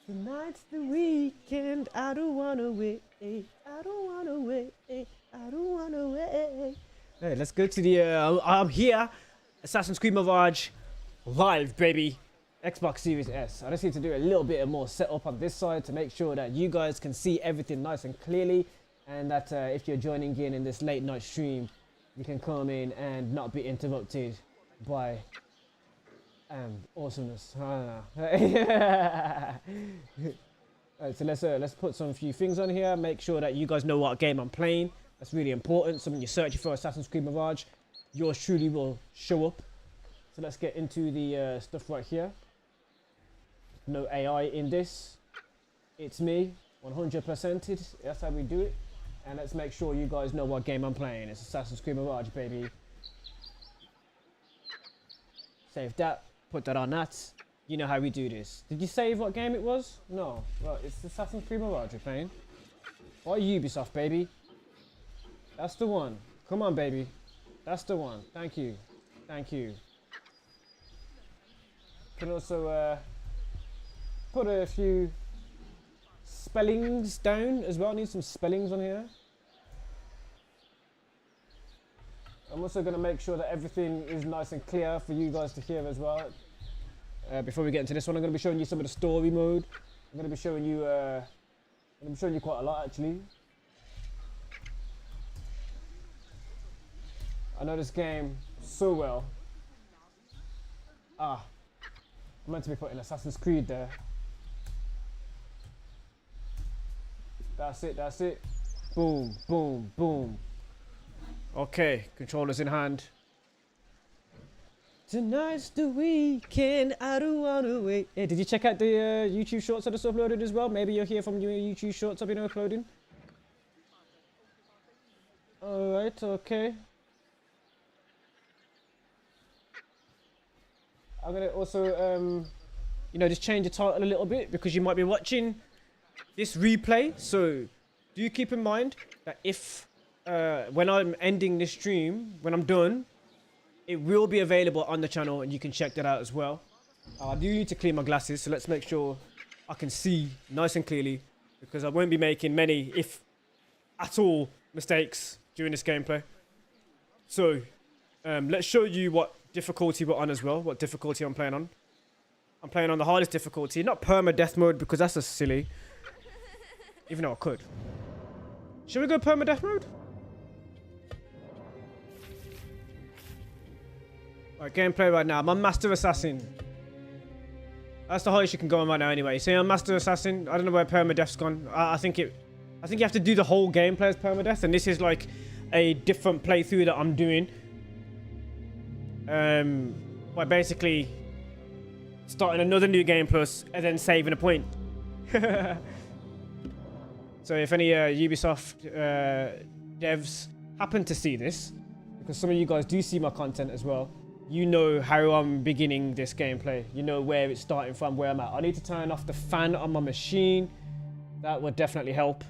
Tonight's the weekend. I don't wanna wait. I don't wanna wait. I don't wanna wait. Hey, let's go to the. I'm here. Assassin's Creed Mirage, live, baby. Xbox Series S. I just need to do a little bit of more setup on this side to make sure that you guys can see everything nice and clearly, and that if you're joining in this late night stream, you can come in and not be interrupted by awesomeness. I don't know. Alright, so let's put some few things on here. Make sure that you guys know what game I'm playing. That's really important. So when you're searching for Assassin's Creed Mirage, yours truly will show up. So let's get into the stuff right here. No AI in this. It's me, 100%ed. That's how we do it. And let's make sure you guys know what game I'm playing. It's Assassin's Creed Mirage, baby. Save that. Put that on that. You know how we do this. Did you save what game it was? No. Well, it's Assassin's Creed Mirage we're playing. Or Ubisoft, baby. That's the one. Come on, baby. That's the one. Thank you. Thank you. Can also put a few spellings down as well. I need some spellings on here. I'm also going to make sure that everything is nice and clear for you guys to hear as well. Before we get into this one, I'm going to be showing you some of the story mode. I'm going to be showing you quite a lot actually. I know this game so well. I'm meant to be putting Assassin's Creed there. That's it, that's it. Boom, boom, boom. Okay, controllers in hand. Tonight's the weekend, I don't wanna wait. Hey, did you check out the YouTube shorts that I just uploaded as well? Maybe you'll hear from your YouTube shorts I've been uploading. Alright, okay. I'm gonna also, just change the title a little bit because you might be watching this replay. So do keep in mind that if, when I'm ending this stream, when I'm done, it will be available on the channel and you can check that out as well. I do need to clean my glasses, so let's make sure I can see nice and clearly because I won't be making many, if at all, mistakes during this gameplay. So let's show you what difficulty we're on as well, what difficulty I'm playing on. I'm playing on the hardest difficulty, not permadeath mode because that's just silly. Even though I could. Should we go permadeath mode? Alright, gameplay right now. I'm on Master Assassin. That's the highest you can go on right now anyway. See, I'm Master Assassin. I don't know where permadeath's gone. I think you have to do the whole gameplay as permadeath, and this is like a different playthrough that I'm doing. By basically starting another new game plus and then saving a point. So if any Ubisoft devs happen to see this, because some of you guys do see my content as well, you know how I'm beginning this gameplay. You know where it's starting from, where I'm at. I need to turn off the fan on my machine. That would definitely help.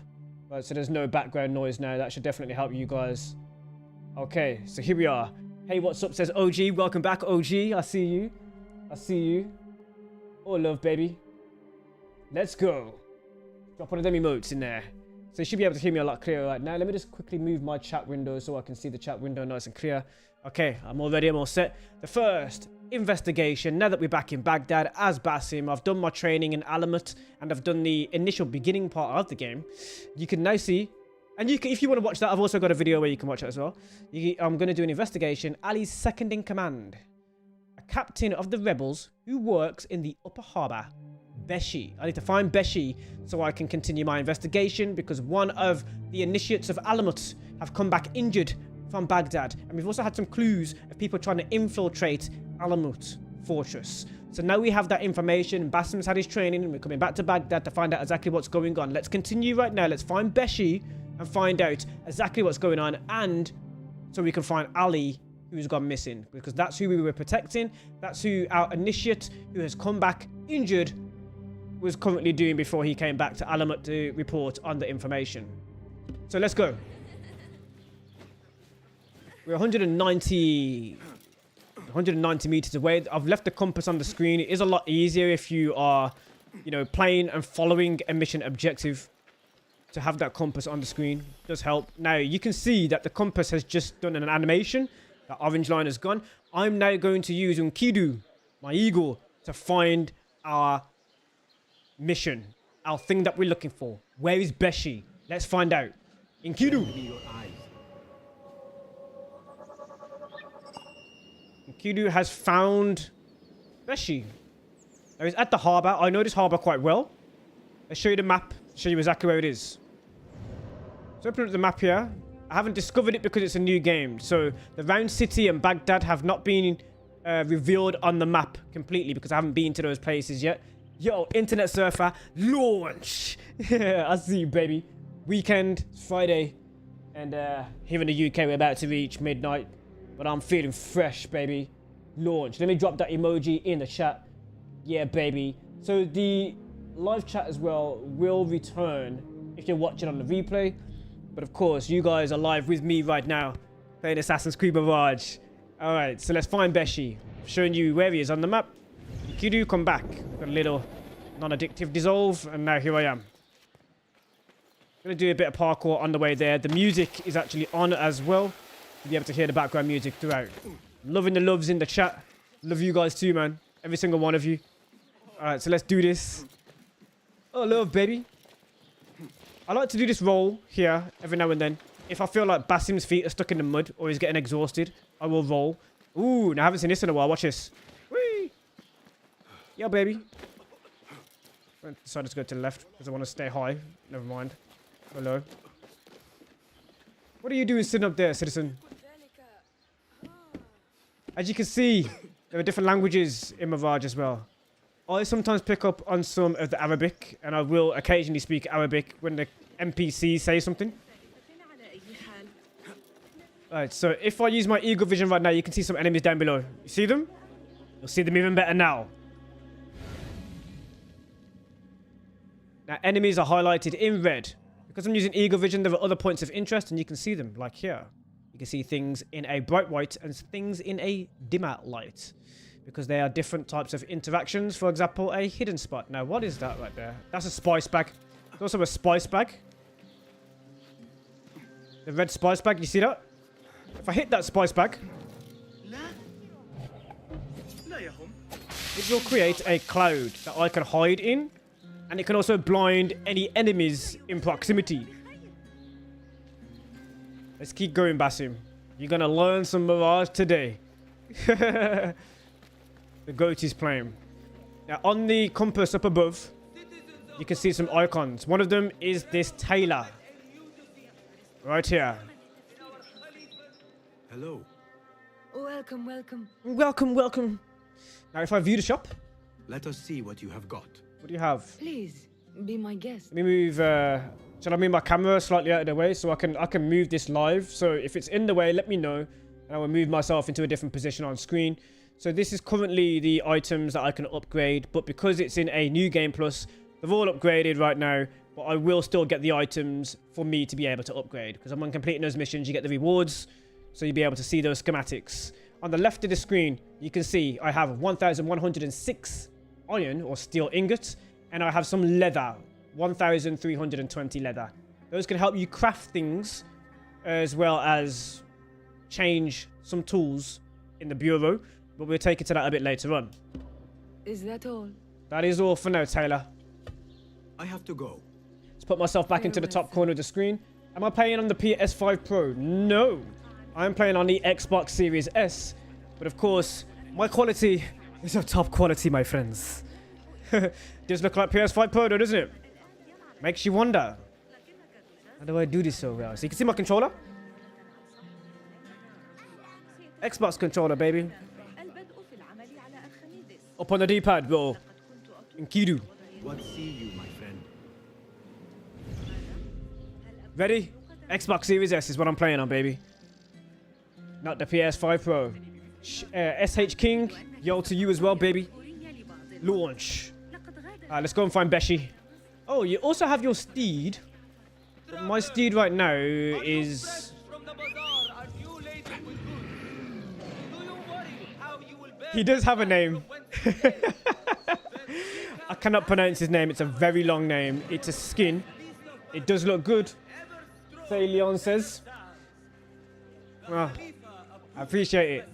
Right, so there's no background noise now. That should definitely help you guys. Okay, so here we are. Hey, what's up, says OG. Welcome back, OG. I see you. I see you. Oh, love, baby. Let's go. Drop one of them emotes in there. So you should be able to hear me a lot clearer right now. Let me just quickly move my chat window so I can see the chat window nice and clear. Okay, I'm all ready. I'm all set. The first investigation. Now that we're back in Baghdad as Basim, I've done my training in Alamut and I've done the initial beginning part of the game. You can now see, and you can, if you want to watch that, I've also got a video where you can watch it as well. I'm going to do an investigation. Ali's second in command, a captain of the rebels who works in the upper harbour, Beshi. I need to find Beshi so I can continue my investigation because one of the initiates of Alamut have come back injured from Baghdad. And we've also had some clues of people trying to infiltrate Alamut fortress. So now we have that information. Basim's had his training and we're coming back to Baghdad to find out exactly what's going on. Let's continue right now. Let's find Beshi and find out exactly what's going on, and so we can find Ali, who's gone missing, because that's who we were protecting. That's who our initiate, who has come back injured, was currently doing before he came back to Alamut to report on the information. So let's go. We're 190 meters away. I've left the compass on the screen. It is a lot easier if you are you know, playing and following a mission objective, to have that compass on the screen does help. Now, you can see that the compass has just done an animation. That orange line has gone. I'm now going to use Unkidu, my eagle, to find our mission, our thing that we're looking for. Where is Beshi? Let's find out. Enkidu. Enkidu has found Beshi. Now he's at the harbour. I know this harbour quite well. Let's show you the map, show you exactly where it is. So open up the map here. I haven't discovered it because it's a new game. So the round city and Baghdad have not been revealed on the map completely because I haven't been to those places yet. Yo, internet surfer, launch! I see you, baby. Weekend, Friday, and here in the UK we're about to reach midnight, but I'm feeling fresh, baby. Launch. Let me drop that emoji in the chat. Yeah, baby. So the live chat as well will return if you're watching on the replay, but of course you guys are live with me right now playing Assassin's Creed Mirage. All right, so let's find Beshi. I'm showing you where he is on the map. Kidu, come back. Got a little non-addictive dissolve, and now here I am. Gonna do a bit of parkour on the way there. The music is actually on as well. You'll be able to hear the background music throughout. Loving the loves in the chat. Love you guys too, man. Every single one of you. All right, so let's do this. Oh, love, baby. I like to do this roll here every now and then. If I feel like Basim's feet are stuck in the mud or he's getting exhausted, I will roll. Ooh, now I haven't seen this in a while. Watch this. Whee! Yeah, baby. I decided to go to the left because I want to stay high. Never mind. Hello. What are you doing sitting up there, citizen? As you can see, there are different languages in Mirage as well. I sometimes pick up on some of the Arabic, and I will occasionally speak Arabic when the NPCs say something. Alright, so if I use my eagle vision right now, you can see some enemies down below. You see them? You'll see them even better now. Now, enemies are highlighted in red. Because I'm using eagle vision, there are other points of interest, and you can see them, like here. You can see things in a bright white and things in a dimmer light. Because they are different types of interactions. For example, a hidden spot. Now, what is that right there? That's a spice bag. There's also a spice bag. The red spice bag, you see that? If I hit that spice bag, it will create a cloud that I can hide in. And it can also blind any enemies in proximity. Let's keep going, Basim. You're going to learn some Mirage today. The goat is playing. Now, on the compass up above, you can see some icons. One of them is this tailor. Right here. Hello. Welcome, welcome. Welcome, welcome. Now, if I view the shop. Let us see what you have got. What do you have? Please, be my guest. Let me move, shall I move my camera slightly out of the way so I can move this live? So if it's in the way, let me know. And I will move myself into a different position on screen. So this is currently the items that I can upgrade. But because it's in a new game plus, they're all upgraded right now. But I will still get the items for me to be able to upgrade. Because when completing those missions, you get the rewards. So you'll be able to see those schematics. On the left of the screen, you can see I have 1,106 iron or steel ingots, and I have some leather, 1,320 leather. Those can help you craft things as well as change some tools in the bureau, but we'll take it to that a bit later on. Is that all? That is all for now, Taylor. I have to go. Let's put myself back into the top corner of the screen. Am I playing on the PS5 Pro? No. I'm playing on the Xbox Series S, but of course, my quality is of top quality, my friends. Does look like PS5 Pro, though, doesn't it? Makes you wonder. How do I do this so well? So you can see my controller. Xbox controller, baby. Up on the D-pad, bro. Enkidu. What see you, my friend? Ready? Xbox Series S is what I'm playing on, baby. Not the PS5 Pro. SH King, yo to you as well, baby. Launch. Alright, let's go and find Beshi. Oh, you also have your steed. But my steed right now is... He does have a name. I cannot pronounce his name. It's a very long name. It's a skin. It does look good. Say Leon says. Well, I appreciate it.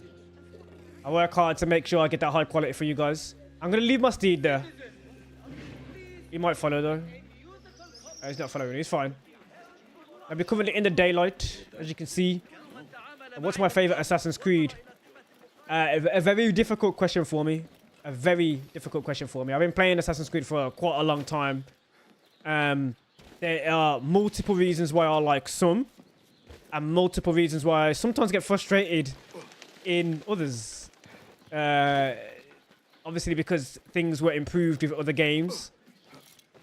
I work hard to make sure I get that high quality for you guys. I'm going to leave my steed there. He might follow though. He's not following. He's fine. I'll be currently in the daylight, as you can see. What's my favorite Assassin's Creed? A very difficult question for me. A very difficult question for me. I've been playing Assassin's Creed for quite a long time. There are multiple reasons why I like some, and multiple reasons why I sometimes get frustrated in others. Obviously, because things were improved with other games.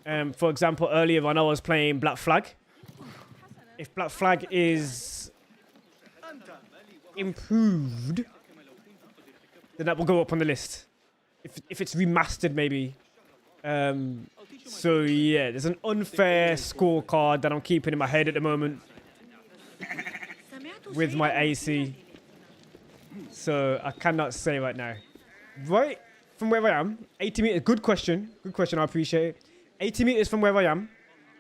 For example, earlier when I was playing Black Flag, if Black Flag is improved, then that will go up on the list. If it's remastered, maybe. So yeah, there's an unfair scorecard that I'm keeping in my head at the moment with my AC. So I cannot say right now. Right from where I am, 80 meters. Good question. Good question. I appreciate it. 80 meters from where I am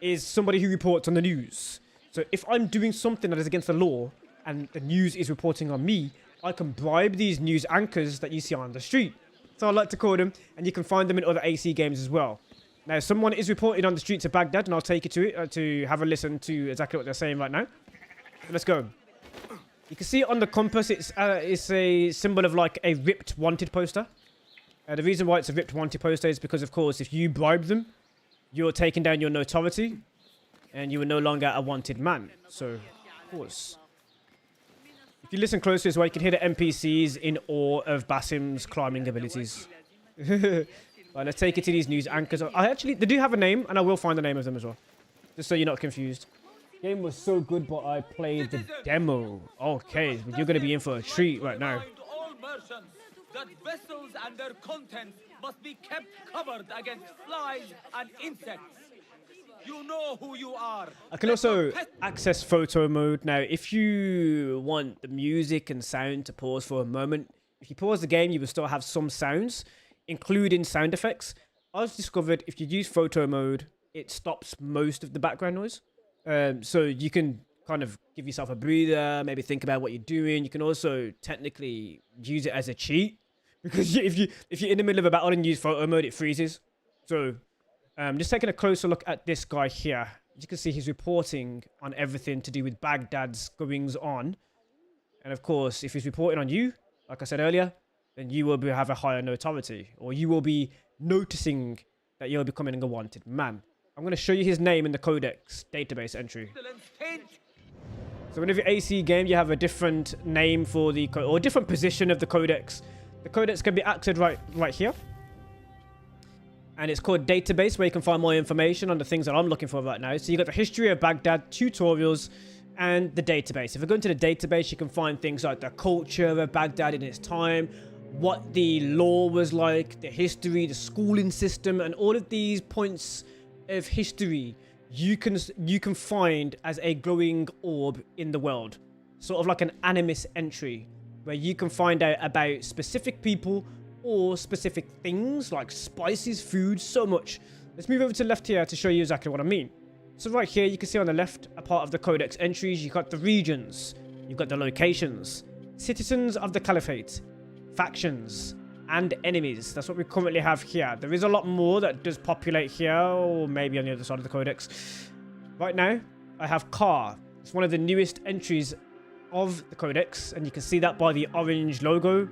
is somebody who reports on the news. So if I'm doing something that is against the law and the news is reporting on me, I can bribe these news anchors that you see on the street. So I like to call them, and you can find them in other AC games as well. Now, someone is reported on the streets of Baghdad, and I'll take you to it to have a listen to exactly what they're saying right now. So let's go. You can see on the compass, it's a symbol of like a ripped wanted poster. The reason why it's a ripped wanted poster is because, of course, if you bribe them, you're taking down your notoriety, and you are no longer a wanted man. So, of course. If you listen closely as well, you can hear the NPCs in awe of Basim's climbing abilities. Right, let's take it to these news anchors. They do have a name, and I will find the name of them as well. Just so you're not confused. Game was so good, but I played the demo. Okay, you're going to be in for a treat right now. All merchants that vessels and their contents must be kept covered against flies and insects. You know who you are. I can also access photo mode. Now, if you want the music and sound to pause for a moment, if you pause the game, you will still have some sounds, including sound effects. I've discovered if you use photo mode, it stops most of the background noise. So you can kind of give yourself a breather, maybe think about what you're doing. You can also technically use it as a cheat, because if you're in the middle of a battle and use photo mode, it freezes. So just taking a closer look at this guy here. As you can see, he's reporting on everything to do with Baghdad's goings on. And of course, if he's reporting on you, like I said earlier, then you will have a higher notoriety, or you will be noticing that you're becoming a wanted man. I'm going to show you his name in the Codex database entry. So whenever you AC game, you have a different name for the or a different position of the Codex. The Codex can be accessed right here. And it's called database, where you can find more information on the things that I'm looking for right now. So you got the history of Baghdad, tutorials, and the database. If you go into the database, you can find things like the culture of Baghdad in its time, what the law was like, the history, the schooling system, and all of these points of history you can find as a glowing orb in the world. Sort of like an animus entry, where you can find out about specific people or specific things like spices, food, so much. Let's move over to the left here to show you exactly what I mean. So right here, you can see on the left, a part of the Codex entries, you've got the regions, you've got the locations, citizens of the Caliphate, factions, and enemies. That's what we currently have here. There is a lot more that does populate here, or maybe on the other side of the Codex. Right now, I have Car. It's one of the newest entries of the Codex, and you can see that by the orange logo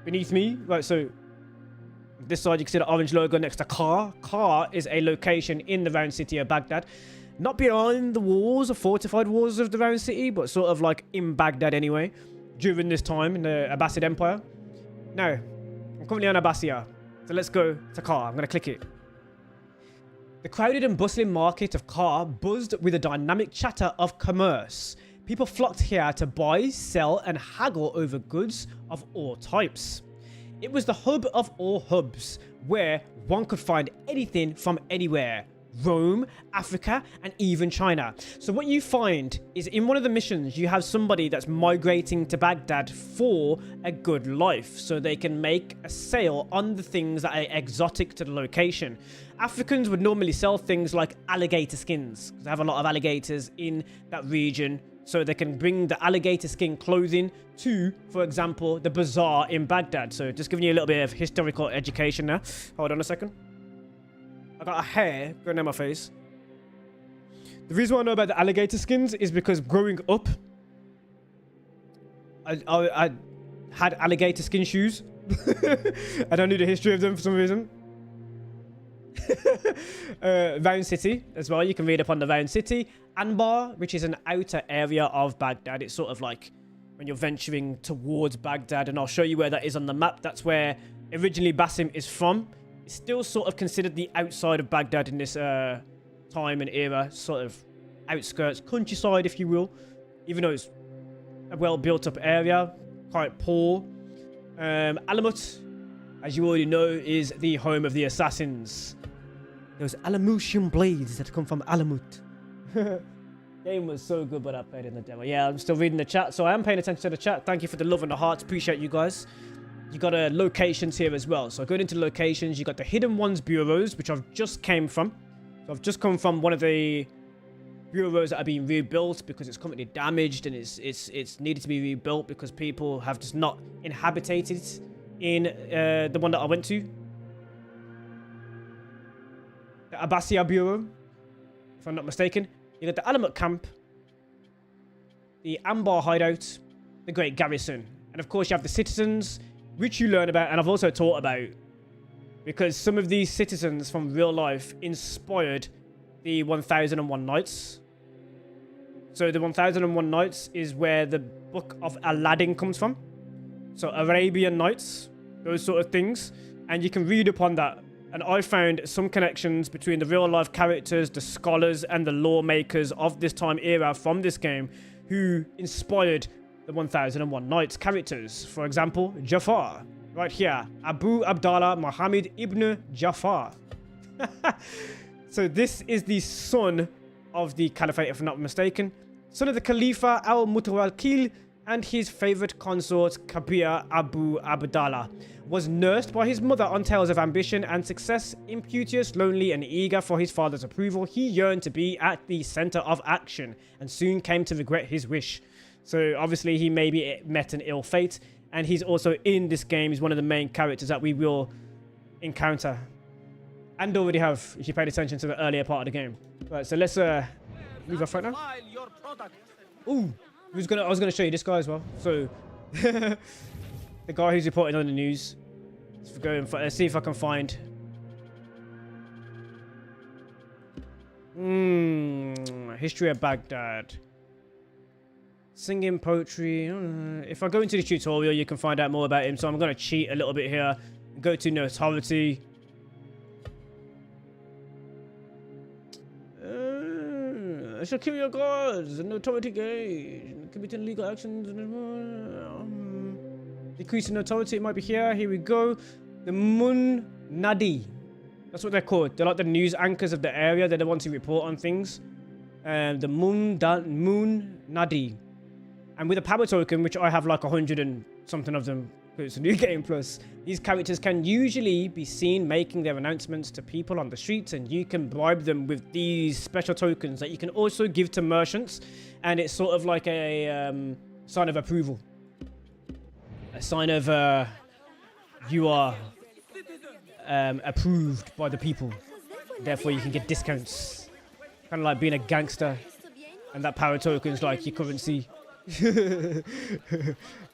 beneath me. Right, so this side you can see the orange logo next to Car. Car is a location in the round city of Baghdad. Not behind the walls or fortified walls of the round city, but sort of like in Baghdad anyway, during this time in the Abbasid Empire. Now, I'm currently on Abbasia, so let's go to Car. I'm going to click it. The crowded and bustling market of Car buzzed with a dynamic chatter of commerce. People flocked here to buy, sell, and haggle over goods of all types. It was the hub of all hubs, where one could find anything from anywhere. Rome, Africa, and even China. So what you find is in one of the missions, you have somebody that's migrating to Baghdad for a good life, so they can make a sale on the things that are exotic to the location. Africans would normally sell things like alligator skins, because they have a lot of alligators in that region, so they can bring the alligator skin clothing to, for example, the bazaar in Baghdad. So just giving you a little bit of historical education now. Hold on a second. I got a hair going down my face. The reason why I know about the alligator skins is because growing up, I had alligator skin shoes. I don't know the history of them for some reason. Round City as well. You can read up on the Round City. Anbar, which is an outer area of Baghdad. It's sort of like when you're venturing towards Baghdad, and I'll show you where that is on the map. That's where originally Basim is from. It's still sort of considered the outside of Baghdad in this time and era, sort of outskirts, countryside, if you will, even though it's a well-built-up area, quite poor. Alamut, as you already know, is the home of the assassins. Those Alamutian blades that come from Alamut. Game was so good, but I played in the demo. Yeah, I'm still reading the chat, so I am paying attention to the chat. Thank you for the love and the hearts. Appreciate you guys. You got locations here as well. So going into locations, you got the Hidden Ones bureaus, which I've just came from. So I've just come from one of the bureaus that are being rebuilt because it's completely damaged and it's needed to be rebuilt because people have just not inhabited in the one that I went to. The Abbasiya Bureau, if I'm not mistaken. You got the Alamut Camp, the Anbar Hideout, the Great Garrison. And of course you have the citizens, which you learn about, and I've also taught about, because some of these citizens from real life inspired the 1001 Nights. So the 1001 Nights is where the Book of Aladdin comes from. So Arabian Nights, those sort of things. And you can read upon that. And I found some connections between the real life characters, the scholars, and the lawmakers of this time era from this game who inspired the 1001 Nights characters. For example, Jafar, right here. Abu Abdallah Muhammad ibn Jafar. So this is the son of the Caliphate, if I'm not mistaken. Son of the Khalifa al-Mutawakkil and his favorite consort, Kabir Abu Abdallah. Was nursed by his mother on tales of ambition and success. Impetuous, lonely, and eager for his father's approval, he yearned to be at the center of action and soon came to regret his wish. So obviously he maybe met an ill fate, and he's also in this game. He's one of the main characters that we will encounter and already have, if you paid attention to the earlier part of the game. Right, so let's move off right now. Ooh, I was gonna show you this guy as well. So the guy who's reporting on the news. Let's see if I can find. History of Baghdad. Singing poetry. If I go into the tutorial, you can find out more about him. So I'm going to cheat a little bit here. Go to notoriety. I shall kill your gods. Notoriety gauge. Committing legal actions. Decreasing notoriety. It might be here. Here we go. The Mun Nadi. That's what they're called. They're like the news anchors of the area. They're the ones who report on things. The Mun Nadi. And with a power token, which I have like 100 and something of them, because it's a new game plus, these characters can usually be seen making their announcements to people on the streets, and you can bribe them with these special tokens that you can also give to merchants, and it's sort of like a sign of approval. A sign of you are approved by the people. Therefore, you can get discounts. Kind of like being a gangster, and that power token is like your currency.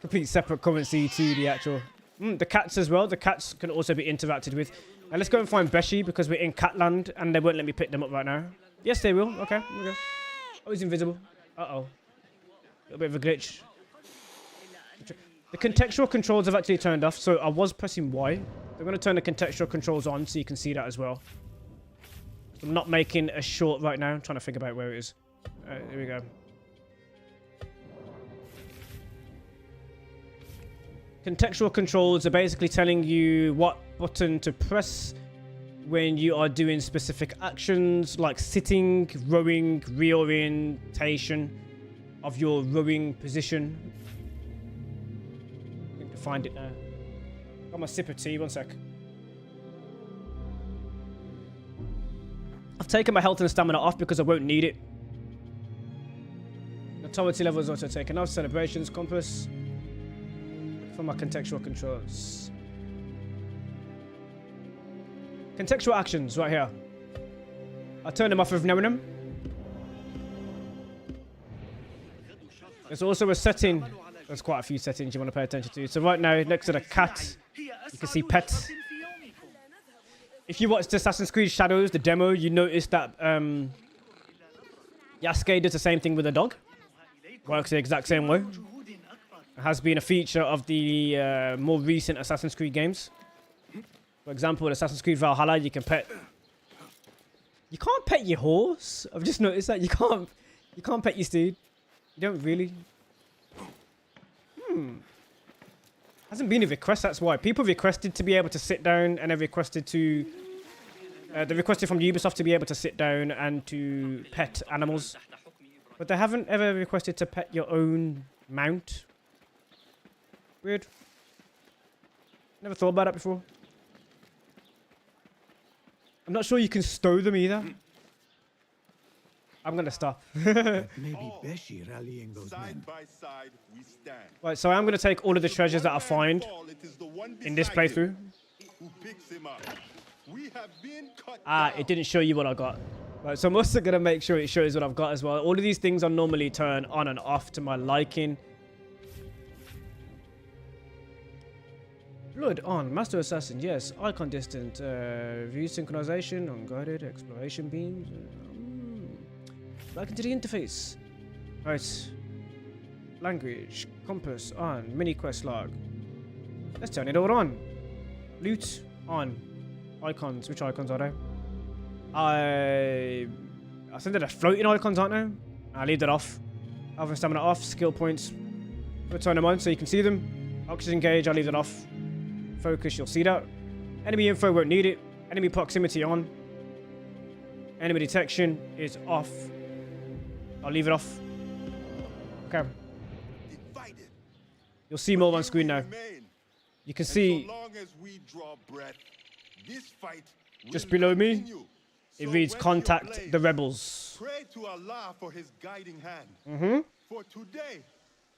Complete separate currency to the actual the cats as well. The cats can also be interacted with. Now let's go and find Beshi, because we're in Catland and they won't let me pick them up right now. Yes, they will. Okay, here we go. Oh, he's invisible. Uh-oh. A little bit of a glitch. The contextual controls have actually turned off, so I was pressing Y. I'm going to turn the contextual controls on so you can see that as well. I'm not making a short right now. I'm trying to think about where it is. Here we go. Contextual controls are basically telling you what button to press when you are doing specific actions like sitting, rowing, reorientation of your rowing position. I need to find it now. Got my sip of tea, one sec. I've taken my health and stamina off because I won't need it. Authority level is also taken off. Celebrations, compass. For my contextual controls. Contextual actions, right here. I turn them off with knowing them. There's also a setting. There's quite a few settings you want to pay attention to. So right now, next to the cat, you can see pets. If you watched Assassin's Creed Shadows, the demo, you notice that Yasuke does the same thing with a dog. Works the exact same way. It has been a feature of the more recent Assassin's Creed games. For example, in Assassin's Creed Valhalla, you can pet... You can't pet your horse. I've just noticed that. You can't pet your steed. You don't really. Hasn't been a request, that's why. People requested to be able to sit down, and they requested to... they requested from Ubisoft to be able to sit down and to pet animals. But they haven't ever requested to pet your own mount. Weird. Never thought about that before. I'm not sure you can stow them either. I'm gonna stop. Maybe Beshi rallying those men. By side, we stand. Right, so I'm gonna take all of the treasures that I find in this playthrough. Who picks him up? We have been cut It didn't show you what I got. Right, so I'm also gonna make sure it shows what I've got as well. All of these things I normally turn on and off to my liking. Blood on, Master Assassin, yes. Icon distant, view synchronization, unguided, exploration beams. Back into the interface. Right. Language, compass on, mini quest log. Let's turn it all on. Loot on. Icons, which icons are they? I think they're floating icons, aren't they? I'll leave that off. Health and stamina off, skill points. We'll turn them on so you can see them. Oxygen gauge, I'll leave that off. Focus, you'll see that. Enemy info, won't need it. Enemy proximity on. Enemy detection is off. I'll leave it off. Okay. You'll see more on screen now. You can see just below me, it reads contact the rebels. Pray to Allah for his guiding hand. For today,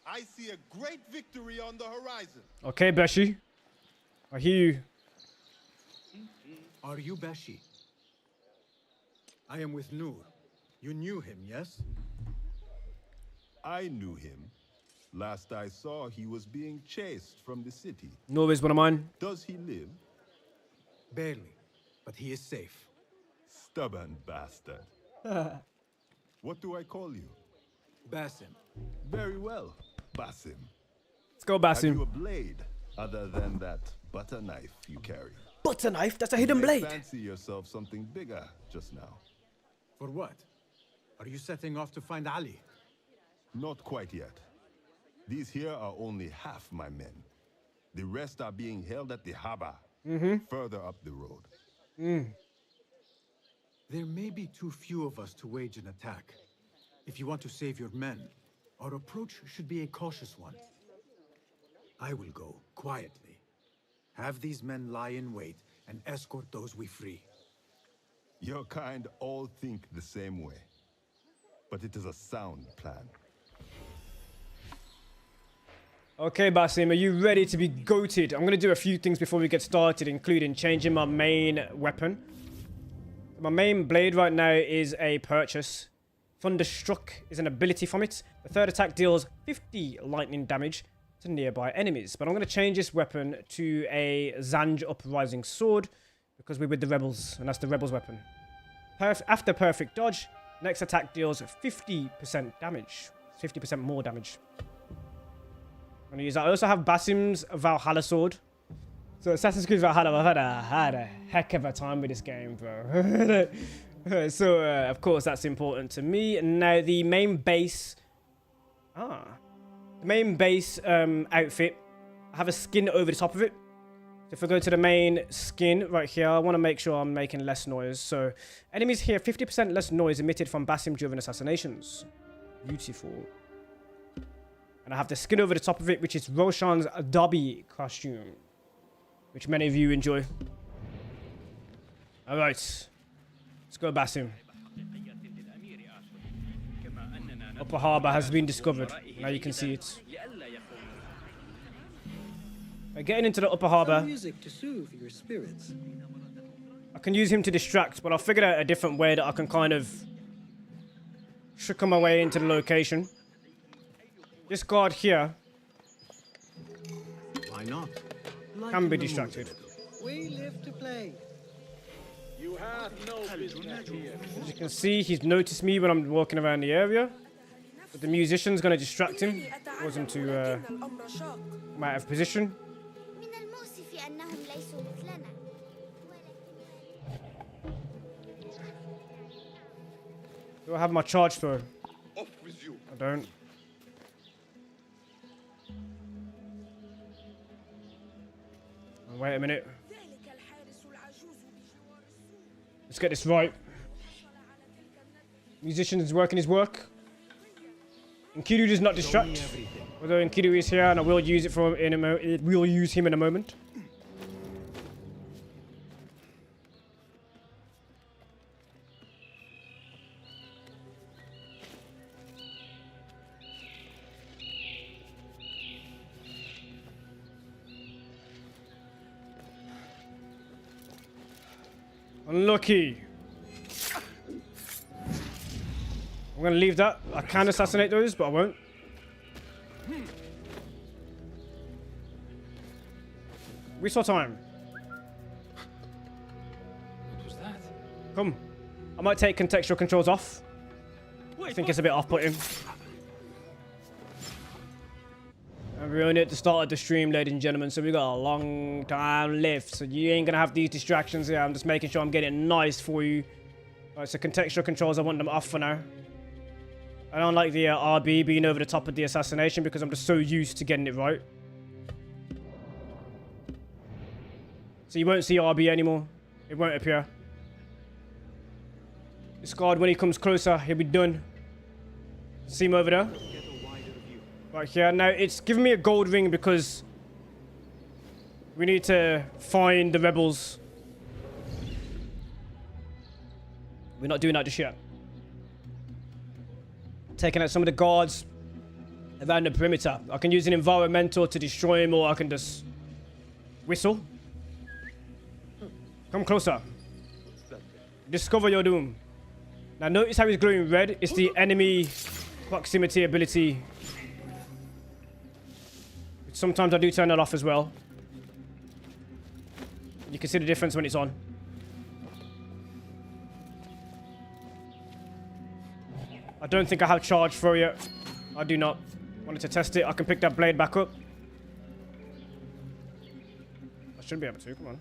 I see a great victory on the horizon. Okay, Beshi. I hear you. Are you Beshi? I am with Nur. You knew him, yes? I knew him. Last I saw, he was being chased from the city. Nur is one of mine. Does he live? Barely, but he is safe. Stubborn bastard. What do I call you? Basim. Very well, Basim. Let's go, Have you Basim. a blade other than that butter knife you carry? Butter knife? That's a hidden You may blade. fancy yourself something bigger just now. For what? Are you setting off to find Ali? Not quite yet. These here are only half my men. The rest are being held at the harbor, further up the road. There may be too few of us to wage an attack. If you want to save your men, our approach should be a cautious one. I will go quietly. Have these men lie in wait and escort those we free. Your kind all think the same way. But it is a sound plan. Okay, Basim, are you ready to be goated? I'm going to do a few things before we get started, including changing my main weapon. My main blade right now is a purchase. Thunderstruck is an ability from it. The third attack deals 50 lightning damage to nearby enemies. But I'm going to change this weapon to a Zanj Uprising Sword because we're with the rebels, and that's the rebels weapon. After perfect dodge, next attack deals 50% damage. 50% more damage. I'm going to use that. I also have Basim's Valhalla Sword. So Assassin's Creed Valhalla, I've had a heck of a time with this game, bro. So, of course, that's important to me. And now the main base... The main base outfit, I have a skin over the top of it. If we go to the main skin right here, I want to make sure I'm making less noise. So enemies here, 50% less noise emitted from Basim driven assassinations. Beautiful. And I have the skin over the top of it, which is Roshan's Dobby costume, which many of you enjoy. All right, let's go Basim. Upper Harbour has been discovered. Now you can see it. Getting into the Upper Harbour. Music to soothe your spirits. I can use him to distract, but I figured out a different way that I can kind of trickle my way into the location. This guard here Why not? can be distracted. We live to play. You have no business here. As you can see, he's noticed me when I'm walking around the area. But the musician's going to distract him, cause him to come out of position. من المؤسف أنهم ليسوا مثلنا. Do I have my charge throw? Off with you. I don't. Oh, wait a minute. Let's get this right. Musician is working his work. Enkidu does not distract. Although Enkidu is here, and I will use it for we'll use him in a moment. Unlucky. I'm gonna leave that. I can assassinate those, but I won't. Whistle time. What was that? Come. I might take contextual controls off. I think it's a bit off-putting. And we're only at the start of the stream, ladies and gentlemen, so we got a long time left. So you ain't gonna have these distractions here. I'm just making sure I'm getting it nice for you. Alright, so contextual controls, I want them off for now. I don't like the RB being over the top of the assassination because I'm just so used to getting it right. So you won't see RB anymore. It won't appear. This guard, when he comes closer, he'll be done. See him over there? Right here. Now, it's giving me a gold ring because we need to find the rebels. We're not doing that just yet. Taking out some of the guards around the perimeter. I can use an environmental to destroy him, or I can just whistle. Come closer. Discover your doom. Now notice how he's glowing red. It's the enemy proximity ability. Sometimes I do turn that off as well. You can see the difference when it's on. I don't think I have charge for yet. I do not. Wanted to test it. I can pick that blade back up. I should be able to. Come on.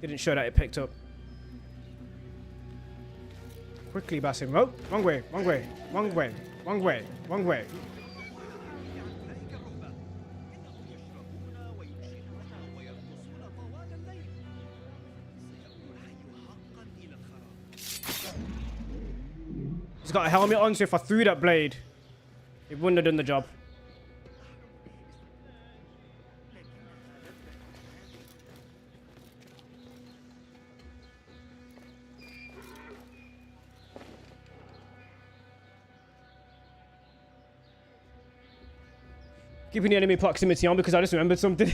Didn't show that it picked up. Quickly, Basim. Oh, wrong way, wrong way, wrong way, wrong way, wrong way. He's got a helmet on, so if I threw that blade, it wouldn't have done the job. Keeping the enemy proximity on because I just remembered something.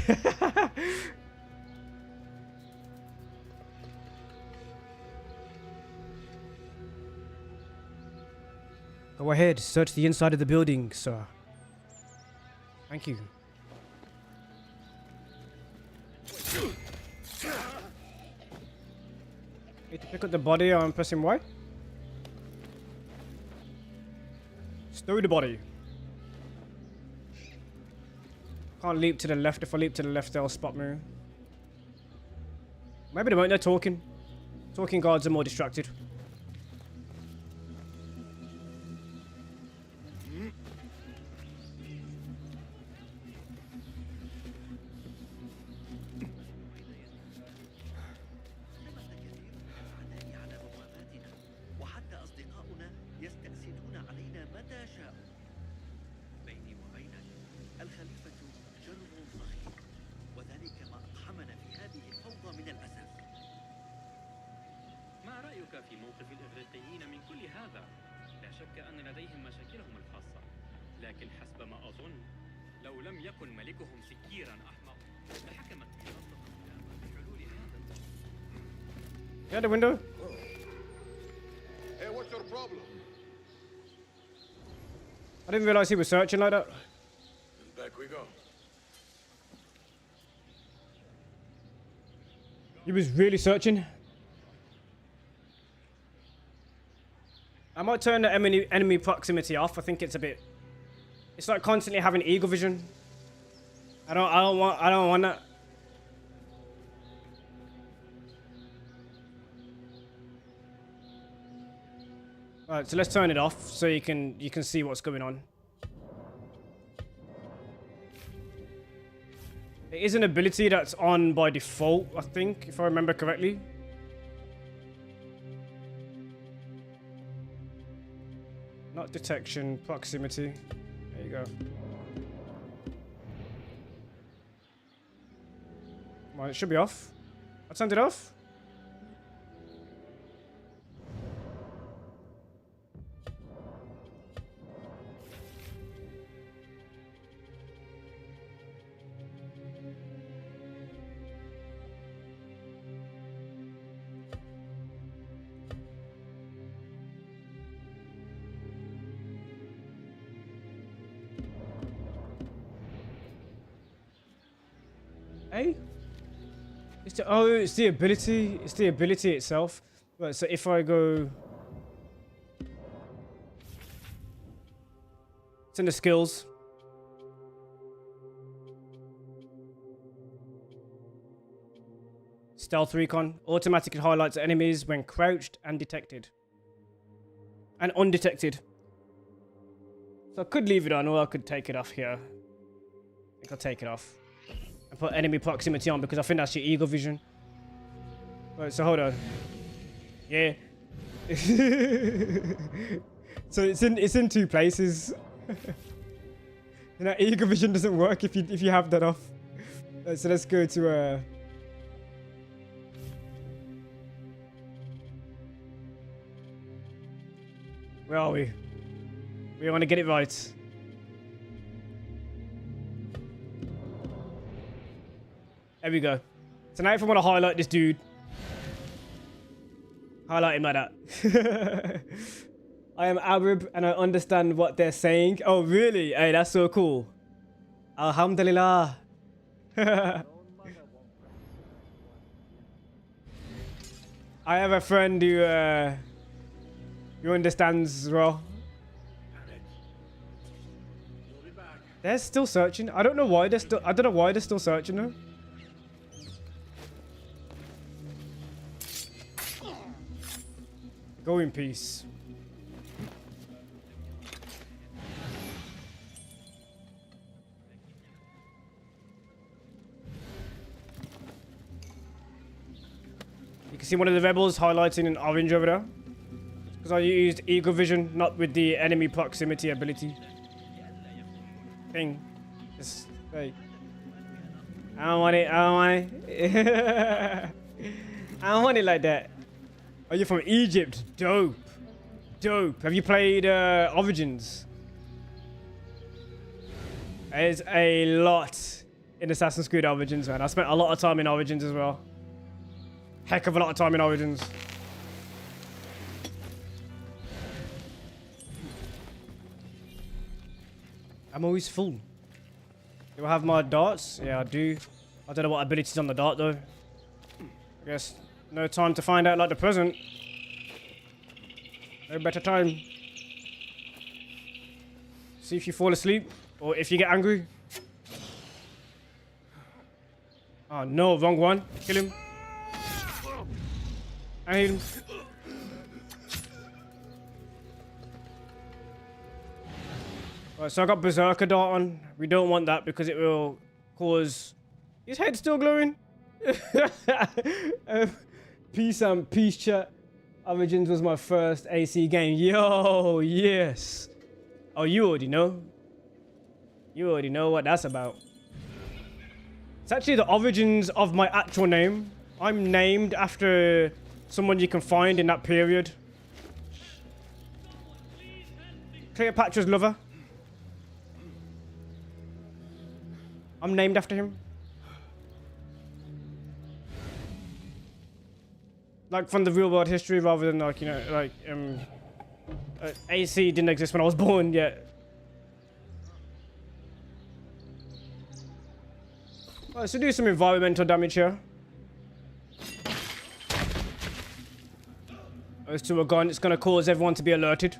Go ahead, search the inside of the building, sir. Thank you. Need to pick up the body. I'm pressing Y. Stow the body. Can't leap to the left. If I leap to the left, they'll spot me. Maybe they won't. They're talking. Talking guards are more distracted. شك في موقف الإغريقيين من كل هذا. لا شك أن لديهم مشاكلهم الخاصة، لكن حسب ما أظن لو لم يكن ملكهم سكيرا أحمق لحكمت بحلول هذا. Yeah, the window. Hey, what's your problem? I didn't realize he was searching like that. Back we go. He was really searching. I might turn the enemy proximity off. I think it's a bit. It's like constantly having eagle vision. I don't want that. Right, so let's turn it off so you can see what's going on. It is an ability that's on by default, I think, if I remember correctly. Not detection, proximity. There you go. Come on, it should be off. I turned it off. Hey? It's the ability. It's the ability itself. Right, so if I go... It's in the skills. Stealth recon. Automatically highlights enemies when crouched and detected. And undetected. So I could leave it on or I could take it off here. I think I'll take it off. And put enemy proximity on because I think that's your eagle vision. Right, so hold on. Yeah. So it's in two places. You know, eagle vision doesn't work if you have that off. Right, so let's go to where are we? We want to get it right. There we go. So now if I want to highlight this dude, highlight him like that. I am Arab and I understand what they're saying. Oh, really? Hey, that's so cool. Alhamdulillah. I have a friend who understands as well. They're still searching. I don't know why they're still searching though. Go in peace. You can see one of the rebels highlighting in orange over there. Because I used eagle vision, not with the enemy proximity ability. Thing. Just, hey. I don't want it, I don't want it. I don't want it like that. Oh, you're from Egypt. Dope. Dope. Have you played Origins? There's a lot in Assassin's Creed Origins, man. I spent a lot of time in Origins as well. Heck of a lot of time in Origins. I'm always full. Do I have my darts? Yeah, I do. I don't know what abilities on the dart, though. I guess no time to find out like the present. No better time. See if you fall asleep or if you get angry. Oh no, wrong one. Kill him. I hit him. Right, so I got Berserker dart on. We don't want that because it will cause... His head's still glowing. Peace chat. Origins was my first AC game. Yo, yes. Oh, you already know. You already know what that's about. It's actually the origins of my actual name. I'm named after someone you can find in that period. Cleopatra's lover. I'm named after him. Like from the real world history rather than like, you know, like AC didn't exist when I was born yet. Let's do some environmental damage here. Those two are gone. It's going to cause everyone to be alerted.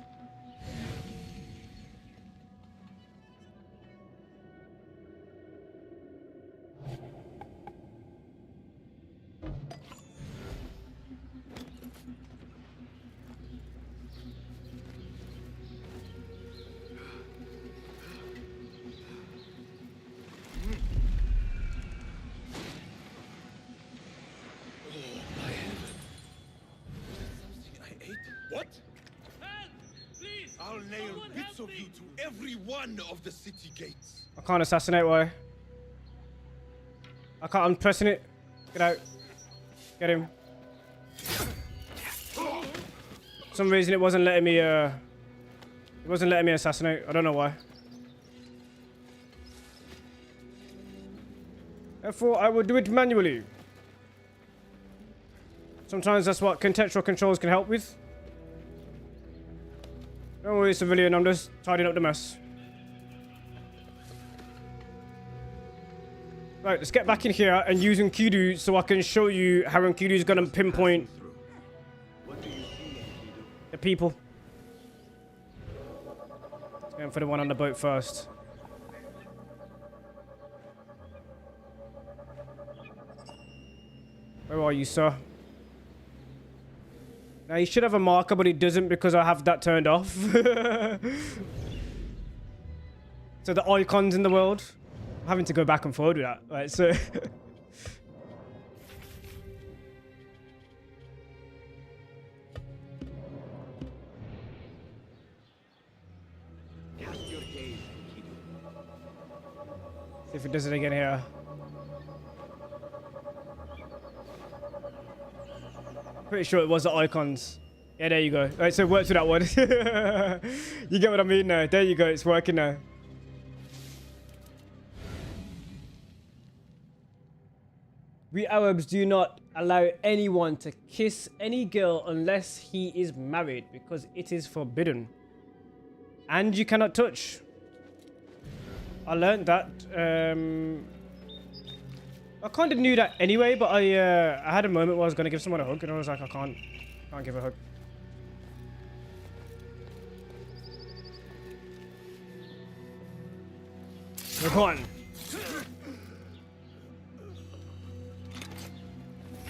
What? I'll nail bits of you to every one of the city gates. I can't assassinate, why? I can't, I'm pressing it. Get out. Get him. For some reason it wasn't letting me assassinate. I don't know why. Therefore, I will do it manually. Sometimes that's what contextual controls can help with. Don't worry, civilian, I'm just tidying up the mess. Right, let's get back in here and using Kidu so I can show you how Kidu is going to pinpoint the people. Going for the one on the boat first. Where are you, sir? Now, you should have a marker, but it doesn't because I have that turned off. So the icons in the world. I'm having to go back and forward with that. Right, so... See if it does it again here. Pretty sure it was the icons. Yeah, there you go. Right, so it works with that one. You get what I mean now. There you go. It's working now. We Arabs do not allow anyone to kiss any girl unless he is married because it is forbidden. And you cannot touch. I learned that. I kind of knew that anyway, but I had a moment where I was going to give someone a hug and I was like, I can't give a hug. Look on.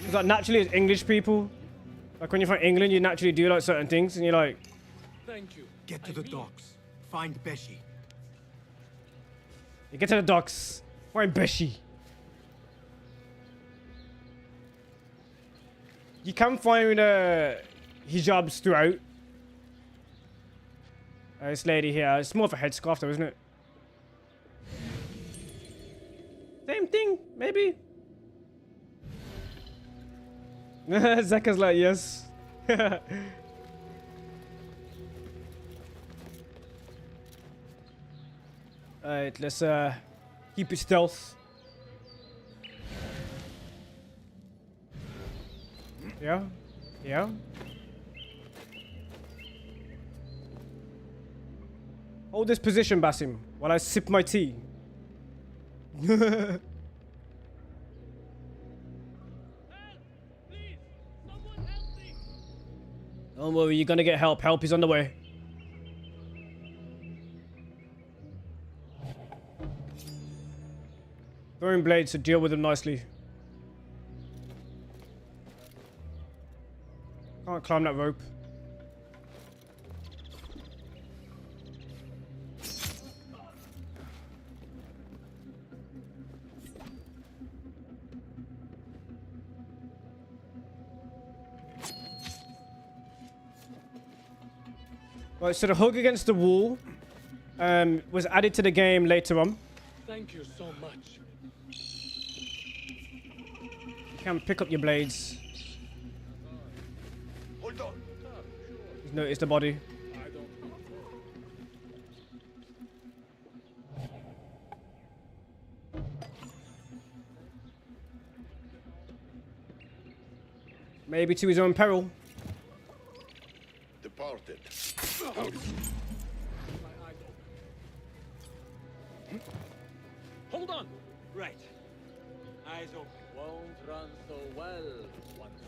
It's like naturally as English people, like when you're from England, you naturally do like certain things and you're like... Thank you. Get to the docks. Find Beshi. You get to the docks. Find Beshi. You can find hijabs throughout. This lady here, it's more of a headscarf though, isn't it? Same thing, maybe. Zeka's like, yes. Alright, let's keep it stealth. Yeah, yeah. Hold this position, Basim, while I sip my tea. Don't worry, you're gonna get help. Help is on the way. Throwing blades to deal with them nicely. Can't climb that rope. Right, so the hug against the wall was added to the game later on. Thank you so much. You can pick up your blades. Hold on. He's noticed the body. Maybe to his own peril. Departed. Hold on. Right. Eyes open. Won't run so well once.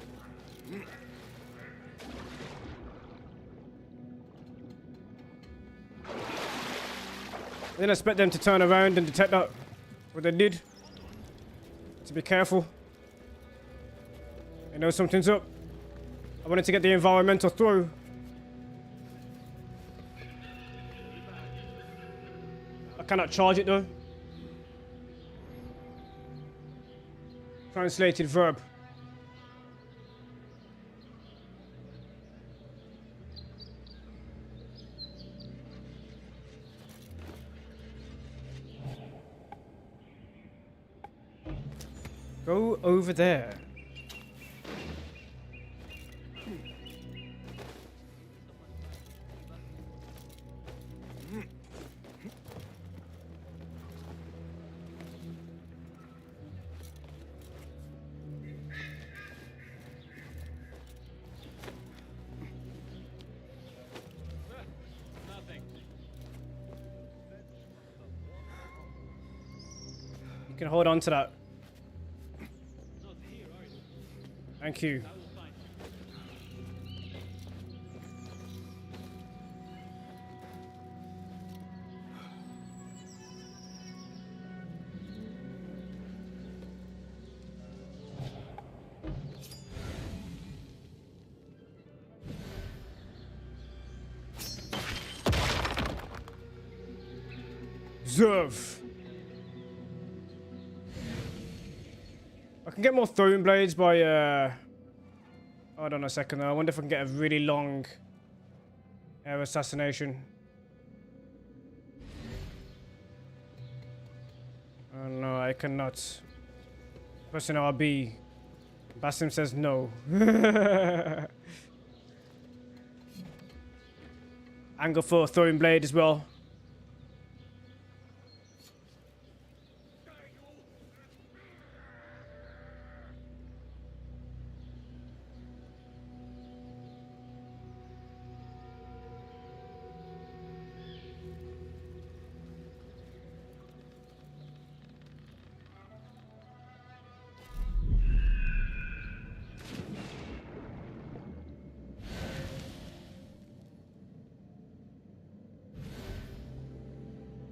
I didn't expect them to turn around and detect that. What they did. To be careful. They know something's up. I wanted to get the environmental through. I cannot charge it though. Translated verb. Go over there. You can hold on to that. Thank you. Observe. I can get more throwing blades by hold on a second though. I wonder if I can get a really long air assassination. Oh no, I cannot. Pressing RB. Basim says no. Angle for a throwing blade as well.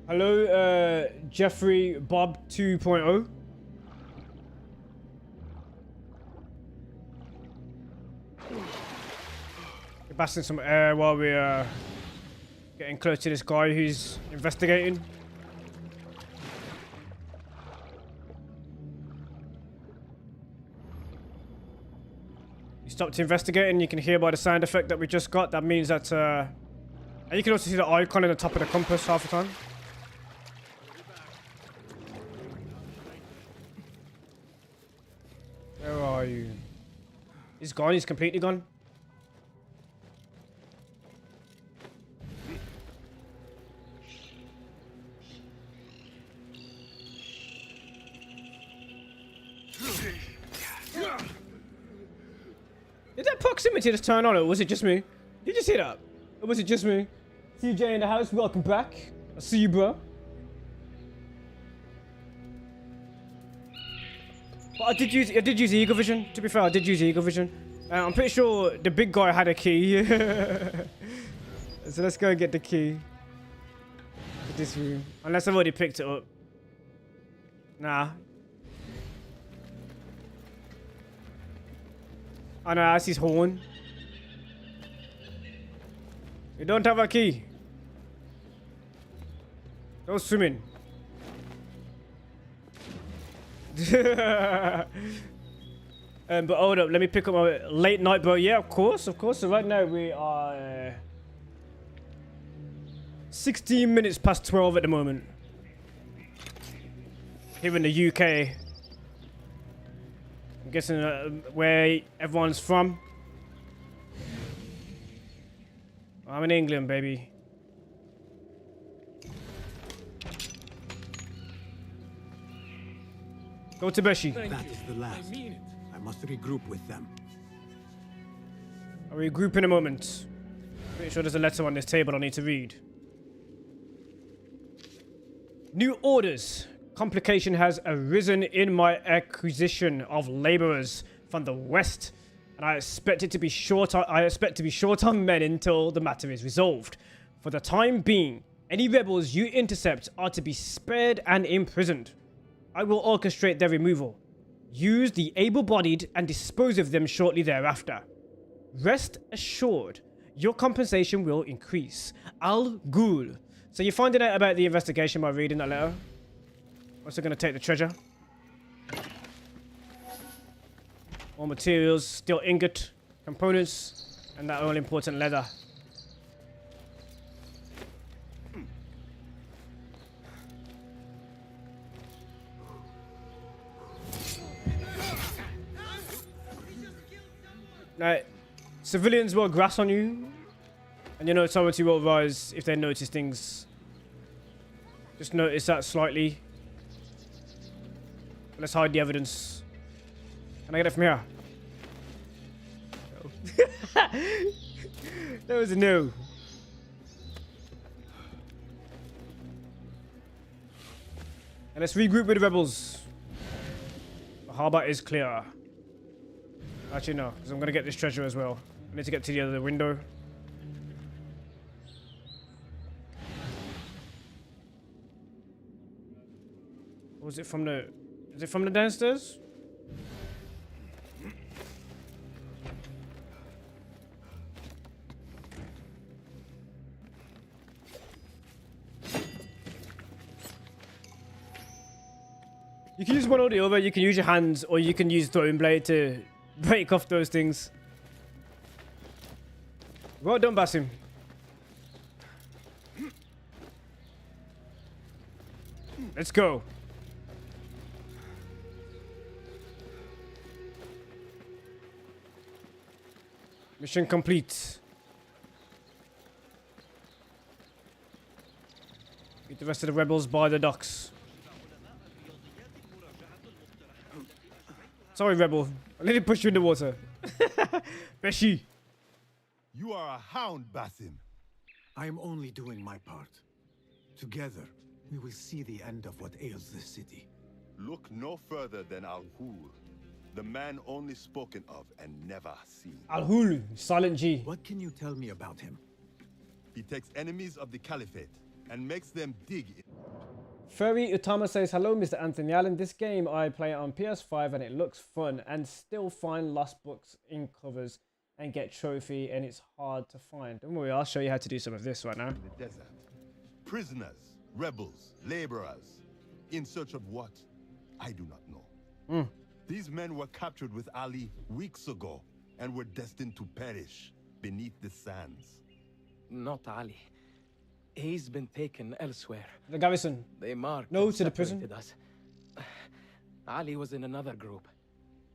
Hello, Jeffrey Bob 2.0. We're basting some air while we're getting close to this guy who's investigating. He stopped investigating. You can hear by the sound effect that we just got. That means that, and you can also see the icon in the top of the compass half the time. Where are you? He's gone. He's completely gone. Did that proximity just turn on, or was it just me? Did you see that? Or was it just me? CJ in the house, welcome back. I see you, bro. But I did use Eagle Vision. To be fair, I did use Eagle Vision. I'm pretty sure the big guy had a key. So let's go and get the key to this room. Unless I've already picked it up. Nah. Oh no, that's his horn. You don't have a key. Go swimming. But hold up, let me pick up my late night boat. Yeah, of course. So right now we are 16 minutes past 12 at the moment. Here in the UK. I'm guessing where everyone's from. I'm in England, baby. Go to Beshi. That is the last. I must regroup with them. I'll regroup in a moment. Pretty sure there's a letter on this table I need to read. New orders. Complication has arisen in my acquisition of laborers from the west, and I expect to be short on men until the matter is resolved. For the time being, any rebels you intercept are to be spared and imprisoned. I will orchestrate their removal. Use the able-bodied and dispose of them shortly thereafter. Rest assured, your compensation will increase. Al-Ghul. So you're finding out about the investigation by reading that letter? Also going to take the treasure. All materials, steel ingot, components, and that all-important leather. Now, civilians will grass on you, and your authority will rise if they notice things. Just notice that slightly. Let's hide the evidence. Can I get it from here? No. That was a no. And let's regroup with the rebels. The harbor is clear. Actually, no, because I'm going to get this treasure as well. I need to get to the other window. Or was it from the... Is it from the downstairs? You can use one or the other. You can use your hands, or you can use throwing blade to break off those things. Well done, Basim. Let's go. Mission complete. Meet the rest of the rebels by the docks. Sorry, rebel. I need to push you in the water. Beshi. You are a hound, Basim. I am only doing my part. Together, we will see the end of what ails this city. Look no further than Al-Ghul, the man only spoken of and never seen. Al-Ghul, Silent G. What can you tell me about him? He takes enemies of the Caliphate and makes them dig. Furry Utama says, hello, Mr. Anthony Allen. This game, I play it on PS5 and it looks fun and still find lost books in covers and get trophy, and it's hard to find. Don't worry, I'll show you how to do some of this right now. The desert. Prisoners, rebels, laborers. In search of what? I do not know. These men were captured with Ali weeks ago and were destined to perish beneath the sands. Not Ali. He's been taken elsewhere. The garrison. They marked No, and to the prison. separated us. Ali was in another group.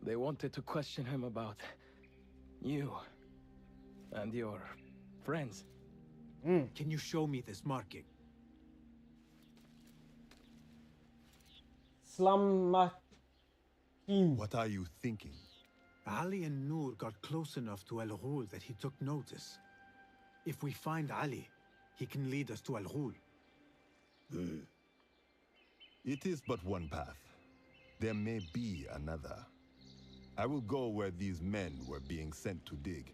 They wanted to question him about you and your friends. Can you show me this marking? Slam Makim. What are you thinking? Ali and Noor got close enough to Al-Ghul that he took notice. If we find Ali, he can lead us to Al-Ghul. It is but one path. There may be another. I will go where these men were being sent to dig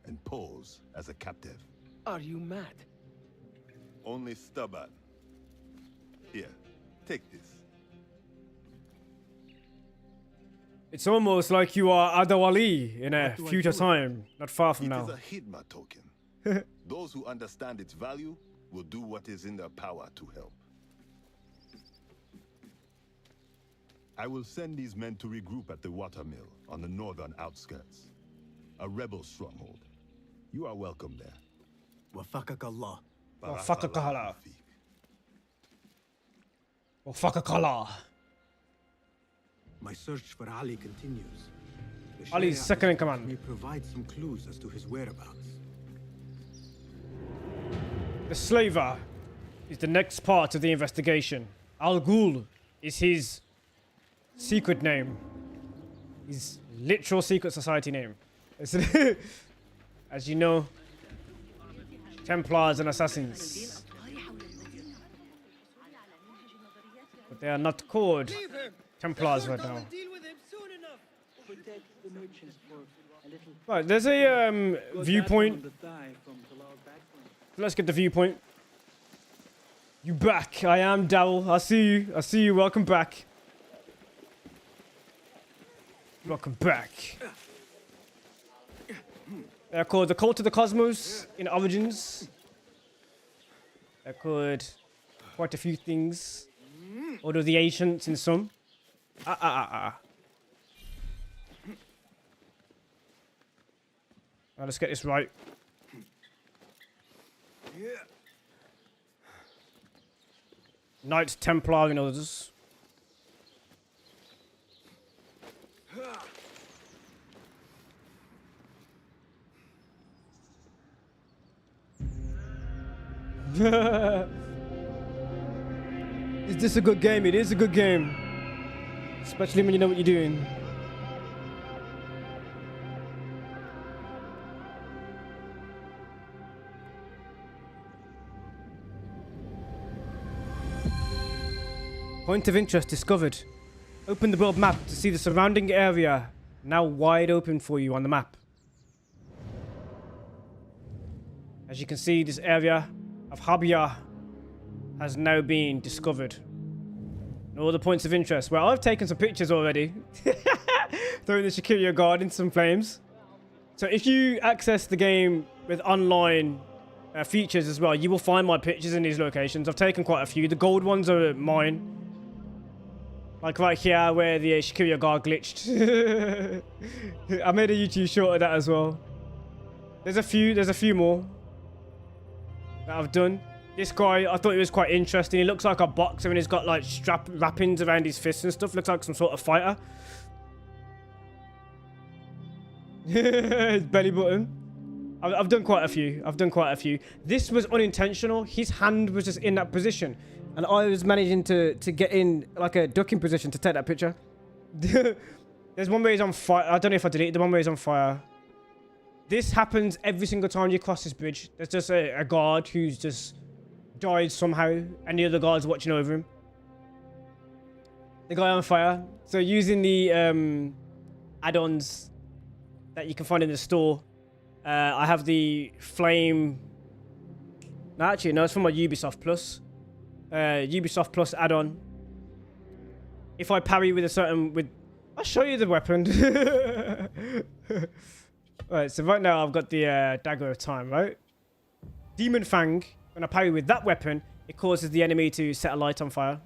and pose as a captive. Are you mad? Only stubborn. Here, take this. It's almost like you are Adawali in a What do I future do? time, not far from It now. is a Hidma token. Those who understand its value will do what is in their power to help. I will send these men to regroup at the watermill on the northern outskirts. A rebel stronghold. You are welcome there. Wafakak Allah. Wafakakala. Wafakakala. My search for Ali continues. The Ali's Sharia second in experts command. may provide some clues as to his whereabouts. The slaver is the next part of the investigation. Al-Ghul is his secret name. His literal secret society name. As you know, Templars and Assassins. But they are not called Templars right now. Right, there's a viewpoint. Let's get the viewpoint. You back. I am Daryl. I see you. I see you. Welcome back. Welcome back. They're called the Cult of the Cosmos in Origins. They're called quite a few things. Order of the Ancients in some. Now let's get this right. Knights Templar and others. Is this a good game? It is a good game. Especially when you know what you're doing. Point of interest discovered. Open the world map to see the surrounding area now wide open for you on the map. As you can see, this area of Habia has now been discovered. And all the points of interest. Well, I've taken some pictures already. Throwing the security guard in some flames. So if you access the game with online features as well, you will find my pictures in these locations. I've taken quite a few. The gold ones are mine. Like right here where the security guard glitched. I made a YouTube short of that as well. There's a few more that I've done. This guy, I thought he was quite interesting. He looks like a boxer and he's got like wrappings around his fists and stuff. Looks like some sort of fighter. His belly button. I've done quite a few. This was unintentional. His hand was just in that position. And I was managing to get in like a ducking position to take that picture. There's one where he's on fire. I don't know if I deleted the one where he's on fire. This happens every single time you cross this bridge. There's just a guard who's just died somehow. And the other guard's watching over him. The guy on fire. So using the add-ons that you can find in the store. I have the flame. No, actually, no, it's from my Ubisoft Plus. Ubisoft Plus add-on. If I parry with a certain... I'll show you the weapon. Right, so right now I've got the Dagger of Time, right? Demon Fang. When I parry with that weapon, it causes the enemy to set a light on fire.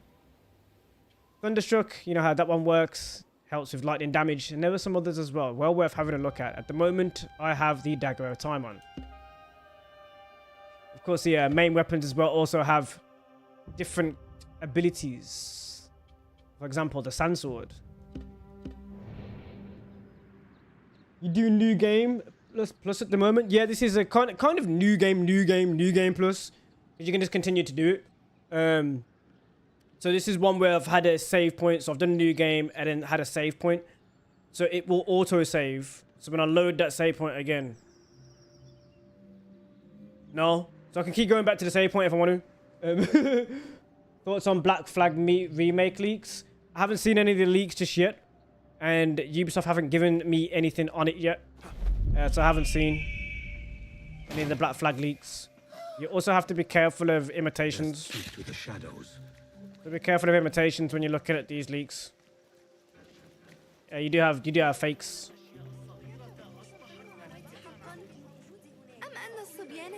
Thunderstruck, you know how that one works. Helps with lightning damage. And there were some others as well. Well worth having a look at. At the moment, I have the Dagger of Time on. Of course, the main weapons as well also have different abilities. For example, the Sand Sword. You do new game plus at the moment. Yeah, this is a kind of new game plus. Because you can just continue to do it. So this is one where I've had a save point. So I've done a new game and then had a save point. So it will auto save. So when I load that save point again. No. So I can keep going back to the save point if I want to. Thoughts on Black Flag remake leaks? I haven't seen any of the leaks just yet. And Ubisoft haven't given me anything on it yet. So I haven't seen any of the Black Flag leaks. You also have to be careful of imitations. To the shadows. So be careful of imitations when you're looking at these leaks. You do have fakes.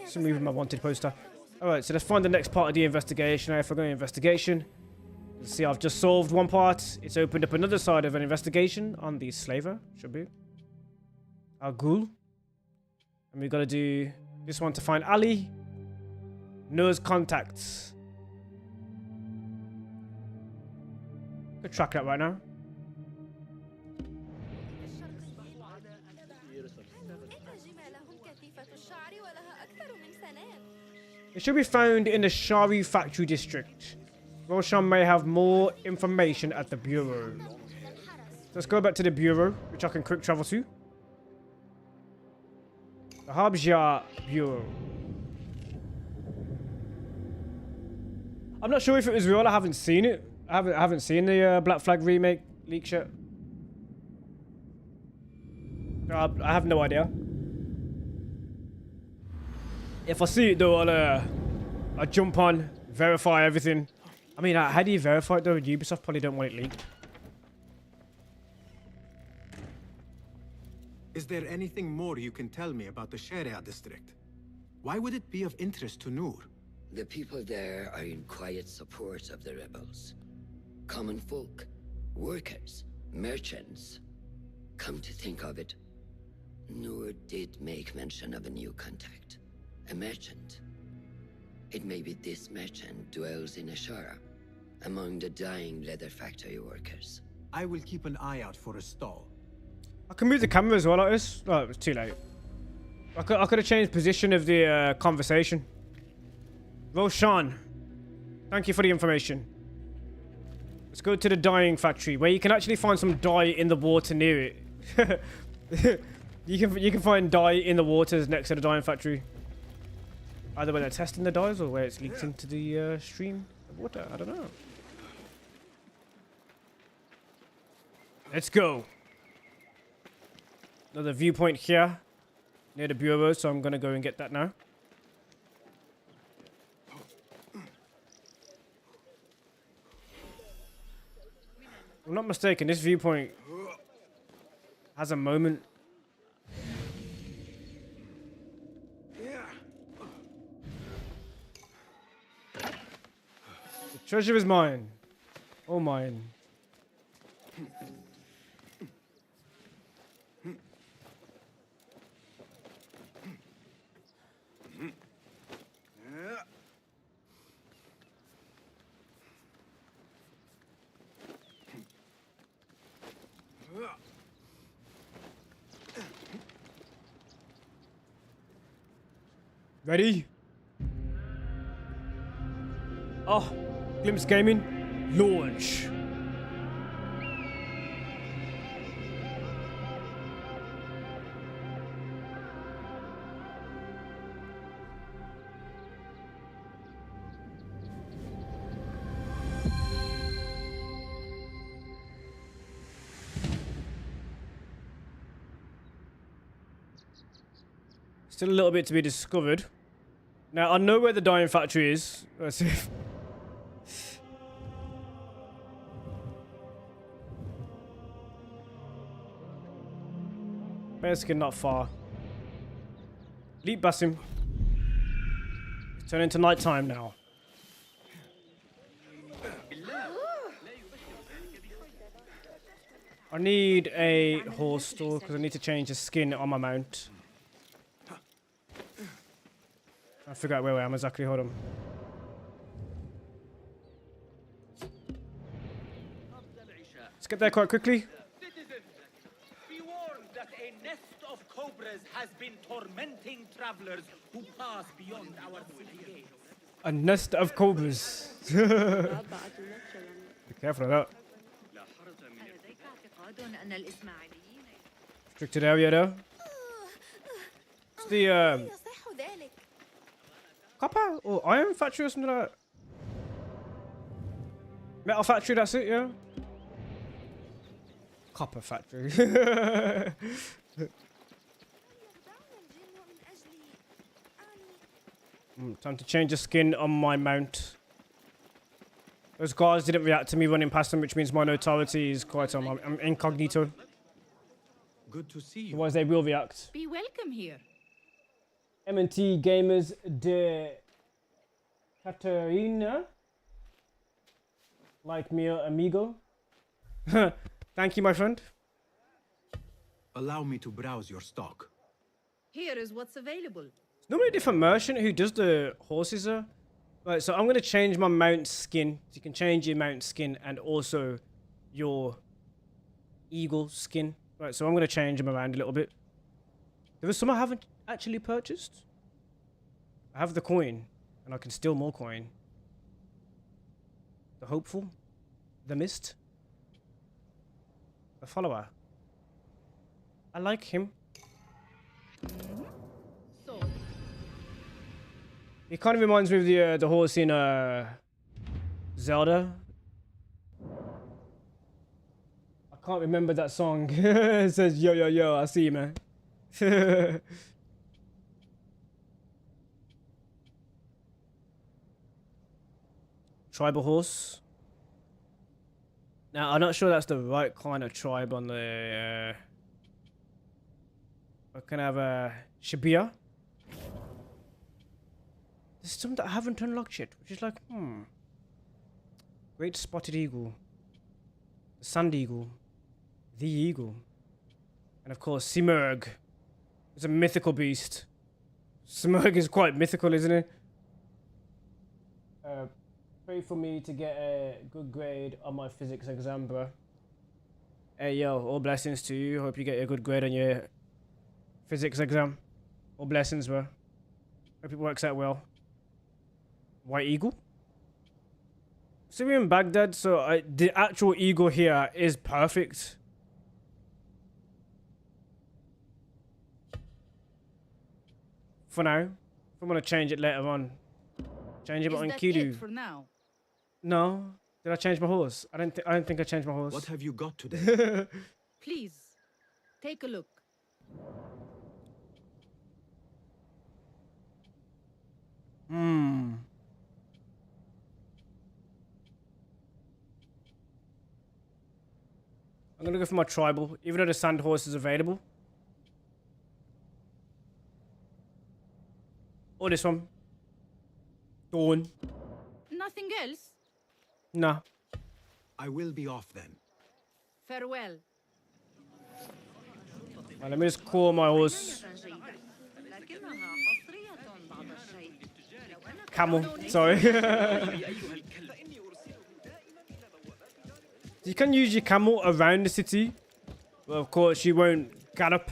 Just removing my wanted poster. Alright, so let's find the next part of the investigation. If we're going to investigation. Let's see, I've just solved one part. It's opened up another side of an investigation on the slaver. Should be. Al-Ghul. And we've got to do this one to find Ali. Knows contacts. Could track that right now. It should be found in the Shari factory district. Roshan may have more information at the bureau. Let's go back to the bureau, which I can quick travel to. The Habja Bureau. I'm not sure if it was real. I haven't seen it. I haven't seen the Black Flag remake leak yet. I have no idea. If I see it though, I'll jump on, verify everything. I mean, how do you verify it though? Ubisoft probably don't want it leaked. Is there anything more you can tell me about the Sharia district? Why would it be of interest to Noor? The people there are in quiet support of the rebels. Common folk, workers, merchants. Come to think of it, Noor did make mention of a new contact. A merchant. It may be this merchant dwells in Ashara, among the dying leather factory workers. I will keep an eye out for a stall. I can move the camera as well like this. Oh, it was too late. I could have changed position of the conversation. Roshan, thank you for the information. Let's go to the dyeing factory, where you can actually find some dye in the water near it. you can find dye in the waters next to the dyeing factory. Either when they're testing the dyes or where it's leaked into the stream of water. I don't know. Let's go. Another viewpoint here near the bureau, so I'm gonna go and get that now. If I'm not mistaken, this viewpoint has a moment. The treasure is mine. All mine. Ready? Oh, Glimpse Gaming, launch. Still a little bit to be discovered. Now, I know where the dyeing factory is. Let's see if... Basically not far. Leap Basim. It's turning into night time now. I need a horse stall because I need to change the skin on my mount. I figure out where I am exactly. Hold on. Let's get there quite quickly. Citizens, be warned that a nest of cobras has been tormenting travelers who pass beyond our city gates. A nest of cobras. Be careful of that. Restricted area though. It's the copper or iron factory or something like that. Metal factory, that's it, yeah. Copper factory. Time to change the skin on my mount. Those guards didn't react to me running past them, which means my notoriety is quite on. I'm incognito. Good to see you. Otherwise they will react. Be welcome here. M&T Gamers de Catarina. Like mio amigo. Thank you, my friend. Allow me to browse your stock. Here is what's available. There's normally a different merchant who does the horses there. Right, so I'm going to change my mount skin. So you can change your mount skin and also your eagle skin. Right, so I'm going to change them around a little bit. There was some I haven't actually purchased. I have the coin. And I can steal more coin. The hopeful. The mist. The follower. I like him. He kind of reminds me of the horse in Zelda. I can't remember that song. It says, yo, yo, yo, I see you, man. Tribal horse. Now, I'm not sure that's the right kind of tribe on the... I can have a Shabir. There's some that I haven't unlocked yet, which is like, Great Spotted Eagle. The Sand Eagle. The Eagle. And of course, Simurgh. It's a mythical beast. Simurgh is quite mythical, isn't it? Pray for me to get a good grade on my physics exam, bro. Hey, yo, all blessings to you. Hope you get a good grade on your physics exam. All blessings, bro. Hope it works out well. White Eagle? So we're in Baghdad, so the actual eagle here is perfect. For now. If I want to change it later on. Change it on Kidu. For now? No. Did I change my horse? I don't think I changed my horse. What have you got today? Please, take a look. I'm gonna go for my tribal, even though the sand horse is available. Or this one. Dawn. Nothing else? Nah. I will be off then. Farewell. Right, let me just call my horse. Camel, sorry. You can use your camel around the city. Well, of course, you won't gallop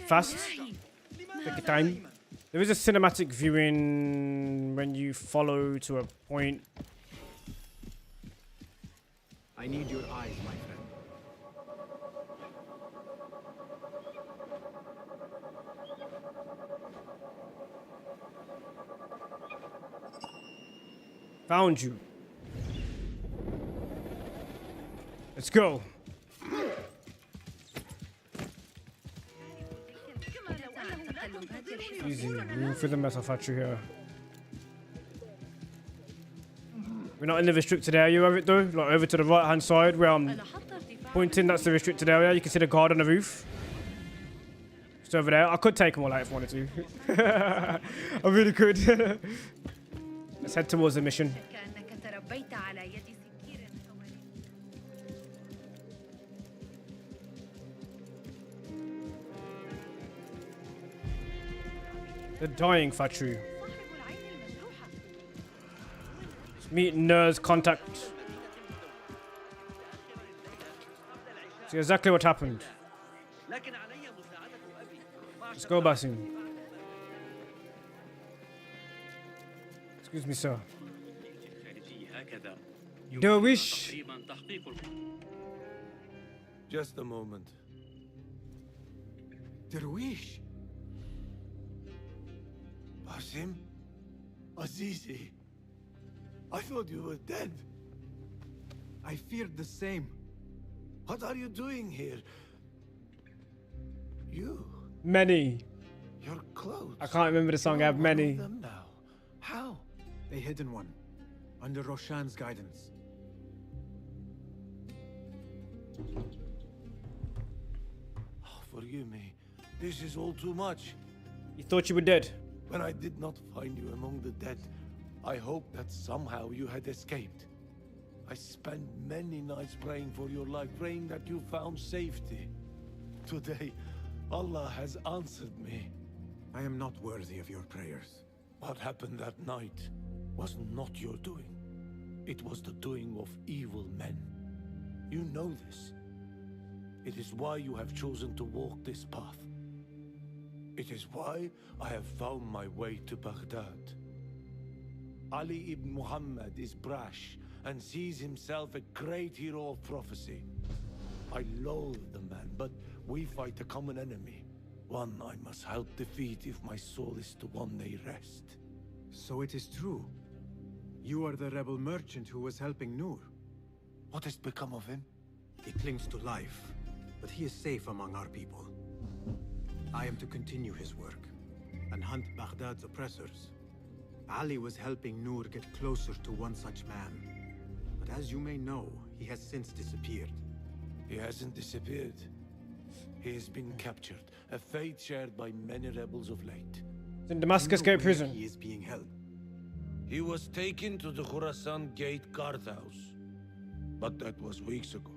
fast. Take your time. There is a cinematic viewing when you follow to a point. I need your eyes, my friend. Found you. Let's go. Easy. Room for the metal factory here. We're not in the restricted area of it though. Like over to the right hand side where I'm pointing, that's the restricted area. You can see the guard on the roof. Just over there. I could take them all out if I wanted to. I really could. Let's head towards the mission. The dyeing factory. Let's meet Nurse Contact. See exactly what happened. Let's go, Basim. Excuse me, sir. Derwish. Just a moment. Derwish. Basim? Azizi? I thought you were dead. I feared the same. What are you doing here? You? Many. Your clothes. I can't remember the song. I have many. Them now. How? A hidden one. Under Roshan's guidance. Oh, forgive me. This is all too much. You thought you were dead? When I did not find you among the dead, I hoped that somehow you had escaped. I spent many nights praying for your life, praying that you found safety. Today, Allah has answered me. I am not worthy of your prayers. What happened that night was not your doing. It was the doing of evil men. You know this. It is why you have chosen to walk this path. It is why I have found my way to Baghdad. Ali ibn Muhammad is brash and sees himself a great hero of prophecy. I loathe the man, but we fight a common enemy. One I must help defeat if my soul is to one day rest. So it is true. You are the rebel merchant who was helping Nur. What has become of him? He clings to life, but he is safe among our people. I am to continue his work and hunt Baghdad's oppressors. Ali was helping Nur get closer to one such man. But as you may know, he has since disappeared. He hasn't disappeared. He has been captured, a fate shared by many rebels of late. It's in Damascus Gate prison. He is being held. He was taken to the Khurasan Gate guardhouse, but that was weeks ago.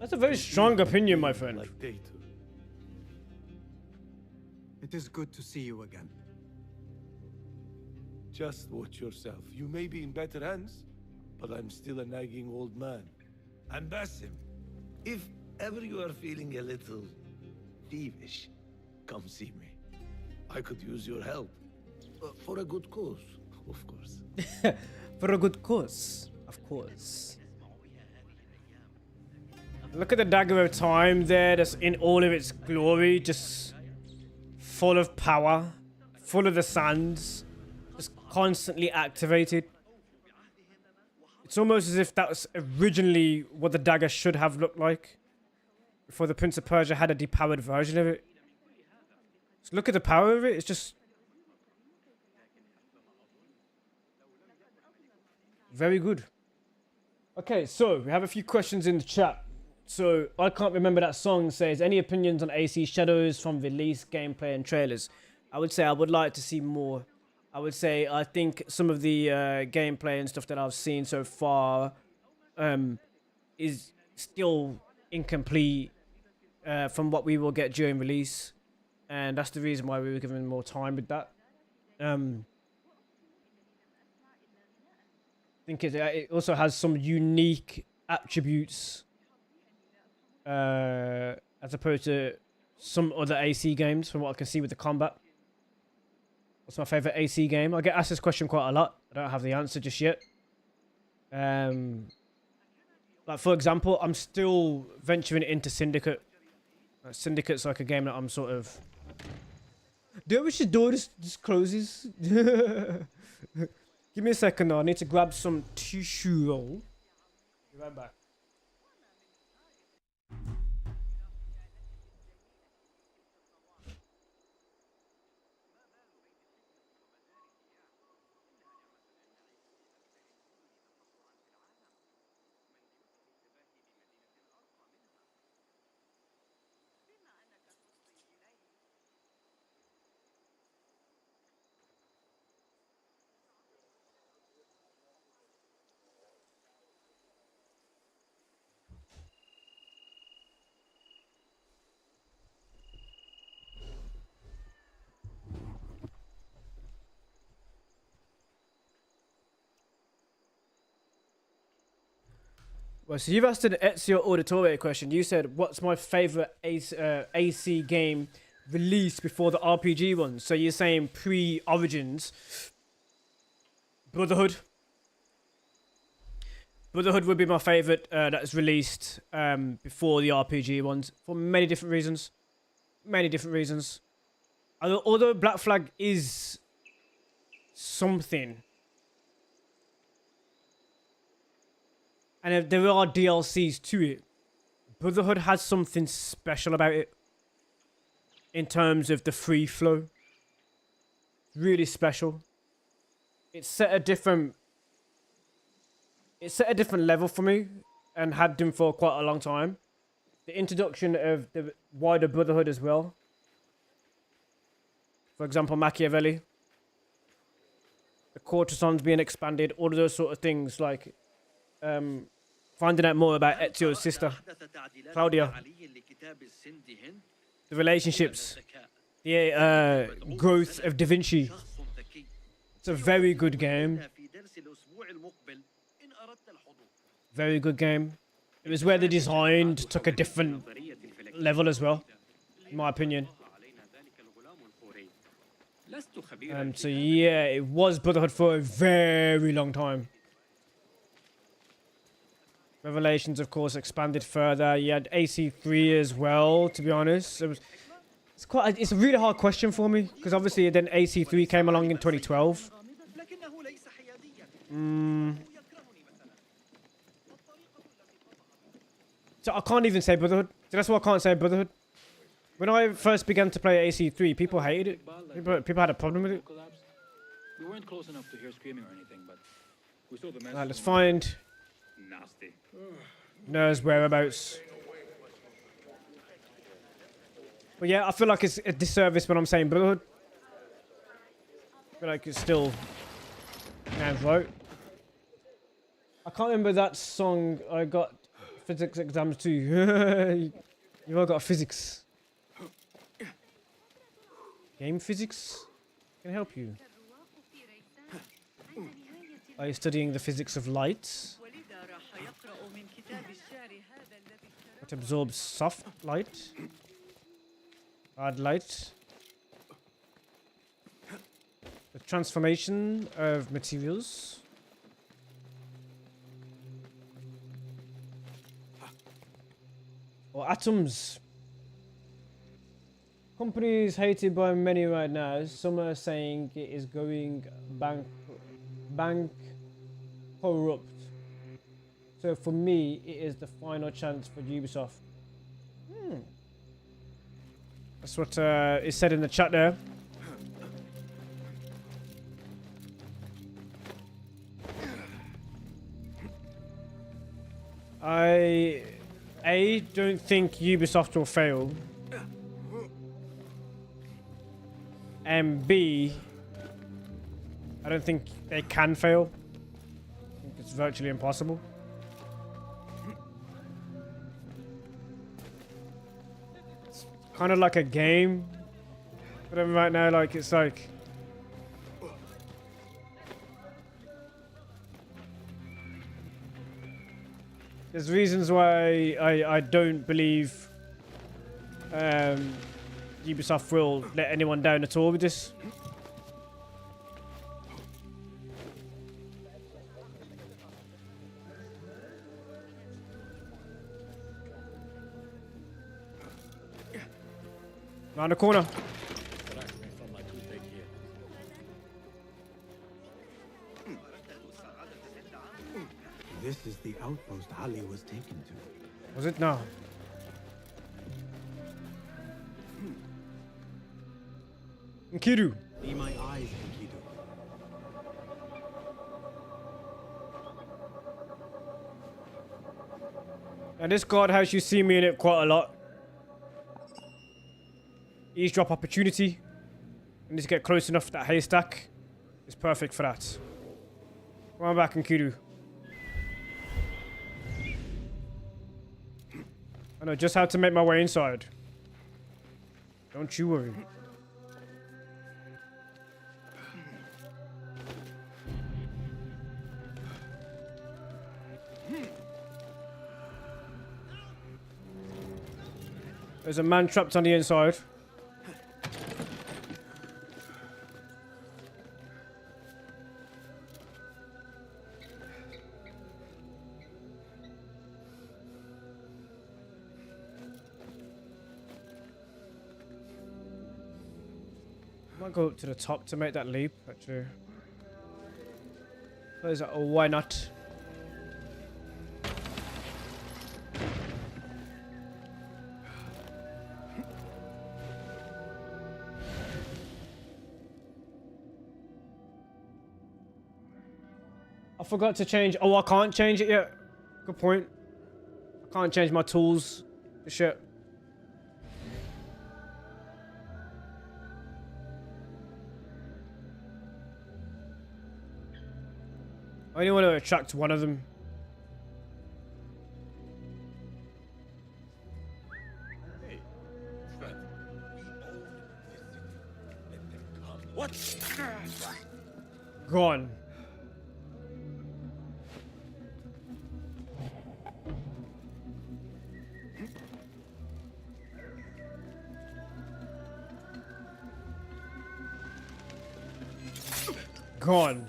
That's a very strong opinion, my friend. Like they do. It is good to see you again. Just watch yourself. You may be in better hands, but I'm still a nagging old man. And Basim, if ever you are feeling a little peevish, come see me. I could use your help. For a good cause, of course. For a good cause, of course. Look at the Dagger of Time there, that's in all of its glory, just full of power, full of the sands, just constantly activated. It's almost as if that was originally what the dagger should have looked like, before the Prince of Persia had a depowered version of it. Just look at the power of it, it's just very good. Okay, so we have a few questions in the chat. So, I can't remember that song says, any opinions on AC Shadows from release, gameplay and trailers? I would say I would like to see more. I would say I think some of the gameplay and stuff that I've seen so far is still incomplete from what we will get during release. And that's the reason why we were given more time with that. I think it also has some unique attributes as opposed to some other AC games from what I can see with the combat. What's my favorite AC game? I get asked this question quite a lot. I don't have the answer just yet. Like for example, I'm still venturing into Syndicate. Syndicate's like a game that I'm sort of... Do you wish the door just closes? Give me a second though. I need to grab some tissue roll. Be right back. Well, so you've asked an Ezio Auditore question. You said, what's my favorite AC game released before the RPG one? So you're saying pre-Origins. Brotherhood. Brotherhood would be my favorite that is released before the RPG ones for many different reasons. Many different reasons. Although Black Flag is something. And there are DLCs to it. Brotherhood has something special about it. In terms of the free flow. Really special. It set a different level for me. And had been for quite a long time. The introduction of the wider Brotherhood as well. For example, Machiavelli. The courtesans being expanded. All of those sort of things like... finding out more about Ezio's sister, Claudia. The relationships. The growth of Da Vinci. It's a very good game. Very good game. It was where the design took a different level as well, in my opinion. لست خبيرا So yeah, it was Brotherhood for a very long time. Revelations, of course, expanded further. You had AC3 as well, to be honest. It's a really hard question for me, because obviously then AC3 came along in 2012. So I can't even say Brotherhood. So that's why I can't say Brotherhood. When I first began to play AC3, people hated it. People had a problem with it. We weren't close enough to hear screaming or anything, but we saw the mess. Alright, let's find nasty. Nur's whereabouts. But yeah, I feel like it's a disservice when I'm saying Brotherhood. I feel like it's still can't vote. I can't remember that song. I got physics exams too. You all got physics. Game physics can help you. Are you studying the physics of light? What absorbs soft light? Hard light? The transformation of materials? Or atoms? Company is hated by many right now. Some are saying it is going bank corrupt. So for me, it is the final chance for Ubisoft. That's what is said in the chat there. I don't think Ubisoft will fail. And B, I don't think they can fail. I think it's virtually impossible. It's kind of like a game. But right now, like, it's like... There's reasons why I don't believe Ubisoft will let anyone down at all with this. Round the corner. This is the outpost Ali was taken to. Was it? No. Nkiru. Be my eyes, Enkidu. And this guardhouse, you see me in it quite a lot. Eavesdrop opportunity. I need to get close enough to that haystack. It's perfect for that. Come on back, Nkiru. I know just how to make my way inside. Don't you worry. There's a man trapped on the inside. I might go up to the top to make that leap, actually. Oh, why not? I forgot to change. Oh, I can't change it yet. Good point. I can't change my tools. Shit. I only want to attract one of them. Hey, friend. We own this city. Let them come. What? Gone. gone.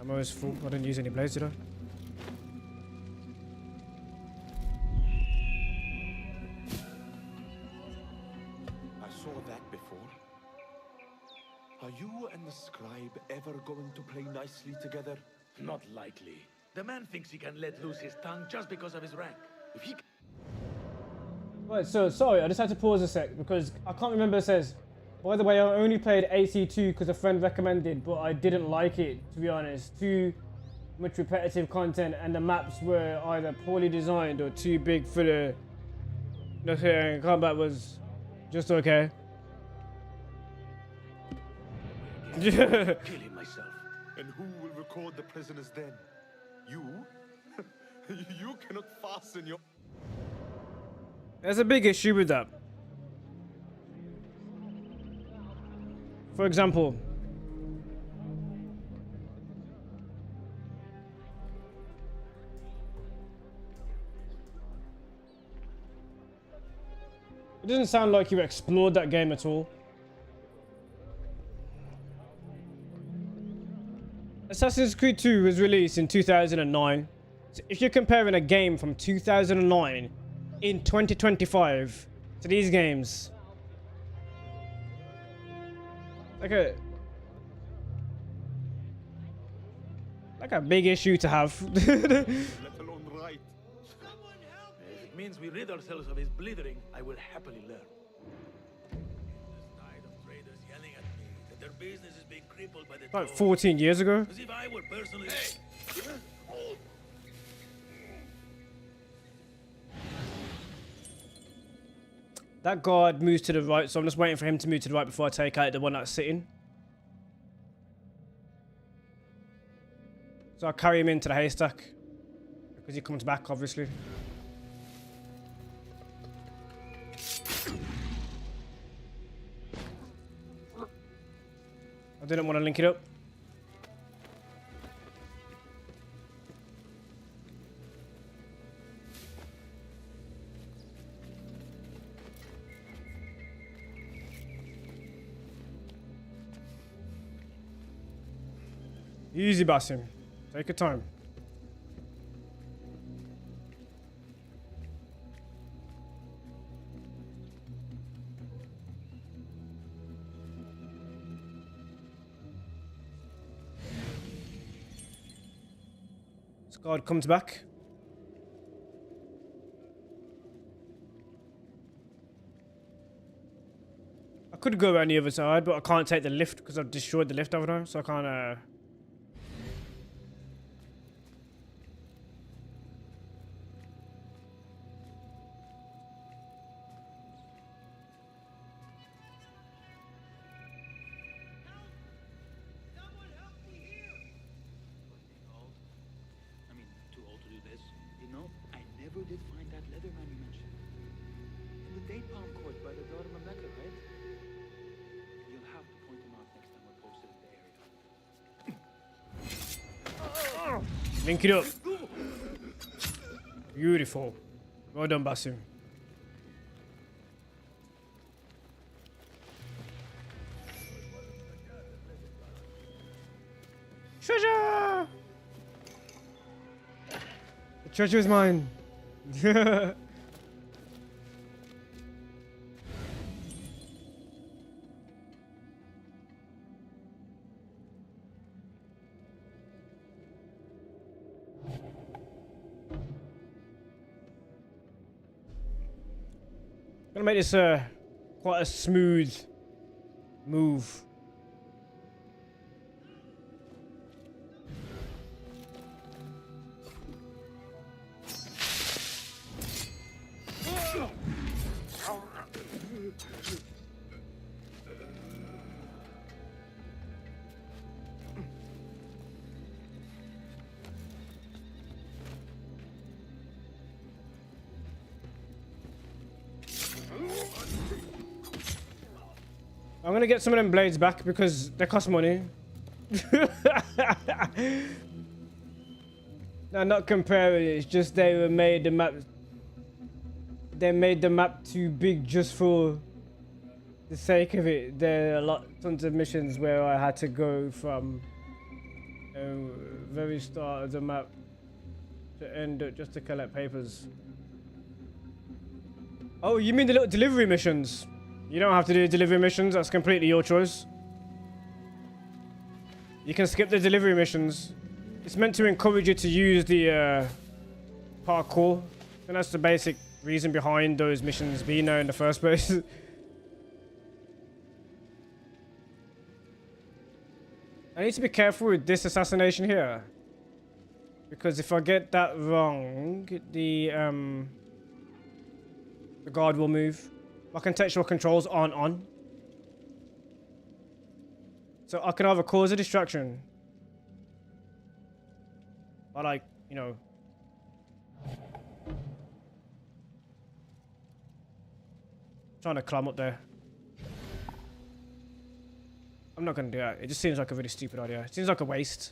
Ammo is full. I didn't use any blades, did I? I saw that before. Are you and the scribe ever going to play nicely together? Not likely. The man thinks he can let loose his tongue just because of his rank. If he... Right, so sorry, I just had to pause a sec because I can't remember it says. By the way, I only played AC2 because a friend recommended, but I didn't like it, to be honest. Too much repetitive content and the maps were either poorly designed or too big for the... The combat was just okay. Killing myself. And who will record the prisoners then? You? You cannot fasten your... There's a big issue with that. For example, it doesn't sound like you explored that game at all. Assassin's Creed 2 was released in 2009. So if you're comparing a game from 2009 in 2025 to these games, like a big issue to have. Let alone right. If it means we rid ourselves of his blithering, I will happily learn. This tide of traders yelling at me that their business is being crippled by the Like 14 years ago. As if I were personally... That guard moves to the right, so I'm just waiting for him to move to the right before I take out the one that's sitting. So I'll carry him into the haystack. Because he comes back, obviously. I didn't want to link it up. Easy, Basim. Take your time. This guard comes back. I could go around the other side, but I can't take the lift because I've destroyed the lift over there, so I can't. Did find that leather man you mentioned. In the date palm court by the Dar Mamlaka, right? You'll have to point him out next time we're posted in the area. Link it up. Beautiful. Well done, Basim. Treasure! The treasure is mine. I'm gonna make this quite a smooth move. I'm gonna get some of them blades back because they cost money. No, not comparing it, it's just they were made the map. They made the map too big just for the sake of it, there are tons of missions where I had to go from very start of the map to end just to collect papers. Oh, you mean the little delivery missions? You don't have to do delivery missions. That's completely your choice. You can skip the delivery missions. It's meant to encourage you to use the parkour. And that's the basic reason behind those missions being there in the first place. I need to be careful with this assassination here. Because if I get that wrong, the guard will move. My contextual controls aren't on. So I can either cause a distraction. Or like, you know. Trying to climb up there. I'm not gonna do that. It just seems like a really stupid idea. It seems like a waste.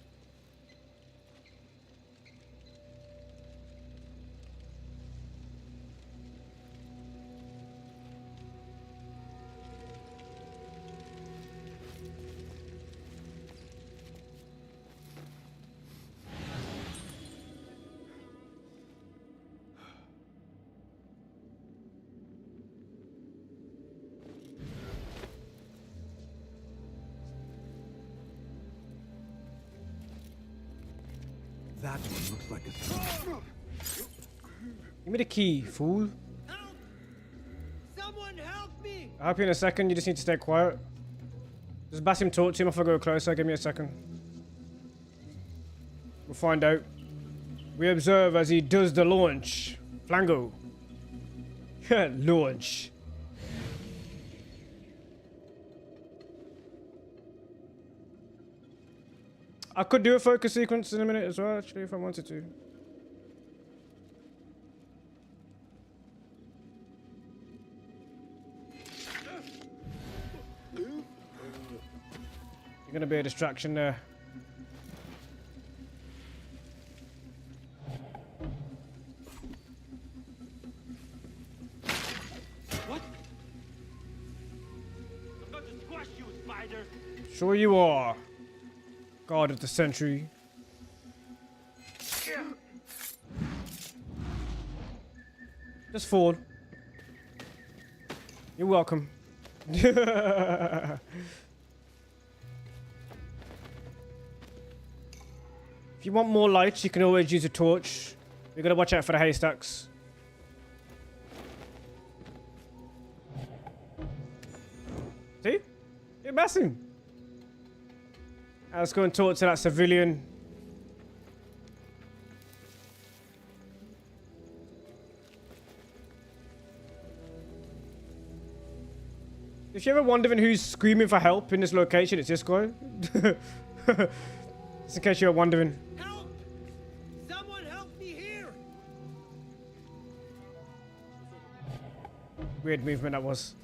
That one looks like a... Give me the key, fool. Someone help me! I'll help you in a second. You just need to stay quiet. Just Basim talk to him if I go closer. Give me a second. We'll find out. We observe as he does the launch. Flango. Launch. I could do a focus sequence in a minute as well, actually, if I wanted to. You're gonna be a distraction there. What? I'm going to squash you, spider! Sure you are. God of the century. Just fall. You're welcome. If you want more lights, you can always use a torch. You gotta watch out for the haystacks. See? You're messing. Let's go and talk to that civilian. If you're ever wondering who's screaming for help in this location, it's this guy. Just in case you're wondering. Help! Someone help me here! Weird movement that was.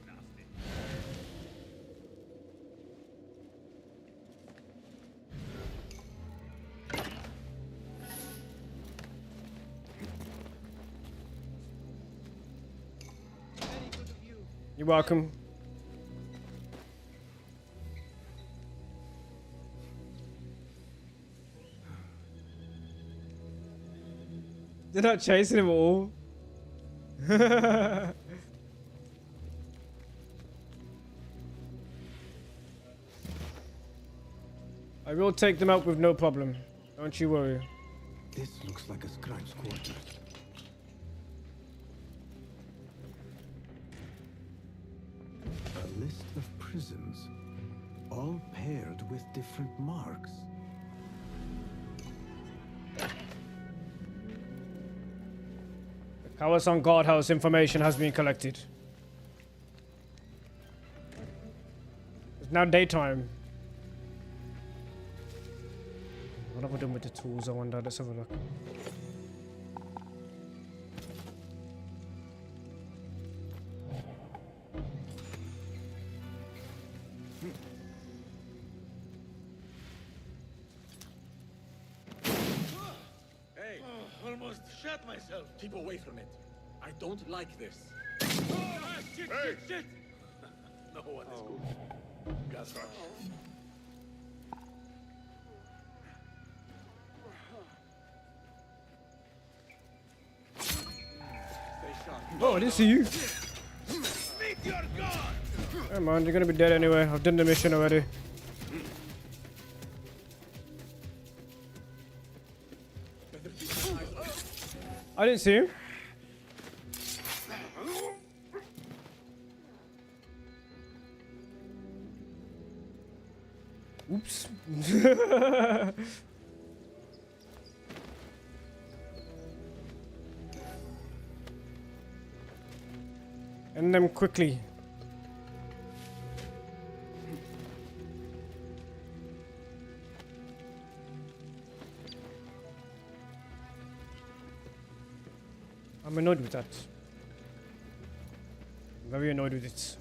You're welcome. They're not chasing him at all. I will take them out with no problem. Don't you worry. This looks like a scribe's quarters. A list of prisons, all paired with different marks. The Kawasan guardhouse information has been collected. It's now daytime. What have I done with the tools, I wonder? Let's have a look. Hey, almost shot myself. Keep away from it. I don't like this. Shit, shit, shit! No one is good. Gas rush. Oh, I didn't see you. Meet your god! Come on, you're gonna be dead anyway. I've done the mission already. I didn't see him. Oops. End them quickly. I'm annoyed with that. I'm very annoyed with it.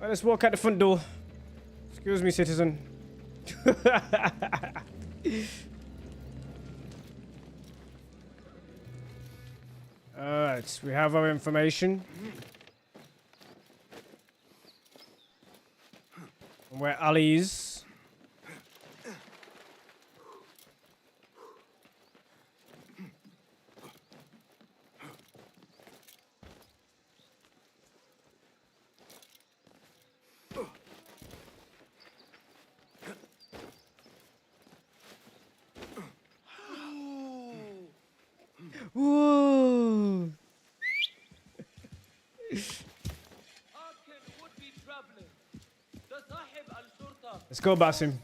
Right, let's walk out the front door. Excuse me, citizen. Alright, we have our information. And where Ali is. Whoa! Let's go, Basim.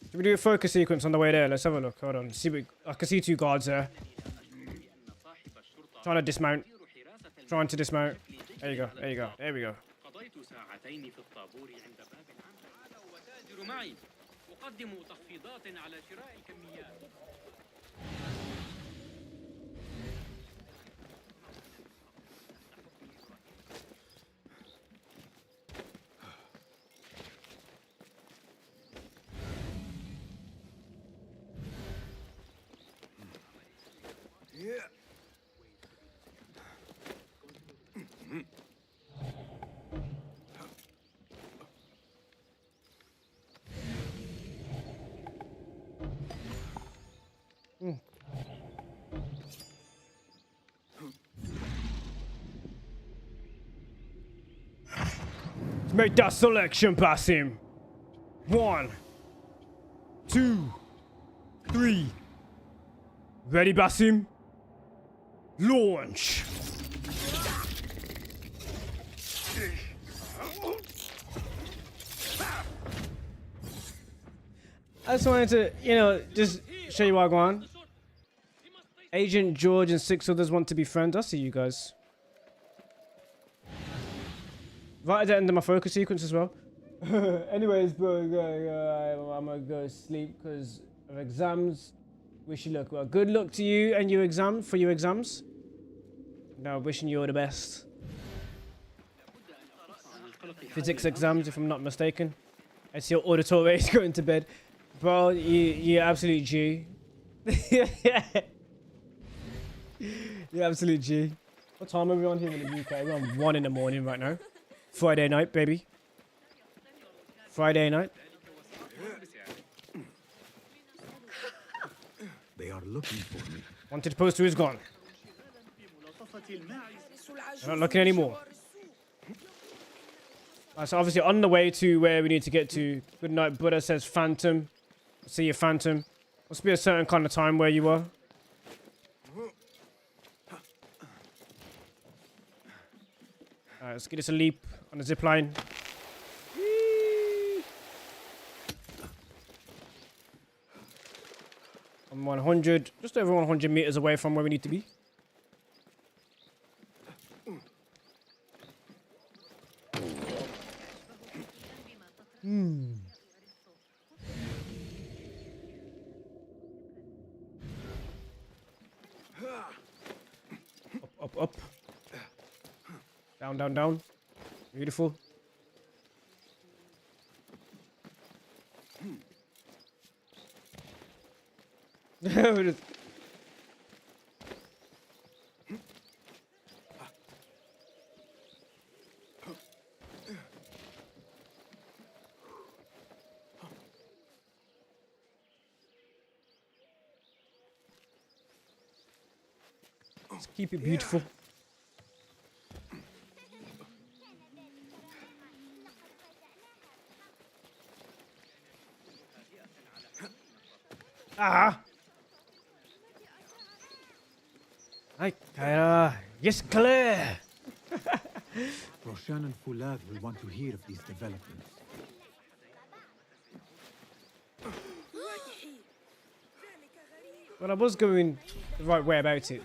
Should we do a focus sequence on the way there? Let's have a look. Hold on. See, I can see two guards there. Trying to dismount. Trying to dismount. There you go. There you go. There we go. Make that selection, Basim. 1, 2, 3. Ready, Basim? Launch. I just wanted to, just show you what I go on. Agent George and 6 others want to be friends. I see you guys. Right at the end of my focus sequence as well. Anyways, bro, I'm gonna go sleep because of exams. Wish you luck. Well, good luck to you and your exams. Now, wishing you all the best. Physics exams, if I'm not mistaken. I see your auditory is going to bed. Bro, you're absolute G. You're absolute G. What time are we on here in the UK? We're on 1 in the morning right now. Friday night, baby. Friday night. They are looking for me. Wanted poster is gone. They're not looking anymore. So obviously on the way to where we need to get to. Good night, Buddha says Phantom. See you, Phantom. Must be a certain kind of time where you are. Alright, let's get us a leap on the zip line. I'm 100, just over 100 meters away from where we need to be. Up. Down. Beautiful. Let's keep it beautiful. Ah! Yes, clear! Roshan and Fulad will want to hear of these developments. Well, I was going the right way about it.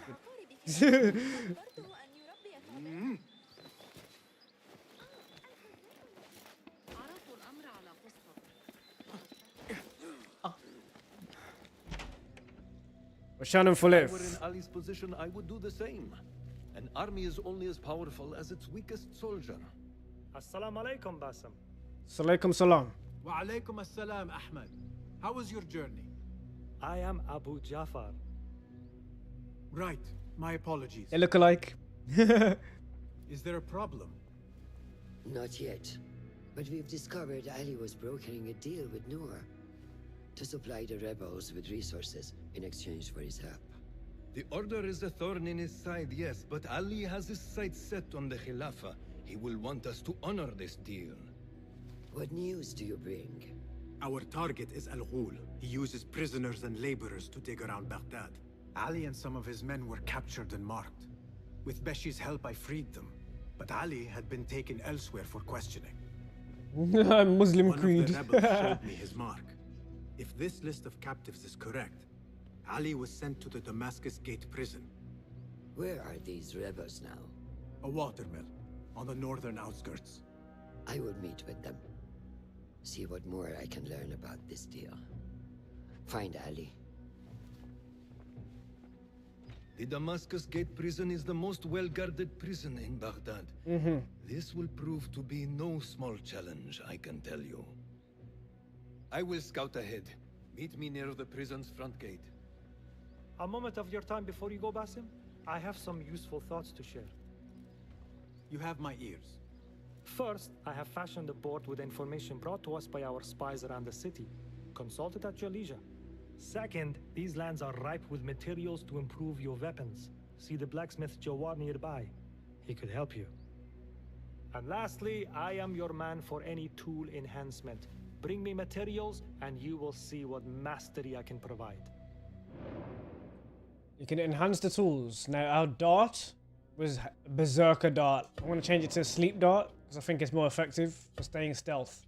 Roshan and If I were in Fulad. Ali's position, I would do the same. An army is only as powerful as its weakest soldier. Assalamu alaikum, Basim. Salaikum salam. Wa alaykum assalam, Ahmed. How was your journey? I am Abu Jafar. Right. My apologies. They look alike. Is there a problem? Not yet. But we've discovered Ali was brokering a deal with Noor to supply the rebels with resources in exchange for his help. The Order is a thorn in his side, yes, but Ali has his sights set on the Khilafah. He will want us to honor this deal. What news do you bring? Our target is Al-Ghul. He uses prisoners and laborers to dig around Baghdad. Ali and some of his men were captured and marked. With Beshi's help, I freed them. But Ali had been taken elsewhere for questioning. Muslim One creed. of the rebels showed me his mark. If this list of captives is correct, Ali was sent to the Damascus Gate prison. Where are these rebels now? A watermill, on the northern outskirts. I will meet with them. See what more I can learn about this deal. Find Ali. The Damascus Gate prison is the most well-guarded prison in Baghdad. This will prove to be no small challenge, I can tell you. I will scout ahead. Meet me near the prison's front gate. A moment of your time before you go, Basim. I have some useful thoughts to share. You have my ears. First, I have fashioned a board with information brought to us by our spies around the city. Consult it at your leisure. Second, these lands are ripe with materials to improve your weapons. See the blacksmith Jawar nearby. He could help you. And lastly, I am your man for any tool enhancement. Bring me materials and you will see what mastery I can provide. You can enhance the tools. Now, our dart was Berserker dart. I'm going to change it to Sleep dart because I think it's more effective for staying stealth.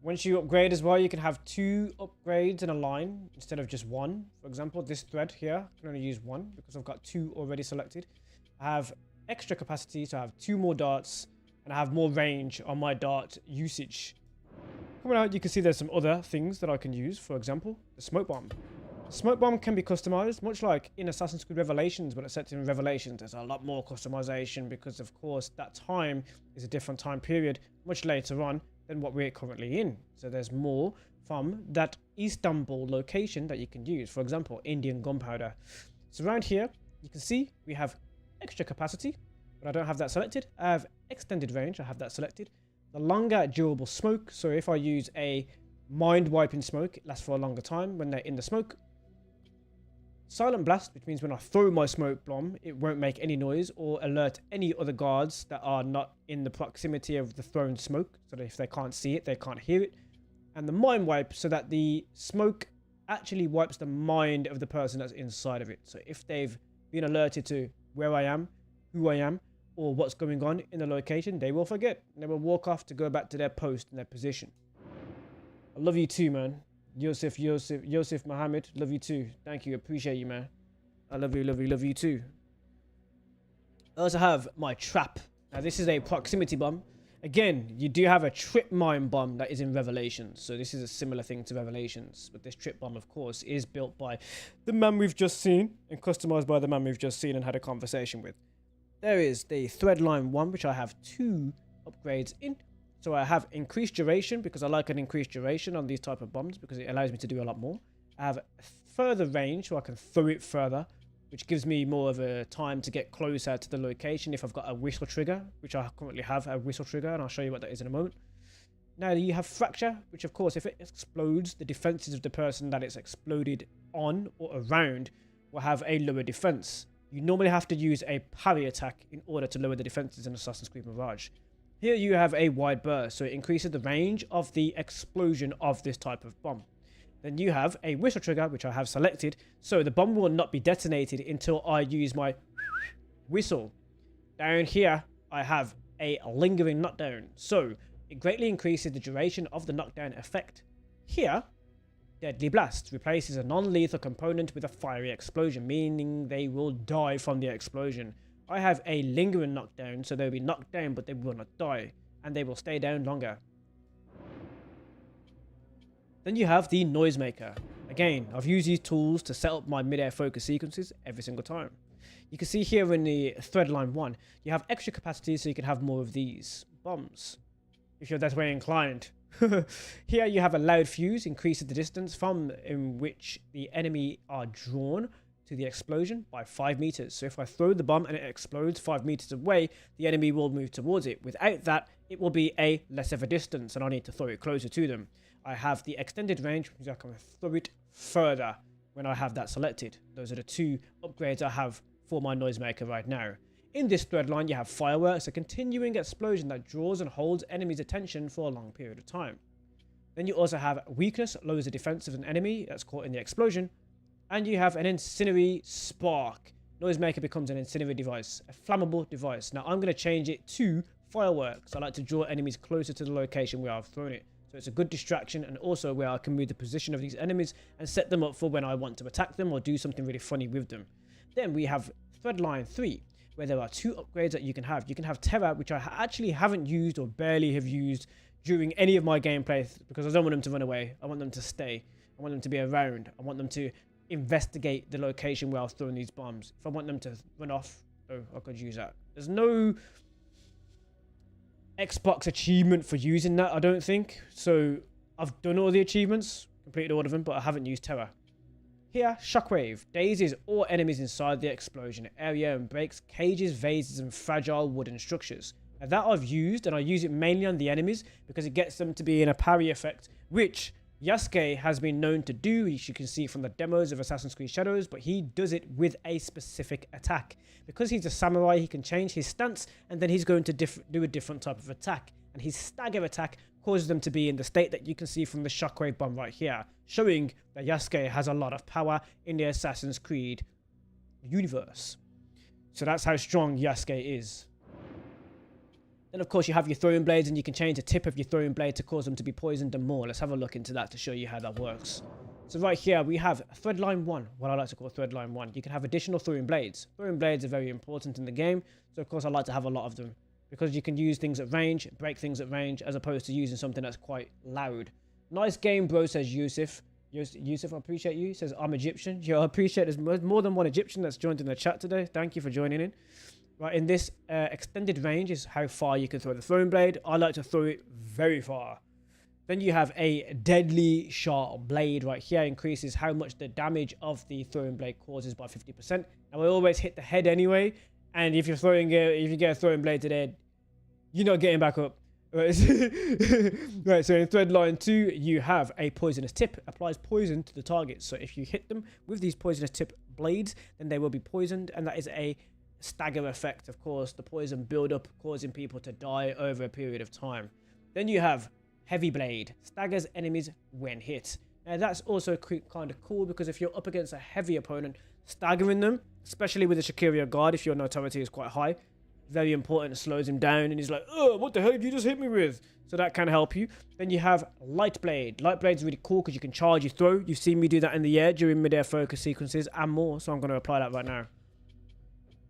Once you upgrade as well, you can have 2 upgrades in a line instead of just 1. For example, this thread here, I can only use 1 because I've got 2 already selected. I have extra capacity, so I have 2 more darts, and I have more range on my dart usage. Coming out, you can see there's some other things that I can use. For example, the smoke bomb. The smoke bomb can be customized, much like in Assassin's Creed Revelations, but except in Revelations, there's a lot more customization because, of course, that time is a different time period, much later on than what we're currently in. So there's more from that Istanbul location that you can use. For example, Indian gunpowder. So around here, you can see we have extra capacity, but I don't have that selected. I have extended range, I have that selected. The longer durable smoke, so if I use a mind wiping smoke, it lasts for a longer time when they're in the smoke. Silent blast, which means when I throw my smoke bomb, it won't make any noise or alert any other guards that are not in the proximity of the thrown smoke, so that if they can't see it, they can't hear it. And the mind wipe, so that the smoke actually wipes the mind of the person that's inside of it. So if they've been alerted to where I am, who I am, or what's going on in the location, they will forget. They will walk off to go back to their post and their position. I love you too, man. Yosef Mohammed, love you too. Thank you, appreciate you, man. I love you too. I also have my trap. Now this is a proximity bomb. Again, you do have a trip mine bomb that is in Revelations. So this is a similar thing to Revelations. But this trip bomb, of course, is built by the man we've just seen and customized by the man we've just seen and had a conversation with. There is the threadline one, which I have 2 upgrades in. So I have increased duration because I like an increased duration on these type of bombs because it allows me to do a lot more. I have further range so I can throw it further, which gives me more of a time to get closer to the location if I've got a whistle trigger, which I currently have a whistle trigger, and I'll show you what that is in a moment. Now you have fracture, which of course if it explodes, the defenses of the person that it's exploded on or around will have a lower defense. You normally have to use a parry attack in order to lower the defenses in Assassin's Creed Mirage. Here you have a wide burst, so it increases the range of the explosion of this type of bomb. Then you have a whistle trigger, which I have selected, so the bomb will not be detonated until I use my whistle. Down here, I have a lingering knockdown, so it greatly increases the duration of the knockdown effect. Here, Deadly Blast replaces a non-lethal component with a fiery explosion, meaning they will die from the explosion. I have a lingering knockdown, so they'll be knocked down, but they will not die, and they will stay down longer. Then you have the Noisemaker. Again, I've used these tools to set up my mid-air focus sequences every single time. You can see here in the Threadline 1, you have extra capacity so you can have more of these bombs, if you're that way inclined. Here you have a loud fuse, increases the distance from in which the enemy are drawn to the explosion by 5 meters. So if I throw the bomb and it explodes 5 meters away, the enemy will move towards it. Without that, it will be a less of a distance and I need to throw it closer to them. I have the extended range, which means I can throw it further when I have that selected. Those are the two upgrades I have for my Noisemaker right now. In this thread line, you have Fireworks, a continuing explosion that draws and holds enemies' attention for a long period of time. Then you also have Weakness, lowers the defense of an enemy that's caught in the explosion. And you have an Incendiary Spark. Noisemaker becomes an incendiary device, a flammable device. Now I'm going to change it to Fireworks. I like to draw enemies closer to the location where I've thrown it. So it's a good distraction and also where I can move the position of these enemies and set them up for when I want to attack them or do something really funny with them. Then we have Threadline 3, where there are 2 upgrades that you can have. You can have Terror, which I actually haven't used or barely have used during any of my gameplay because I don't want them to run away. I want them to stay. I want them to be around. I want them to investigate the location where I've thrown these bombs. If I want them to run off, oh, I could use that. There's no Xbox achievement for using that, I don't think. So I've done all the achievements, completed all of them, but I haven't used Terror. Here, Shockwave dazes all enemies inside the explosion area and breaks cages, vases, and fragile wooden structures. Now that I've used, and I use it mainly on the enemies because it gets them to be in a parry effect, which Yasuke has been known to do, as you can see from the demos of Assassin's Creed Shadows, but he does it with a specific attack. Because he's a samurai, he can change his stance, and then he's going to do a different type of attack. And his stagger attack causes them to be in the state that you can see from the Shockwave bomb right here, showing that Yasuke has a lot of power in the Assassin's Creed universe. So that's how strong Yasuke is. Then of course you have your throwing blades, and you can change the tip of your throwing blade to cause them to be poisoned and more. Let's have a look into that to show you how that works. So right here we have Threadline 1, what I like to call Threadline 1. You can have additional throwing blades. Throwing blades are very important in the game, so of course I like to have a lot of them, because you can use things at range, break things at range, as opposed to using something that's quite loud. Nice game, bro, says Yusuf. Yusuf, I appreciate you. He says, I'm Egyptian. Yeah, I appreciate there's more than one Egyptian that's joined in the chat today. Thank you for joining in. Right, in this extended range is how far you can throw the throwing blade. I like to throw it very far. Then you have a deadly sharp blade right here. Increases how much the damage of the throwing blade causes by 50%. Now I always hit the head anyway. And if you're throwing if you get a throwing blade to the head, you're not getting back up. Right, right, so in Threadline 2, you have a poisonous tip. Applies poison to the target. So if you hit them with these poisonous tip blades, then they will be poisoned. And that is a stagger effect, of course. The poison build up, causing people to die over a period of time. Then you have Heavy Blade. Staggers enemies when hit. Now that's also kind of cool, because if you're up against a heavy opponent, staggering them, especially with a Shakira guard, if your notoriety is quite high, very important. It slows him down and he's like, oh, what the hell did you just hit me with? So that can help you. Then you have Light Blade. Light Blade is really cool because you can charge your throw. You've seen me do that in the air during mid-air focus sequences and more, so I'm going to apply that right now.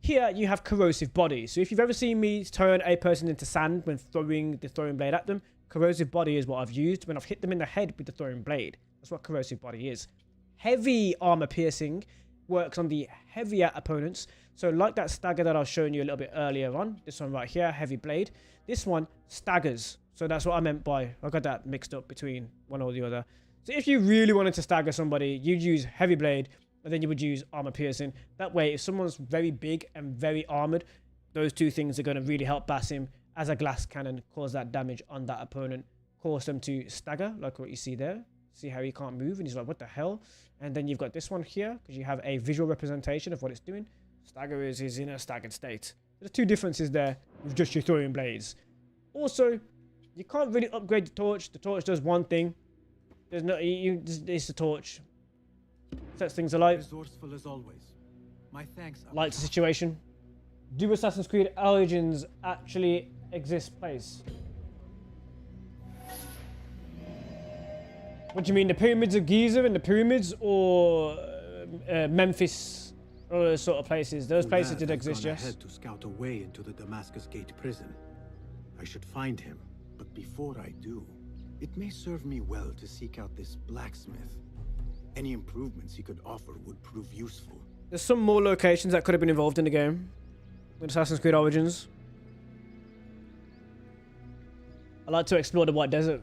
Here you have Corrosive Body. So if you've ever seen me turn a person into sand when throwing the throwing blade at them, Corrosive Body is what I've used when I've hit them in the head with the throwing blade. That's what Corrosive Body is. Heavy Armor Piercing works on the heavier opponents. So like that stagger that I was showing you a little bit earlier on, this one right here, Heavy Blade, this one staggers. So that's what I meant by, I got that mixed up between one or the other. So if you really wanted to stagger somebody, you'd use Heavy Blade, and then you would use Armor Piercing. That way, if someone's very big and very armored, those two things are going to really help bash him as a glass cannon, cause that damage on that opponent, cause them to stagger, like what you see there. See how he can't move, and he's like, what the hell? And then you've got this one here, because you have a visual representation of what it's doing. Stagger is in a staggered state. There's two differences there with just your throwing blades. Also, you can't really upgrade the torch. The torch does one thing. There's no, it's the torch. Sets things alight. Resourceful as always. My thanks. Lights the situation. Do Assassin's Creed Origins actually exist place? What do you mean, the pyramids of Giza and the pyramids, or Memphis, or those sort of places? Those places did exist, yes. Ahead to scout a way into the Damascus Gate prison. I should find him, but before I do, it may serve me well to seek out this blacksmith. Any improvements he could offer would prove useful. There's some more locations that could have been involved in the game with Assassin's Creed Origins. I like to explore the White Desert.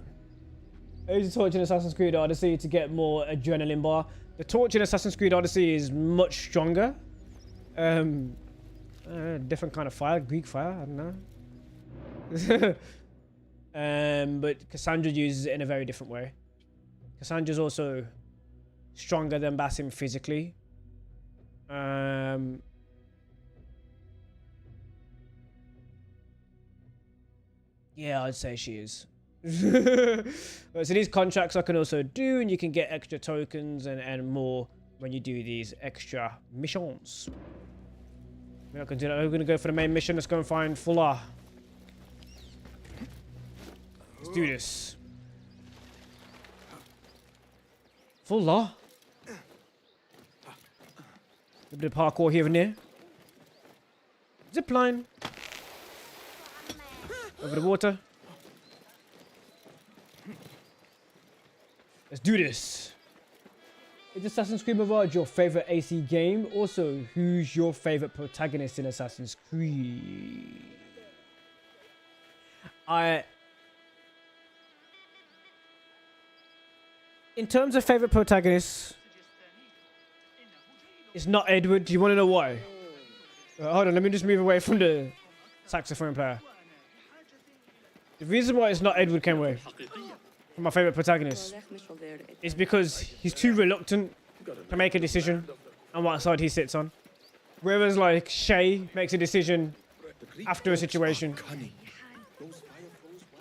I use the torch in Assassin's Creed Odyssey to get more adrenaline bar. The torch in Assassin's Creed Odyssey is much stronger. Different kind of fire, Greek fire, I don't know. But Cassandra uses it in a very different way. Cassandra's also stronger than Basim physically. Yeah, I'd say she is. So these contracts I can also do, and you can get extra tokens and more when you do these extra missions. We're not gonna do that. We're gonna go for the main mission. Let's go and find Fuller. Let's do this. Fuller. A bit of parkour here and there. Zip line. Over the water. Let's do this. Is Assassin's Creed Mirage your favorite AC game? Also, who's your favorite protagonist in Assassin's Creed? In terms of favorite protagonists, it's not Edward. Do you want to know why? Hold on, let me just move away from the saxophone player. The reason why it's not Edward Kenway, my favorite protagonist, is because he's too reluctant to make a decision on what side he sits on. Whereas like Shay makes a decision after a situation.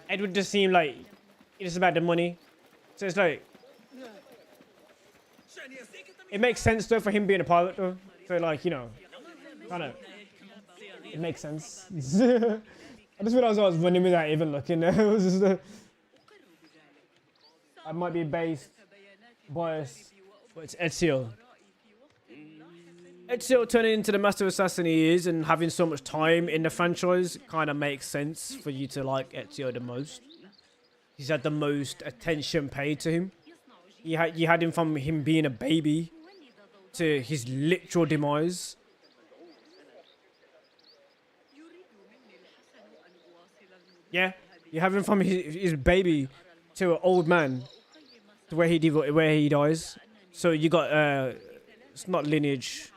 Edward just seemed like it's about the money. So it's like, it makes sense though for him being a pilot though. So like, you know, kind of, it makes sense. I just realized I was running without even looking. It was just I might be biased, but it's Ezio. Ezio turning into the master assassin he is and having so much time in the franchise kind of makes sense for you to like Ezio the most. He's had the most attention paid to him. You had him from him being a baby to his literal demise. Yeah, you have him from his baby to an old man to where he dies. So you got it's not lineage.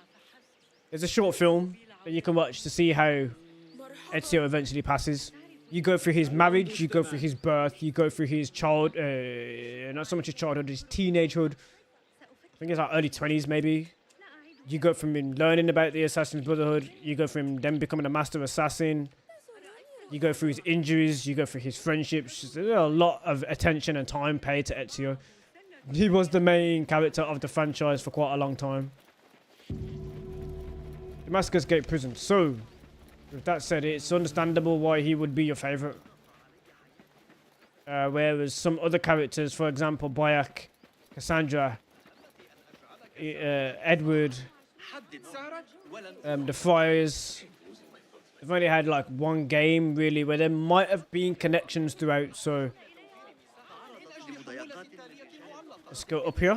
There's a short film that you can watch to see how Ezio eventually passes. You go through his marriage, you go through his birth, you go through his not so much his childhood, his teenagehood. I think it's like early 20s maybe. You go from him learning about the Assassin's Brotherhood, you go from him then becoming a master assassin. You go through his injuries, you go through his friendships. There's a lot of attention and time paid to Ezio. He was the main character of the franchise for quite a long time. Damascus Gate Prison. So, with that said, it's understandable why he would be your favorite. Whereas some other characters, for example, Bayek, Cassandra, Edward, the Friars, they've only had like one game really where there might have been connections throughout, so let's go up here.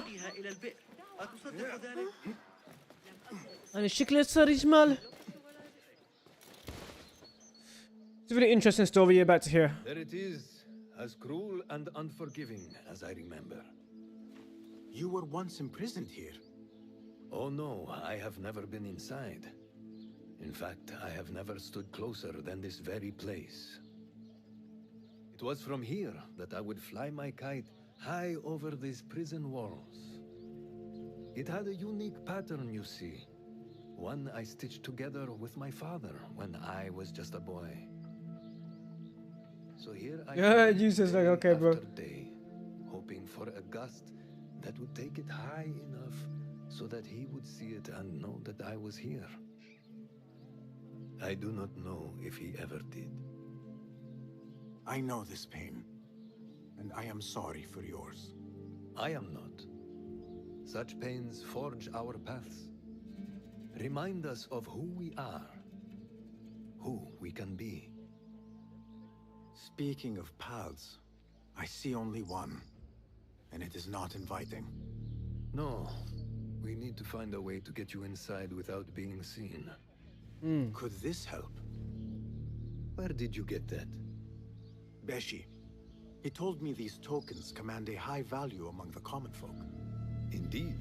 It's a really interesting story you're about to hear. There it is, as cruel and unforgiving as I remember. You were once imprisoned here. Oh no, I have never been inside. In fact, I have never stood closer than this very place. It was from here that I would fly my kite high over these prison walls. It had a unique pattern, you see. One I stitched together with my father when I was just a boy. So here I am, Jesus, like, day okay, bro. after day, hoping for a gust that would take it high enough so that he would see it and know that I was here. I do not know if he ever did. I know this pain, and I am sorry for yours. I am not. Such pains forge our paths. Remind us of who we are, who we can be. Speaking of paths, I see only one, and it is not inviting. No, we need to find a way to get you inside without being seen. Could this help? Where did you get that? Beshi. He told me these tokens command a high value among the common folk. Indeed.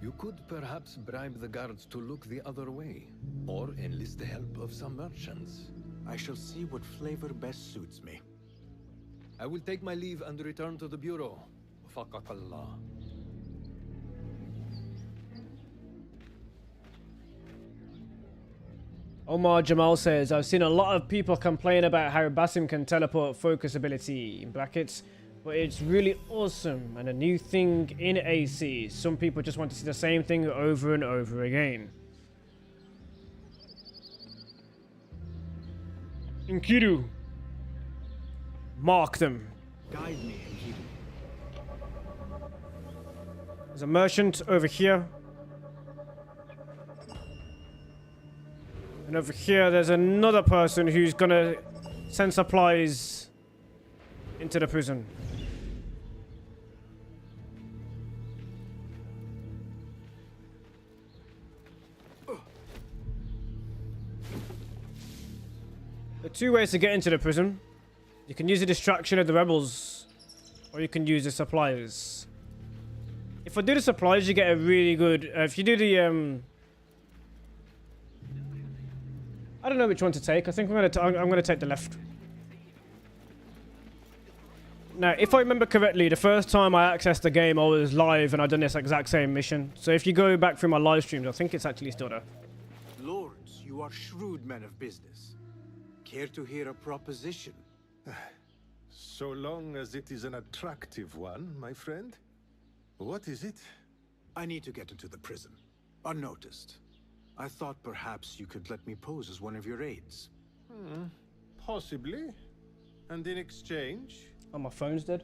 You could perhaps bribe the guards to look the other way, or enlist the help of some merchants. I shall see what flavor best suits me. I will take my leave and return to the bureau. Faqakallah. Omar Jamal says, I've seen a lot of people complain about how Basim can teleport focus ability, in brackets, but it's really awesome and a new thing in AC. Some people just want to see the same thing over and over again. Enkidu. Mark them. Guide me, Enkidu. There's a merchant over here. And over here, there's another person who's gonna send supplies into the prison. There are two ways to get into the prison. You can use the distraction of the rebels, or you can use the supplies. If I do the supplies, you get a really good... if you do the... I don't know which one to take. I think I'm gonna take the left. Now, if I remember correctly, the first time I accessed the game, I was live and I done this exact same mission. So if you go back through my live streams, I think it's actually still there. Lords, you are shrewd men of business. Care to hear a proposition? So long as it is an attractive one, my friend. What is it? I need to get into the prison, unnoticed. I thought perhaps you could let me pose as one of your aides. Possibly. And in exchange? Oh, my phone's dead.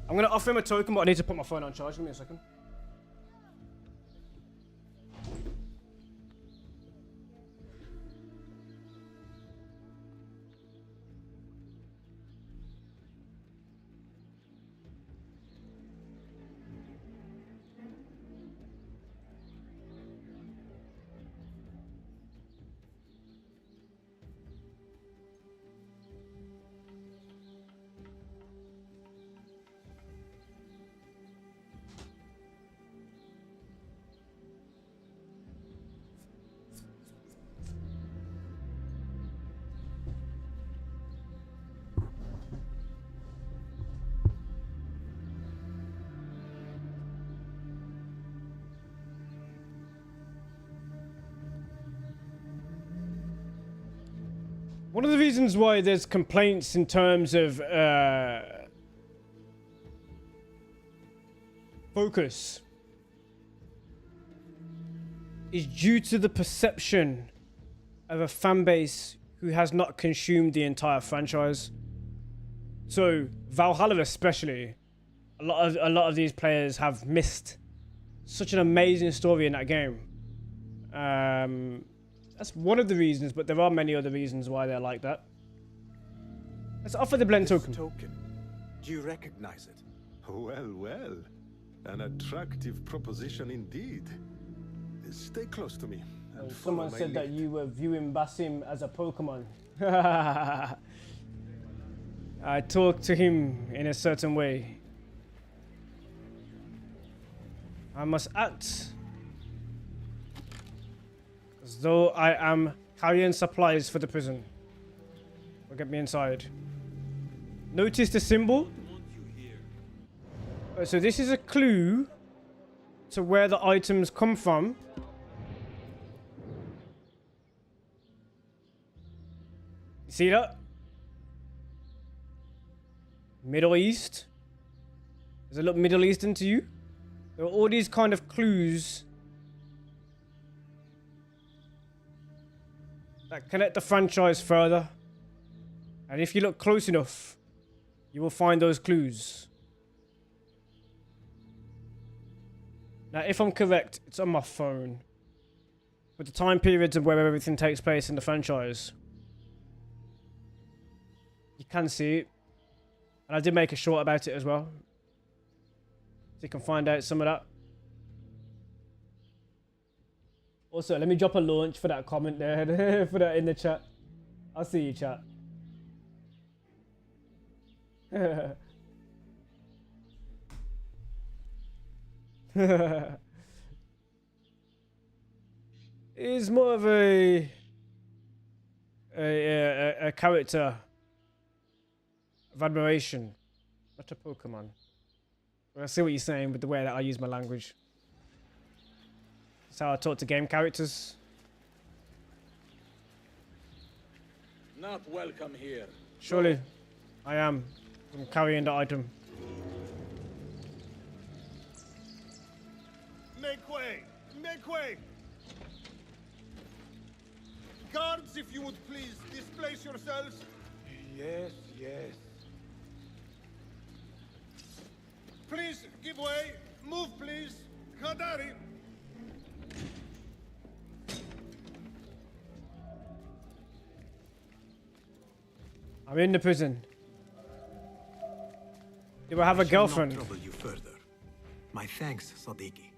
I'm gonna offer him a token, but I need to put my phone on charge. Give me a second. One of the reasons why there's complaints in terms of focus is due to the perception of a fan base who has not consumed the entire franchise. So Valhalla especially, a lot of these players have missed such an amazing story in that game. That's one of the reasons, but there are many other reasons why they're like that. Let's offer the blend token. Do you recognize it? Well, well. An attractive proposition indeed. Stay close to me. And Someone said that you were viewing Basim as a Pokemon. I talk to him in a certain way. I must act as though I am carrying supplies for the prison. Or get me inside. Notice the symbol? So this is a clue to where the items come from. You see that? Middle East. Does it look Middle Eastern to you? There are all these kind of clues that connect the franchise further. And if you look close enough, you will find those clues. Now, if I'm correct, it's on my phone. With the time periods of where everything takes place in the franchise. You can see it. And I did make a short about it as well. So you can find out some of that. Also, let me drop a launch for that comment there. For that in the chat. I'll see you, chat. He's more of a character of admiration, not a Pokemon. I see what you're saying with the way that I use my language. That's how I talk to game characters. Not welcome here. Surely, I am. I'm carrying the item. Make way! Make way! Guards, if you would please displace yourselves. Yes, yes. Please, give way. Move, please. Hadari. I'm in the prison. Do I have a girlfriend? I shall not trouble you further. My thanks, Sadiqi.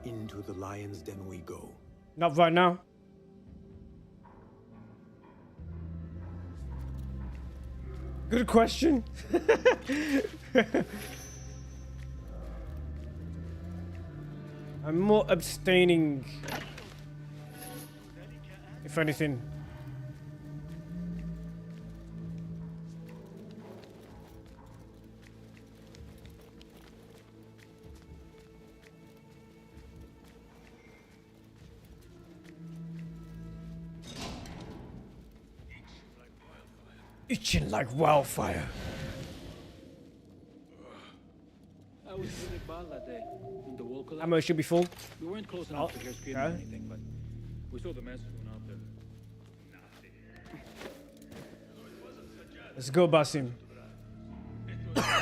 Into the lion's den we go. Not right now. Good question. I'm more abstaining, if anything. Itching like wildfire. I was in Iqbal that day. When the wall collapsed. Ammo should be full. We weren't close enough to hear screaming or anything, but we saw the mess soon after. Let's go, Basim. Got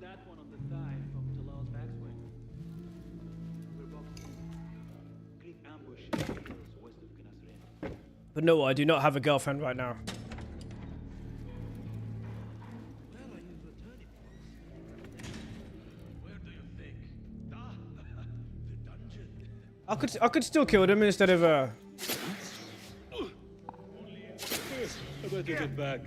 that one on the thigh from Talal's backswing. We're boxing. Greek ambush in the hills west of Gnasrin. But no, I do not have a girlfriend right now. I could still kill them instead of I better get back.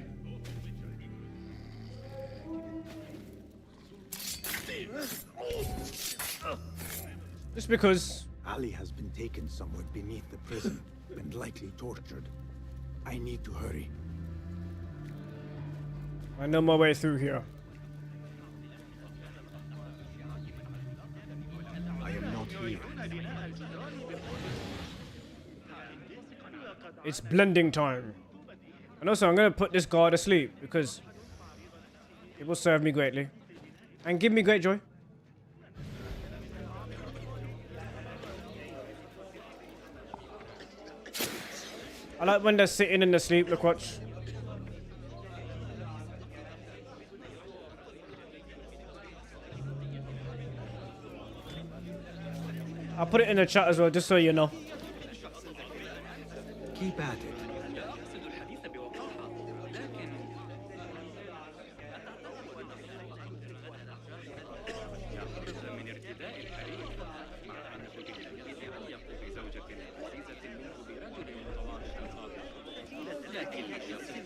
just because Ali has been taken somewhere beneath the prison and likely tortured. I need to hurry. I know my way through here. I am not here. It's blending time. And also, I'm going to put this guard asleep because it will serve me greatly and give me great joy. I like when they're sitting in the sleep. Look, watch. I'll put it in the chat as well, just so you know. Keep at it.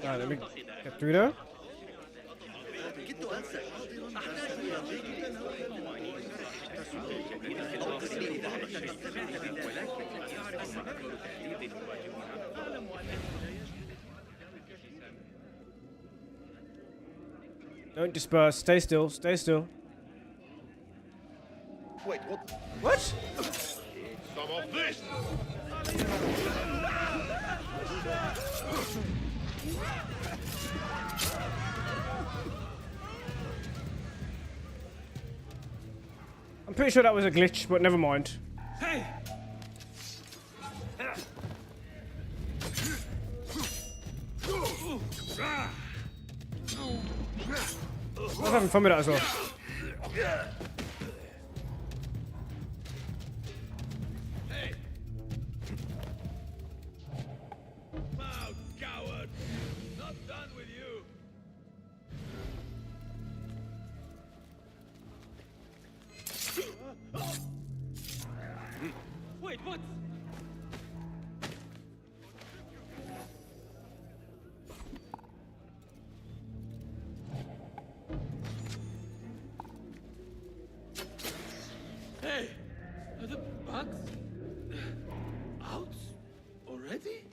Alright, let me get through there. Don't disperse. Stay still. Stay still. Wait, what? What? Some of this! I'm pretty sure that was a glitch, but never mind. Hey! I was having fun with that as well. Hey! Out, coward! Not done with you! Wait, what? Hey! Are the bugs out already?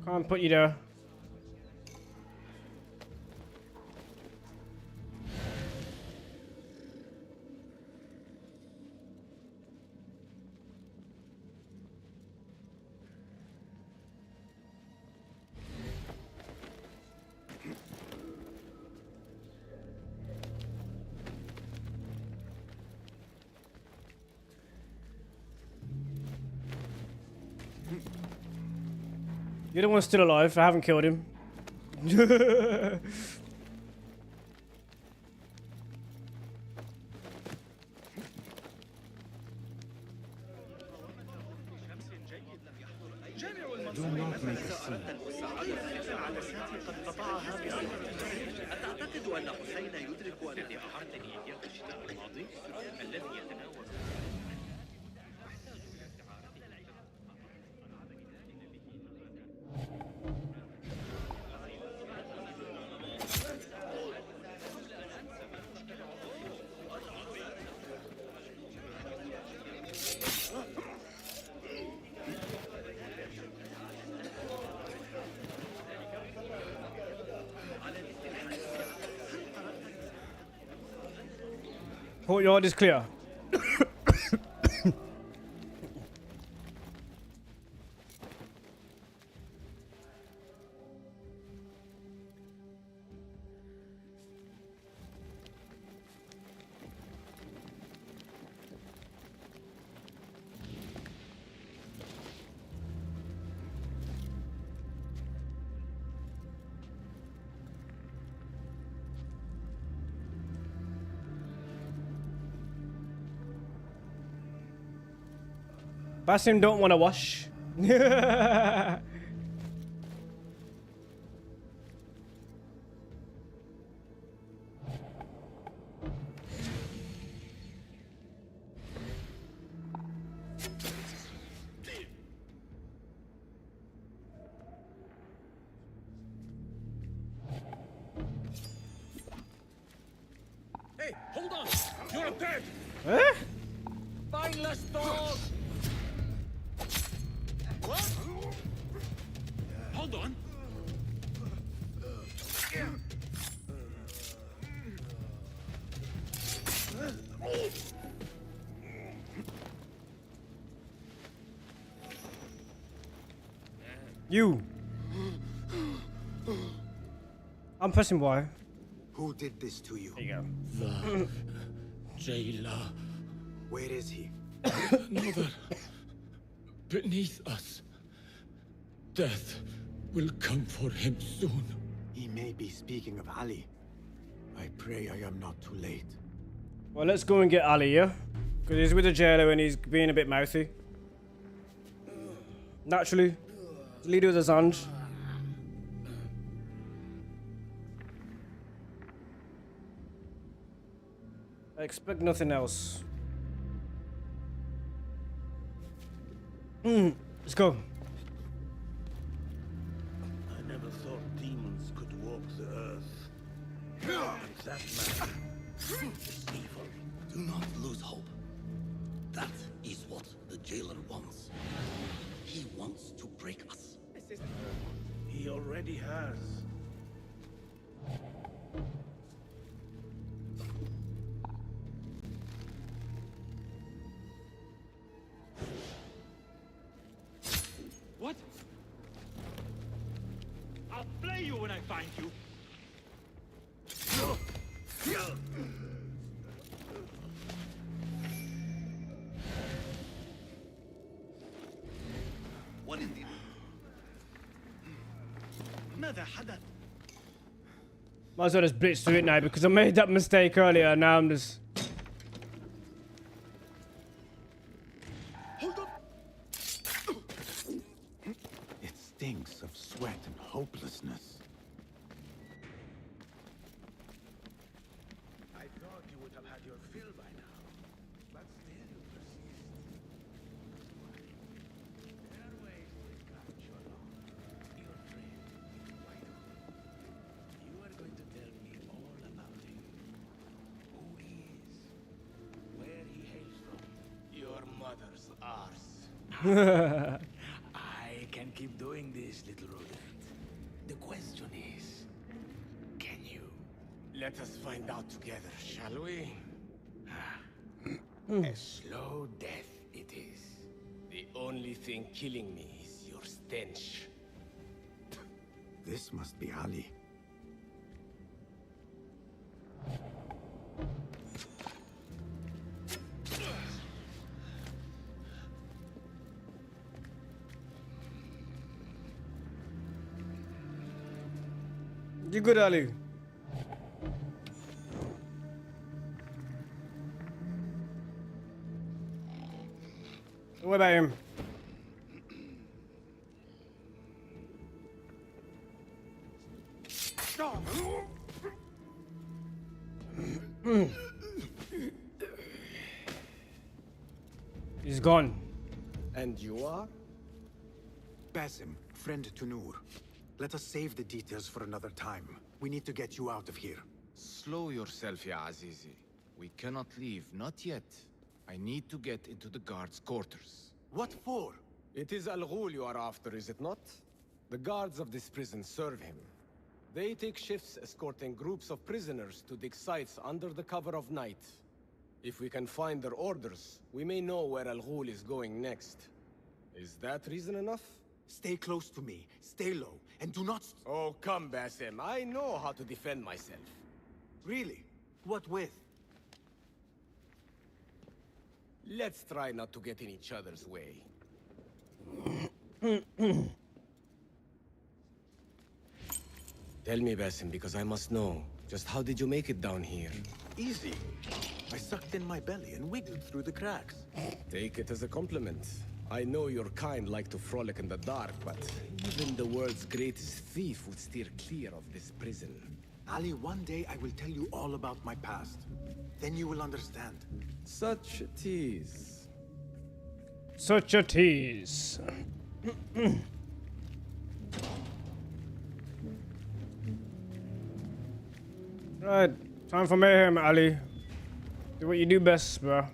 Can't put you there. You're the one still alive. I haven't killed him. Do not make a scene. أتعتقد أن حسين يدرك أنني أحرتني إياه الشتاء الماضي الذي يتناول Courtyard is clear. Basim don't want to wash. Hey, hold on! You're dead! Eh? Spineless dog! What? Hold on! You. I'm pressing Y. Who did this to you? There you go. The jailer. Where is he? Another. Beneath us. Death will come for him soon. He may be speaking of Ali. I pray I am not too late. Well, let's go and get Ali, yeah? Because he's with the jailer and he's being a bit mouthy. Naturally. Leader of the Zanj. I expect nothing else. Let's go. I never thought demons could walk the earth. And that man is evil. Do not lose hope. That is what the jailer wants. He wants to break us. He already has. What? I'll play you when I find you. What is it? ماذا حدث؟ Might as well just blitz through it now because I made that mistake earlier and now I'm just... Hold up! It stinks of sweat and hopelessness. I thought you would have had your fill by now, but still you persist. There are ways to capture your friend. Why not? You are going to tell me all about him. Who he is, where he hails from. Your mother's arse. I can keep doing this, little rodent. The question is, can you? Let us find out together, shall we? A slow death it is. The only thing killing me is your stench. This must be Ali. You good, Ali? What about him? He's gone. And you are? Basim, friend to Noor. Let us save the details for another time. We need to get you out of here. Slow yourself, Ya Azizi. We cannot leave, not yet. I need to get into the guards' quarters. What for? It is Al-Ghul you are after, is it not? The guards of this prison serve him. They take shifts escorting groups of prisoners to dig sites under the cover of night. If we can find their orders, we may know where Al-Ghul is going next. Is that reason enough? Stay close to me, stay low, and do not... Oh, come, Basim. I know how to defend myself. Really? What with? Let's try not to get in each other's way. Tell me, Basim, because I must know. Just how did you make it down here? Easy. I sucked in my belly and wiggled through the cracks. Take it as a compliment. I know your kind like to frolic in the dark, but even the world's greatest thief would steer clear of this prison. Ali, one day I will tell you all about my past. Then you will understand. Such a tease. Such a tease. Right, time for mayhem, Ali. Do what you do best, bro.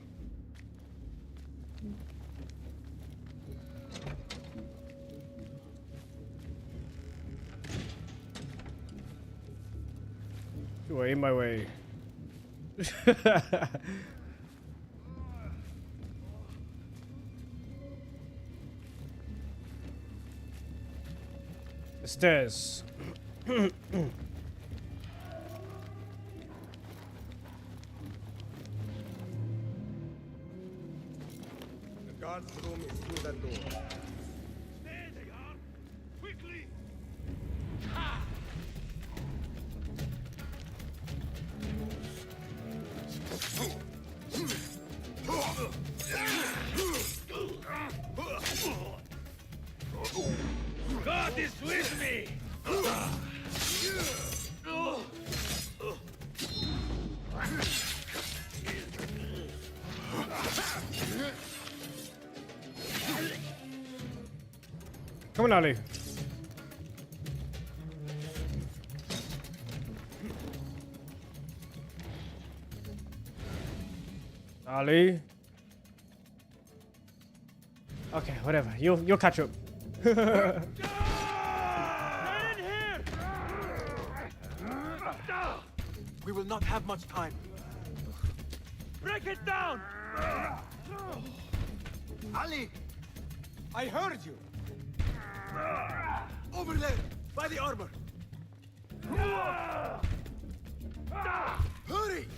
You are in my way. The stairs. The guard's room is through that door. There they are! Quickly! God is with me! Come on, Ali. Ali. Okay, whatever. You'll catch up. We will not have much time. Break it down! Ali! I heard you! Over there, by the armor! Hurry!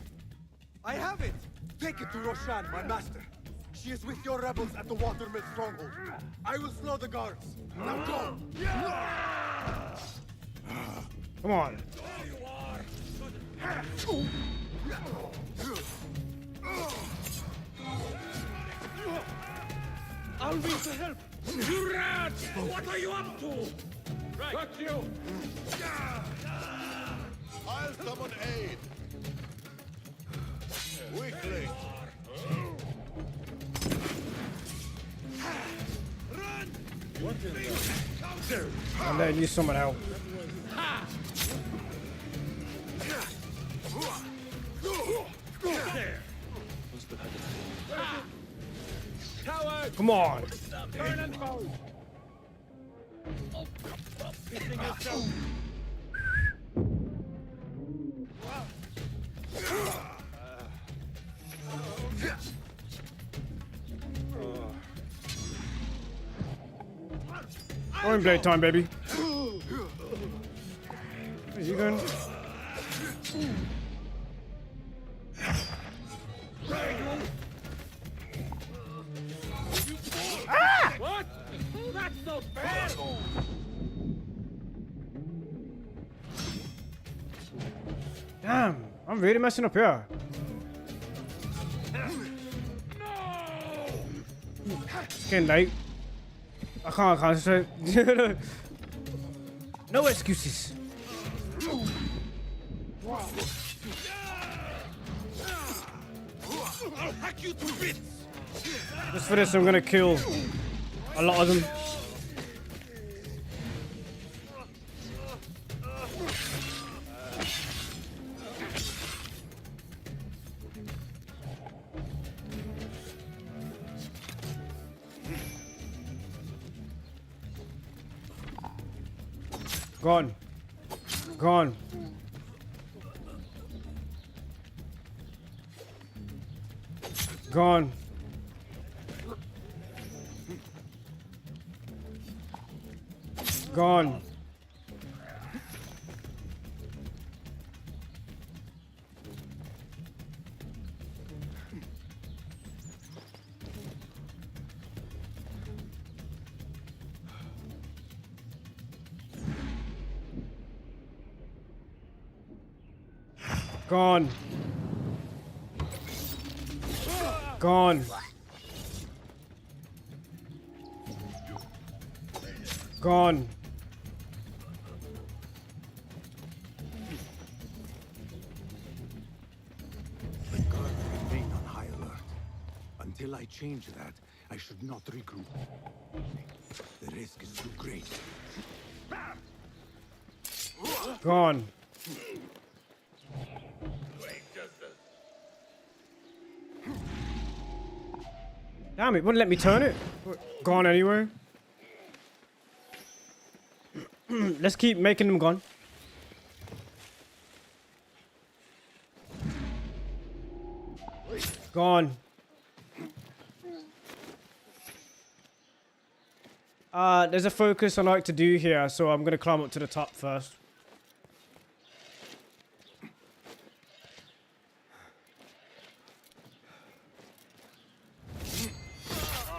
I have it! Take it to Roshan, my master. She is with your rebels at the Watermill stronghold. I will slow the guards. Now go! Come on. I'll be to help! You rats! What are you up to? Right. Got you! I'll summon aid. Weakling. Run! What in the... I'm letting you summon help. Come on. Turn and go! Throwing blade time, baby. Where's he going? Ah! What? That's so bad! Damn, I'm really messing up here. It's getting late. I can't concentrate. No excuses. I'll hack you to bits! Just for this, I'm gonna kill a lot of them. Gone. Gone. Gone. Gone. Gone. Gone. Gone. The guards remain on high alert. Until I change that, I should not regroup. The risk is too great. Gone. Damn, it wouldn't let me turn it. Gone anyway. Let's keep making them gone. Gone. There's a focus I like to do here, so I'm gonna climb up to the top first.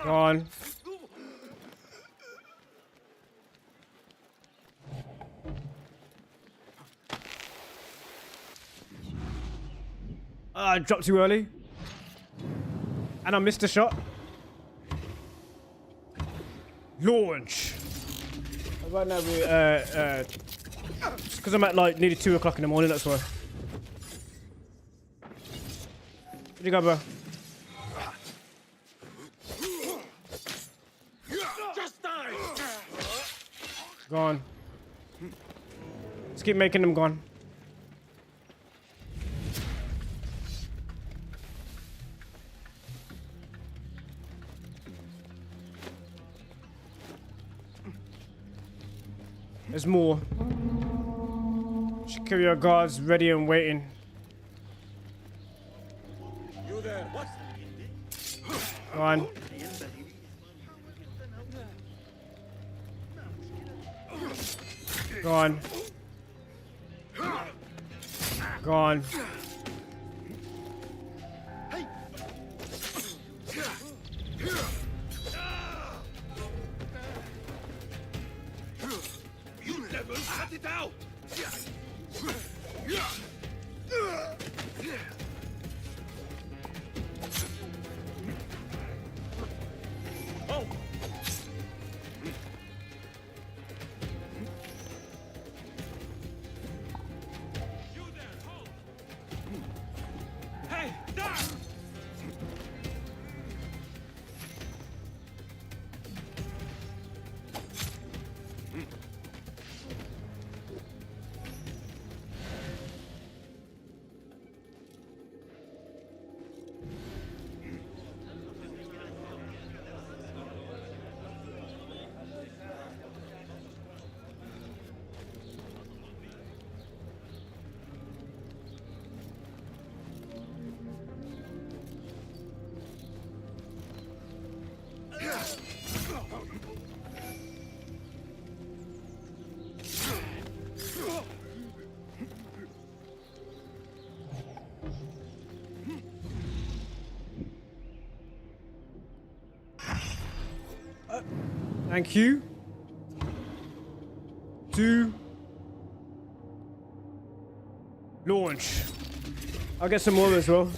Gone. I dropped too early. And I missed a shot. Launch. Right now we it's because I'm at like nearly 2 o'clock in the morning, that's why. Where'd you go, bro? Just die! Gone. Let's keep making them gone. There's more. Secure guards ready and waiting. You there? What? Go on. Go on. Go on. You devil, cut it out! Oh! Hey, down! Thank you. 2. Launch. I'll get some more as well.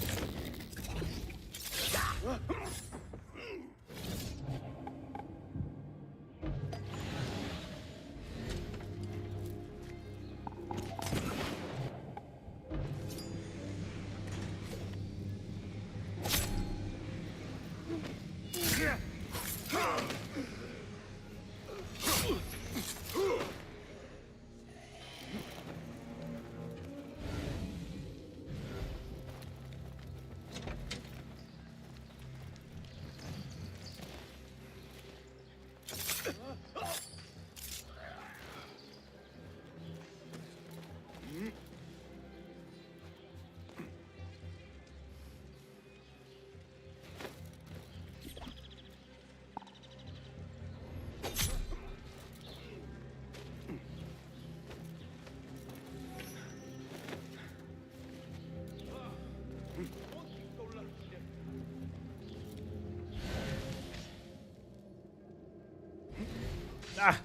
Ah.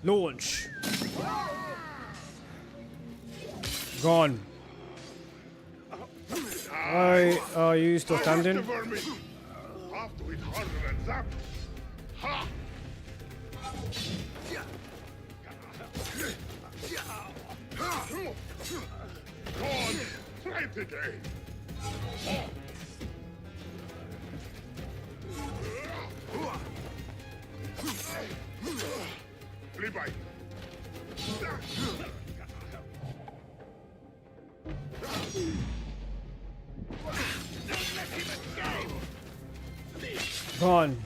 Launch. Gone. Why are you still standing? After it harder than that. Ha! Go on, try it again. Flea bite. Gone.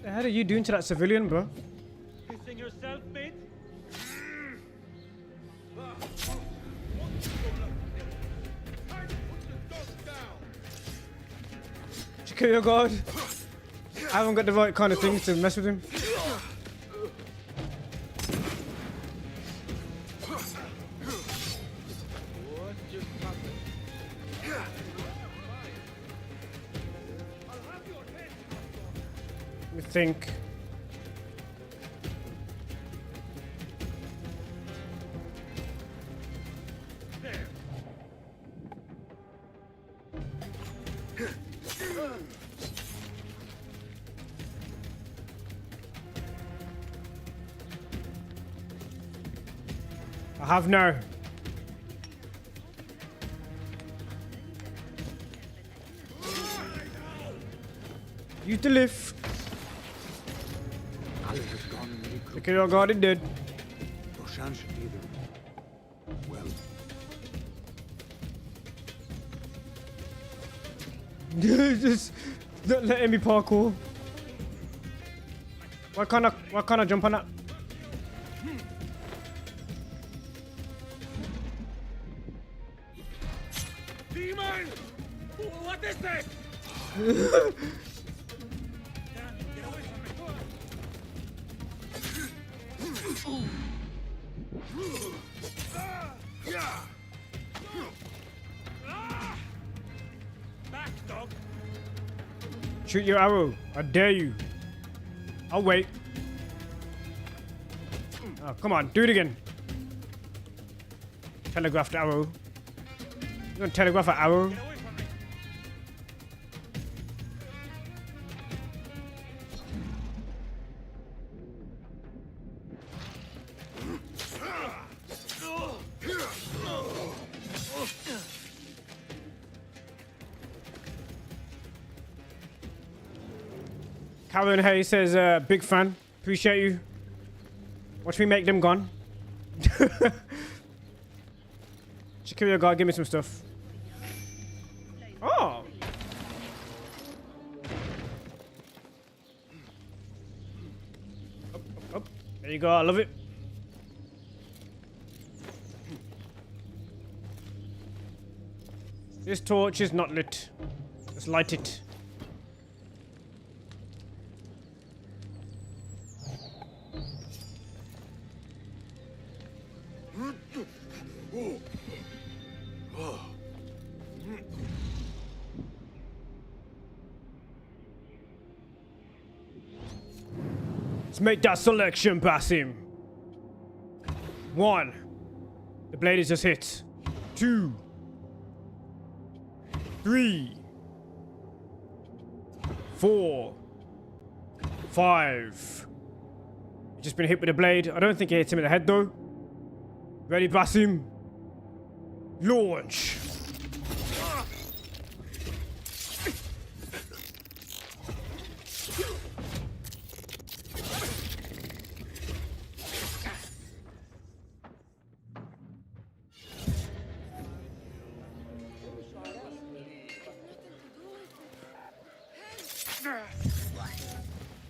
The hell are you doing to that civilian, bro? Pissing yourself, mate? Secure your guard. I haven't got the right kind of things to mess with him. Let me think. have now. Use the lift. Ali has gone and recouped. Okay, your guard is dead. Roshan should be there. Well, Just not letting me parkour. Why can't I jump on that? Demon! What is this? Back, dog. Shoot your arrow. I dare you. I'll wait. Oh, come on, do it again. Telegraph the arrow. You gonna telegraph an arrow? Calvin Hayes says, big fan. Appreciate you. Watch me make them gone. Shakira God, give me some stuff. Oh. Up. There you go, I love it. This torch is not lit. Let's light it. Let's make that selection, Basim. 1. The blade is just hit. 2. 3. 4. 5. He's just been hit with a blade. I don't think it hit him in the head though. Ready, Basim? Launch.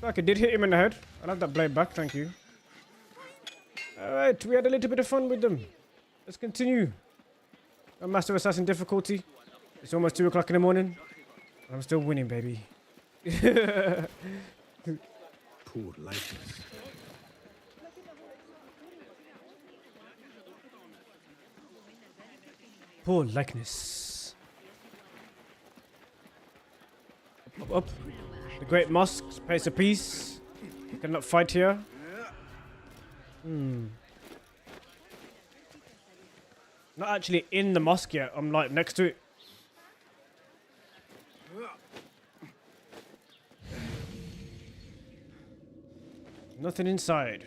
Like it did hit him in the head. I'll have that blade back, thank you. Alright, we had a little bit of fun with them. Let's continue. A Master Assassin difficulty. It's almost 2 o'clock in the morning. I'm still winning, baby. poor likeness. Poor likeness. Up. The Great Mosque, place of peace. You cannot fight here. Not actually in the mosque yet. I'm like next to it. Nothing inside.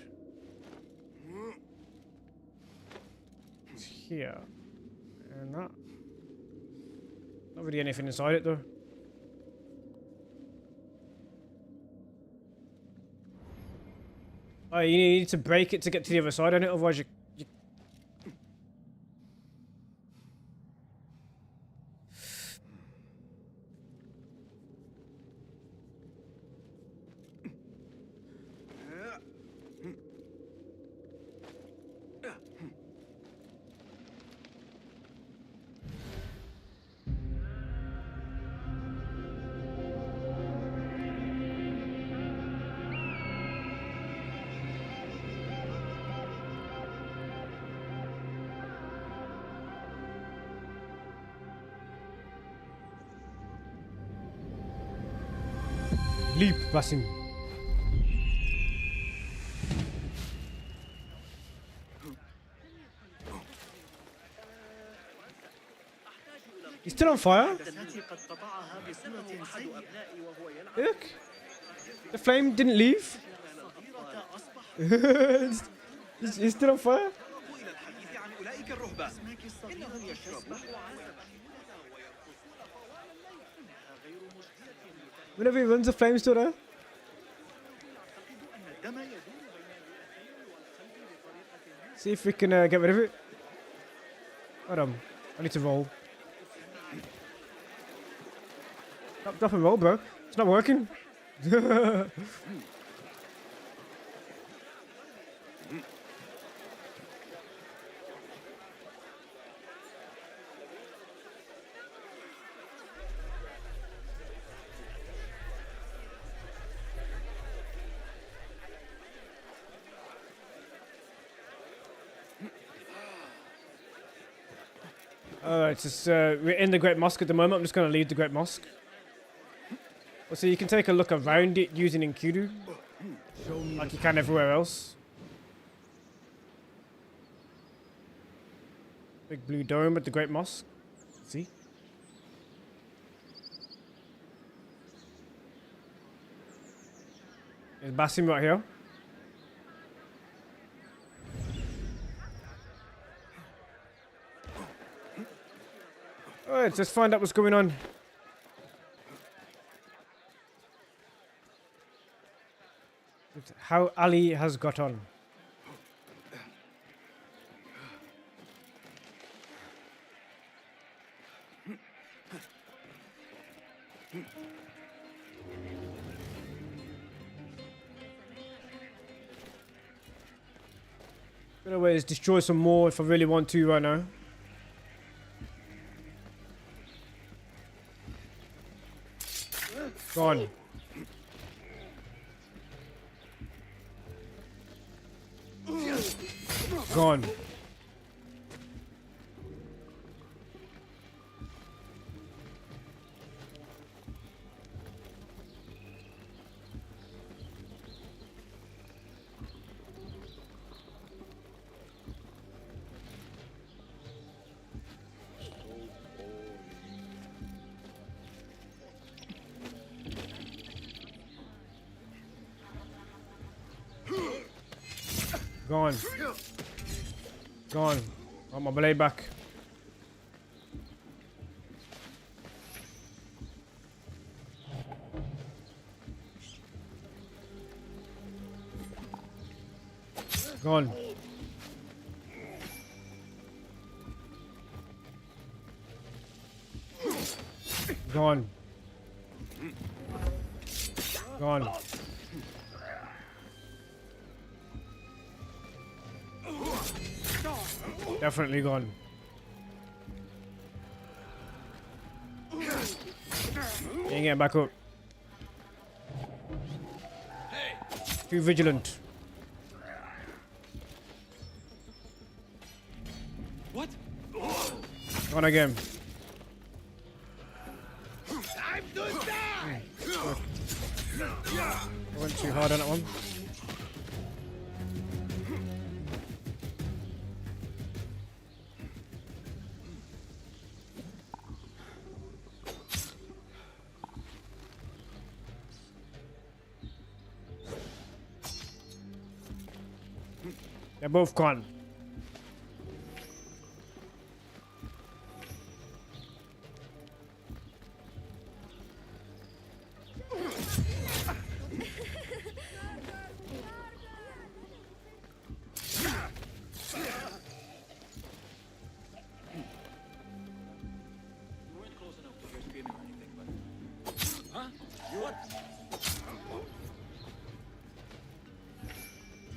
It's here. And that. Not really anything inside it though. Oh, you need to break it to get to the other side on it, otherwise you... Leap, Basim. He's still on fire? Look. The flame didn't leave. He's still on fire? أولئك الرهبان إنهم يشربون Whenever he runs, the flame's still there. See if we can get rid of it. Hold on. I need to roll. Stop, drop and roll, bro. It's not working. Alright, just we're in the Great Mosque at the moment. I'm just going to leave the Great Mosque. So you can take a look around it using Enkidu, like you can everywhere else. Big blue dome at the Great Mosque. See? There's Basim right here. Alright, let's find out what's going on. How Ali has got on. Anyways, destroy some more if I really want to right now. Gone. Gone. Gone. Gone. Want my blade back. Gone. Gone. Gone. Definitely gone. Ain't getting back up. Too vigilant. What? Gone again. Time to die! I went too hard on that one. They're both gone.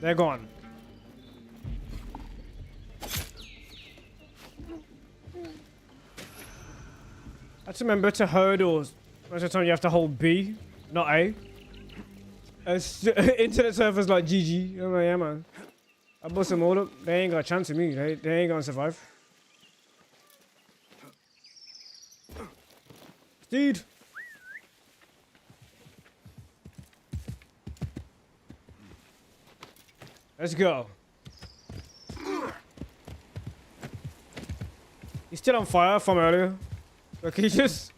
They're gone. Let's remember to hurdle. Most of the time you have to hold B, not A. Internet servers like GG. Oh, yeah, man. I bust them all up. They ain't got a chance of me. They ain't gonna survive. Dude. Let's go. He's still on fire from earlier. Look, he's just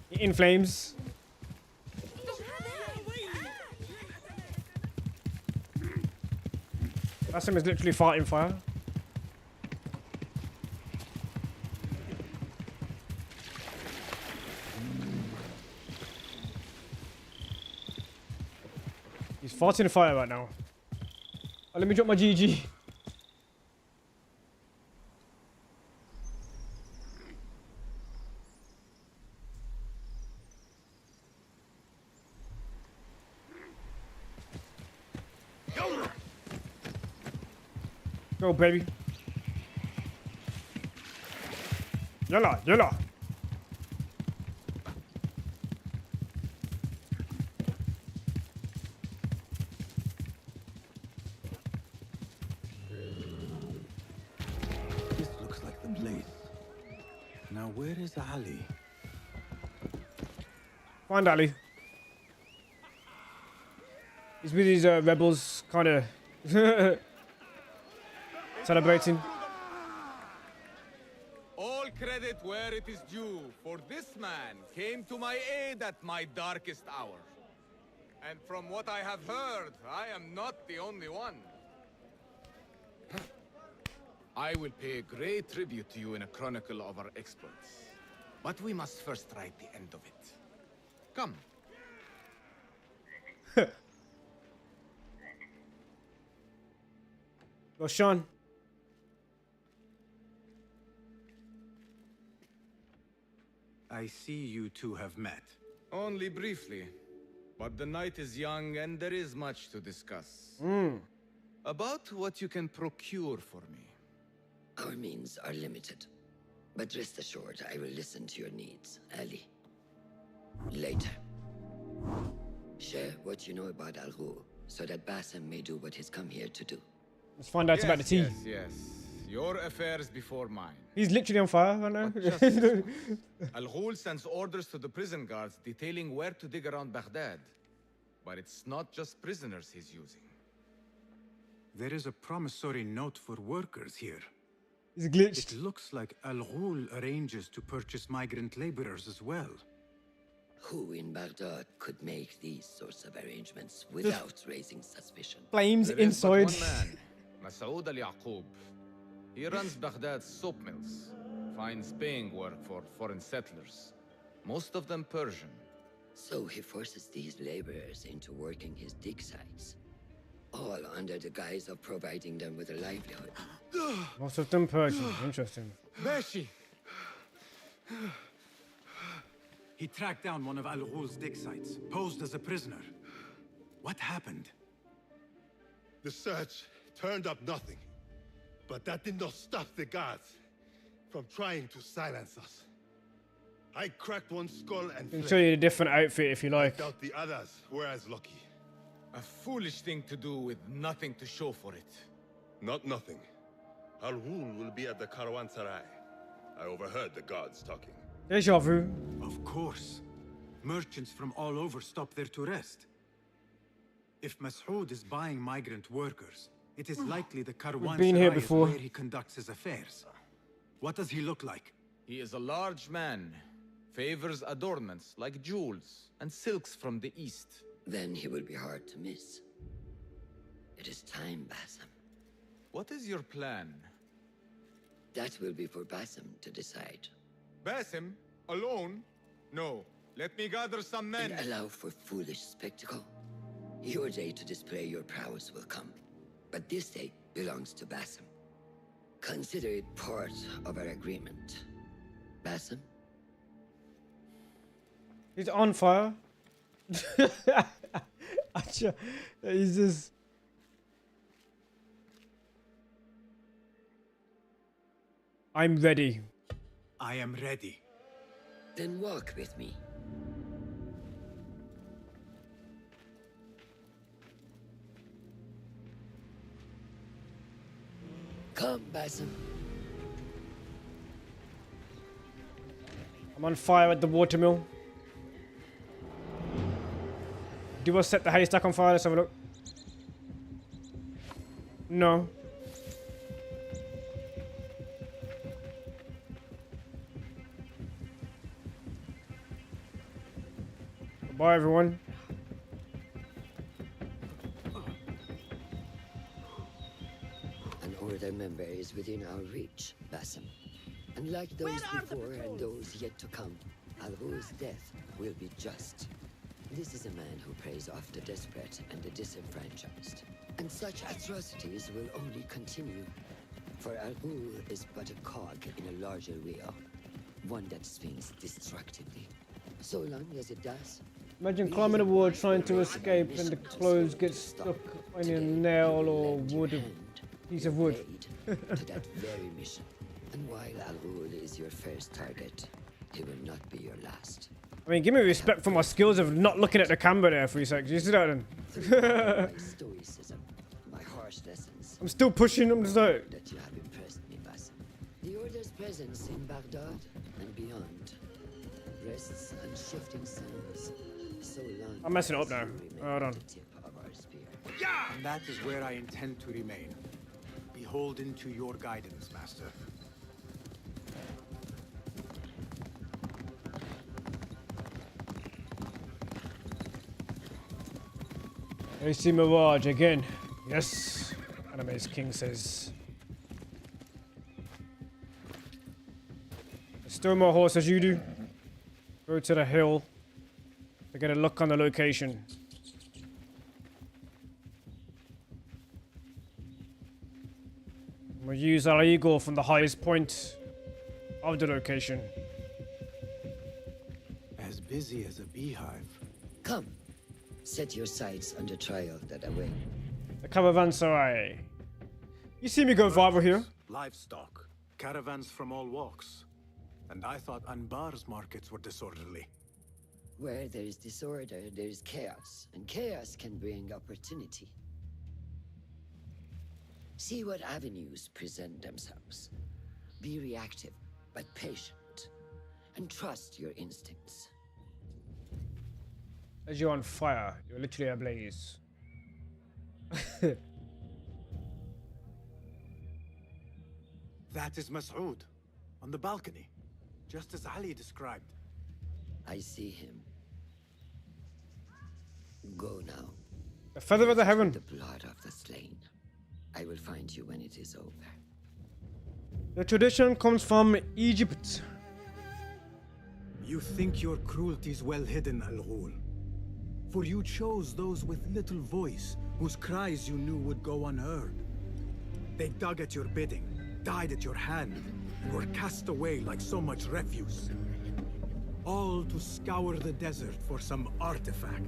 in flames. That's him is literally fighting fire. farting in fire right now. Oh, let me drop my GG. Go, baby. Yalla, yalla. This looks like the place. Now where is Ali? Find Ali. He's with his rebels, kind of celebrating. All credit where it is due, for this man came to my aid at my darkest hour. And from what I have heard, I am not the only one. I will pay great tribute to you in a chronicle of our exploits. But we must first write the end of it. Come. Roshan. I see you two have met. Only briefly. But the night is young and there is much to discuss. About what you can procure for me. Our means are limited. But rest assured, I will listen to your needs, Ali. Later. Share what you know about Al-Ghul, so that Basim may do what he's come here to do. Let's find out about the tea. Yes. Your affairs before mine. He's literally on fire right now. Al-Ghul sends orders to the prison guards detailing where to dig around Baghdad. But it's not just prisoners he's using. There is a promissory note for workers here. He's glitched. It looks like Al-Ghul arranges to purchase migrant laborers as well. Who in Baghdad could make these sorts of arrangements without raising suspicion? Flames There is but inside. one man, Masoud al-Yaqub. He runs Baghdad's soap mills, finds paying work for foreign settlers, most of them Persian. So he forces these laborers into working his dig sites, all under the guise of providing them with a livelihood. Most of them Persian. Interesting. Beshi! He tracked down one of Al-Ghul's dig sites, posed as a prisoner. What happened? The search turned up nothing. But that did not stop the guards from trying to silence us. I cracked one skull and I can show you a different outfit if you like. I doubt the others were as lucky. A foolish thing to do with nothing to show for it. Not nothing. Al-Ghul will be at the Caravanserai. I overheard the guards talking. Deja vu. Of course. Merchants from all over stop there to rest. If Masoud is buying migrant workers, it is likely the Caravanserai is where he conducts his affairs. What does he look like? He is a large man, favors adornments like jewels and silks from the east. Then he will be hard to miss. It is time, Basim. What is your plan? That will be for Basim to decide. Basim? Alone? No. Let me gather some men. And allow for foolish spectacle. Your day to display your prowess will come. But this day belongs to Basim. Consider it part of our agreement. Basim? He's on fire. He's just... I'm ready. I am ready. Then walk with me. Come, Basim. I'm on fire at the watermill. Do I set the haystack on fire? Let's have a look. No. Bye, everyone. An order member is within our reach, Basim. Unlike those before and those yet to come, Al-Ghul's death will be just. This is a man who preys off the desperate and the disenfranchised. And such atrocities will only continue. For Al-Ghul is but a cog in a larger wheel. One that spins destructively. So long as it does. Imagine climbing a wall trying to escape and the clothes get stuck on your nail or piece of wood. To that very mission. And while Al-Ghul is your first target, he will not be your last. I mean, give me respect for my skills of not looking at the camera there for a sec. You see that then? My stoicism, my harsh lessons. I'm still pushing them though. That you have impressed me, Basim. The Order's presence in Baghdad and beyond rests on shifting sands. So long. I'm messing it up now. Hold on. And that is where I intend to remain. Beholden to your guidance, Master. I see Mirage again. Yes. Anime's King says. Still more horse as you do. Go to the hill. To get a look on the location. We'll use our eagle from the highest point of the location. As busy as a beehive. Come. Set your sights on the trial that await. The caravanserai. You see me go viral here? Livestock. Caravans from all walks. And I thought Anbar's markets were disorderly. Where there is disorder, there is chaos. And chaos can bring opportunity. See what avenues present themselves. Be reactive, but patient. And trust your instincts. As you're on fire, you're literally ablaze. That is Mas'ud, on the balcony, just as Ali described. I see him. Go now. The feather of the heaven. The blood of the slain. I will find you when it is over. The tradition comes from Egypt. You think your cruelties well hidden, Al-Ghul. For you chose those with little voice, whose cries you knew would go unheard. They dug at your bidding, died at your hand, and were cast away like so much refuse. All to scour the desert for some artifact.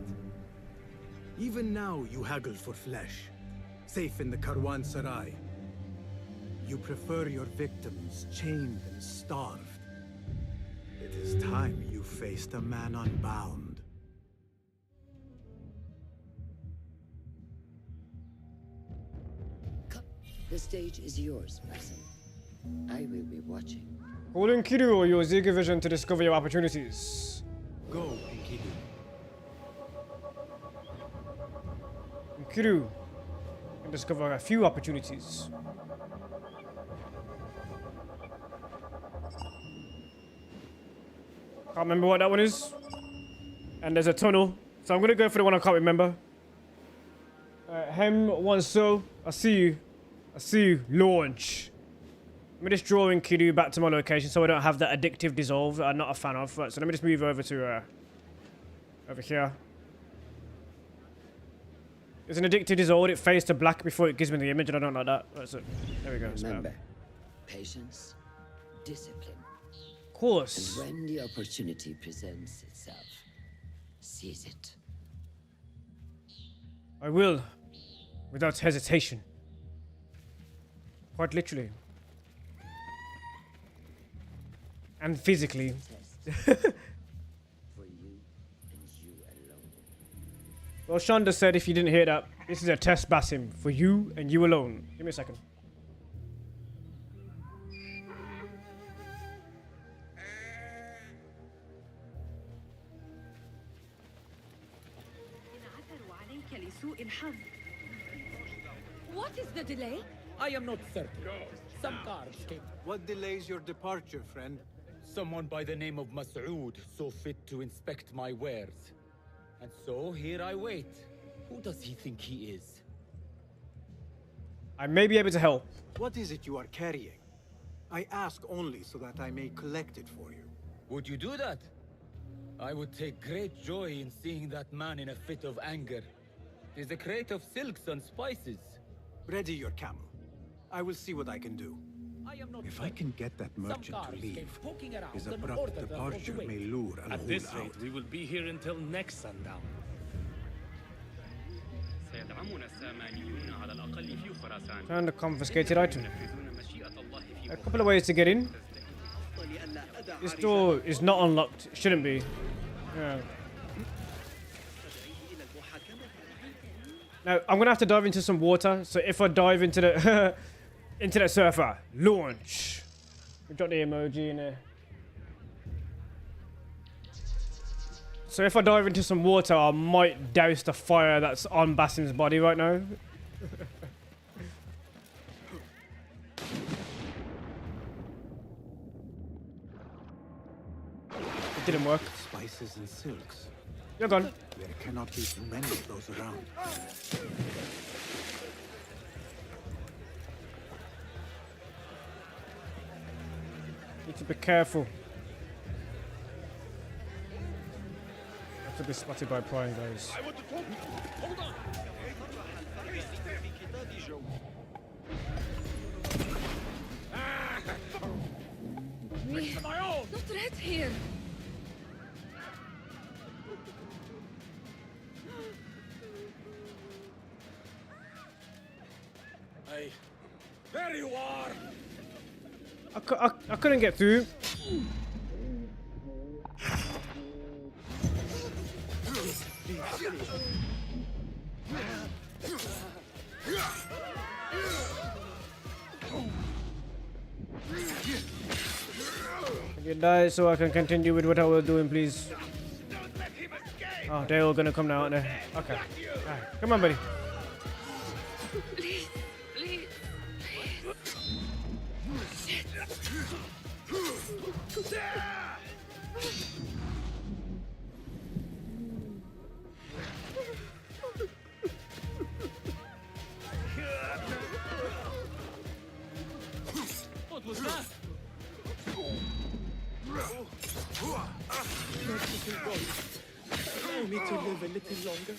Even now you haggle for flesh, safe in the Karwansarai. You prefer your victims chained and starved. It is time you faced a man unbound. The stage is yours, Basim. I will be watching. Holding Kiru or your Zika vision to discover your opportunities. Go, Enkidu. Kiru can discover a few opportunities. Can't remember what that one is. And there's a tunnel. So I'm gonna go for the one I can't remember. Hem one so. I see you. I see you. Launch. Let me just draw in Kiru back to my location so I don't have that addictive dissolve that I'm not a fan of. Right, so let me just move over to over here. There's an addictive dissolve. It fades to black before it gives me the image, and I don't like that. Right, so there we go. Remember, patience, discipline. Of course. And when the opportunity presents itself, seize it. I will, without hesitation. Quite literally. And physically. Well, Shonda said if you didn't hear that, this is a test, Basim, for you and you alone. Give me a second. What is the delay? I am not certain. Some guards came. What delays your departure, friend? Someone by the name of Mas'ud saw fit to inspect my wares. And so here I wait. Who does he think he is? I may be able to help. What is it you are carrying? I ask only so that I may collect it for you. Would you do that? I would take great joy in seeing that man in a fit of anger. It is a crate of silks and spices. Ready your camel. I will see what I can do. If I can get that merchant to leave, his abrupt departure may lure At Al-Ghul this out. rate, we will be here until next sundown. سيدعمنا السامانيون على الأقل في خراسان. Found a confiscated item. A couple of ways to get in. This door is not unlocked. It shouldn't be. Yeah. Now I'm gonna have to dive into some water. So if I dive into the into that surfer, launch. We got the emoji in there. So if I dive into some water, I might douse the fire that's on Basim's body right now. It didn't work. Spices and silks. You're gone. There cannot be too many of those around. Need to be careful. Have to be spotted by prying guys. I want to talk. Hold on. Not red here. Hey, there you are. I couldn't get through. You die so I can continue with what I was doing, please. Oh, they're all gonna come now, aren't they? Okay. Alright, come on, buddy. Please, please, What was that? Allow me to live a little longer.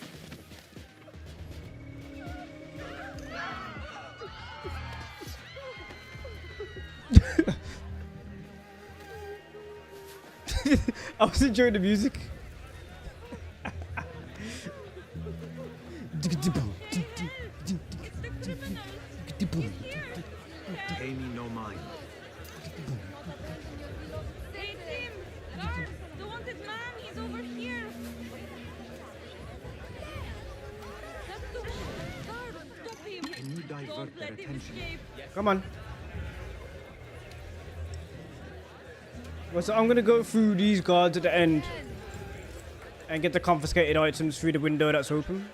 I was enjoying the music. Pay me no mind. save him! Guards, the wanted man, he's over here! That's the one! Guards, stop him! Can you divert Don't their let him attention? escape! Come on. Well, so I'm gonna go through these guards at the end and get the confiscated items through the window that's open.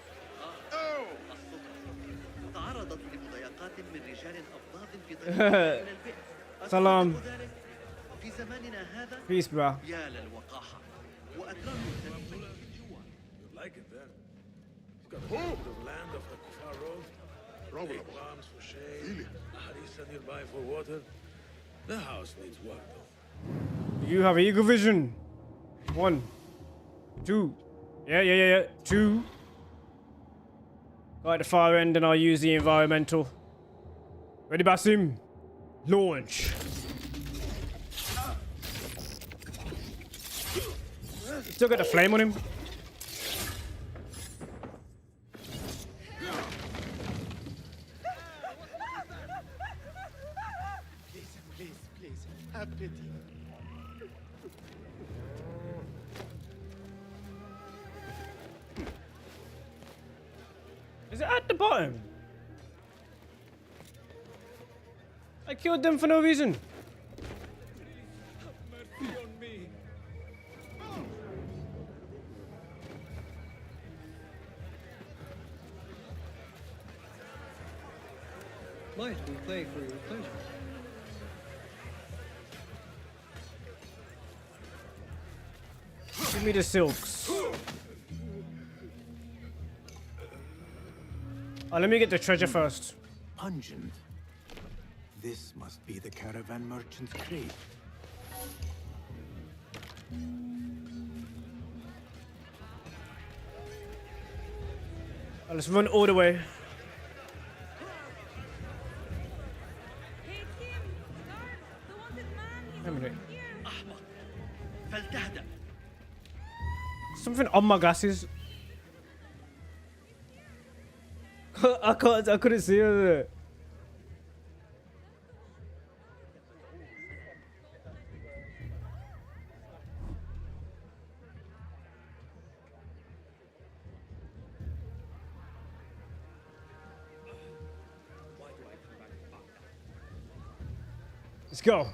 تعرضت لمضايقات من رجال أبضاض في طريقها إلى البئر. Salam. في زماننا هذا Peace, bro. يا للوقاحة وأكرام الثمين في الجوع. You like it there? It's got a bit of land off the Kufar Road. Big palms for shade. A harissa nearby for water. The house needs work though. You have eagle vision. 1, 2. Yeah. 2. Go at the far end and I'll use the environmental. Ready, Basim? Launch. Still got the flame on him. Please, have pity. Is it at the bottom? I killed them for no reason. Mercy on me. Might we play for your pleasure? Give me the silks. Oh, let me get the treasure first. Pungent. This must be the caravan merchant's crate. Let's run all the way. Wait a minute. Something on my glasses. I couldn't see it. Let's go.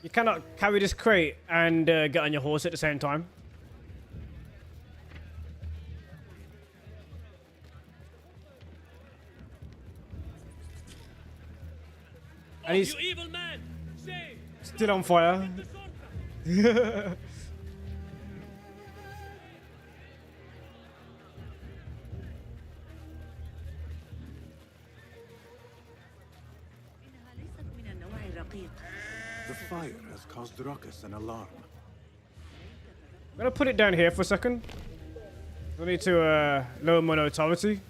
You cannot carry this crate and get on your horse at the same time. And he's evil man! Say, still on fire. The fire has caused ruckus and alarm. I'm gonna put it down here for a second. I need to lower my notoriety.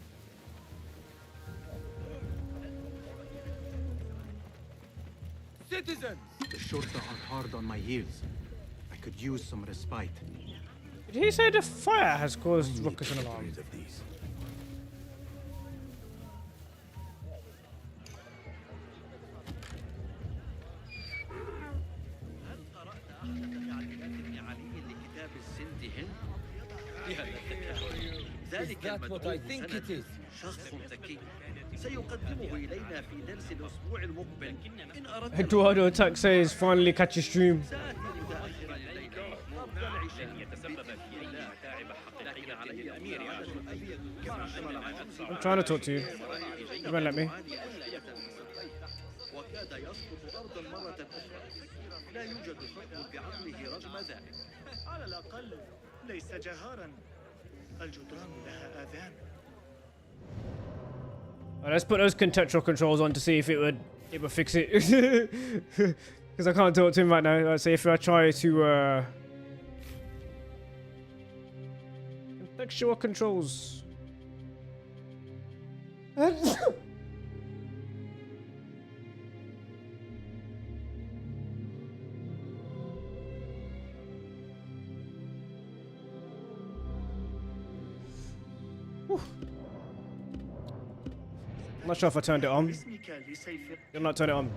Citizens! The Shorta are hard on my heels. I could use some respite. Did he say the fire has caused ruckus and alarm? Of these. ذلك المدعو شخص ذكي سيقدمه إلينا في درس الأسبوع المقبل إن أردت Eduardo Attack says finally catch your stream. I'm trying to talk to you. You won't let me. وكاد يسقط أرضا مرة أخرى لا يوجد حكم بعقله رغم ذلك على الأقل ليس جهارا الجدران لها آذان. Let's put those contextual controls on to see if it would fix it. Because I can't talk to him right now. Let's see if I try to contextual controls. I'm not sure if I turned it on. Did not turn it on.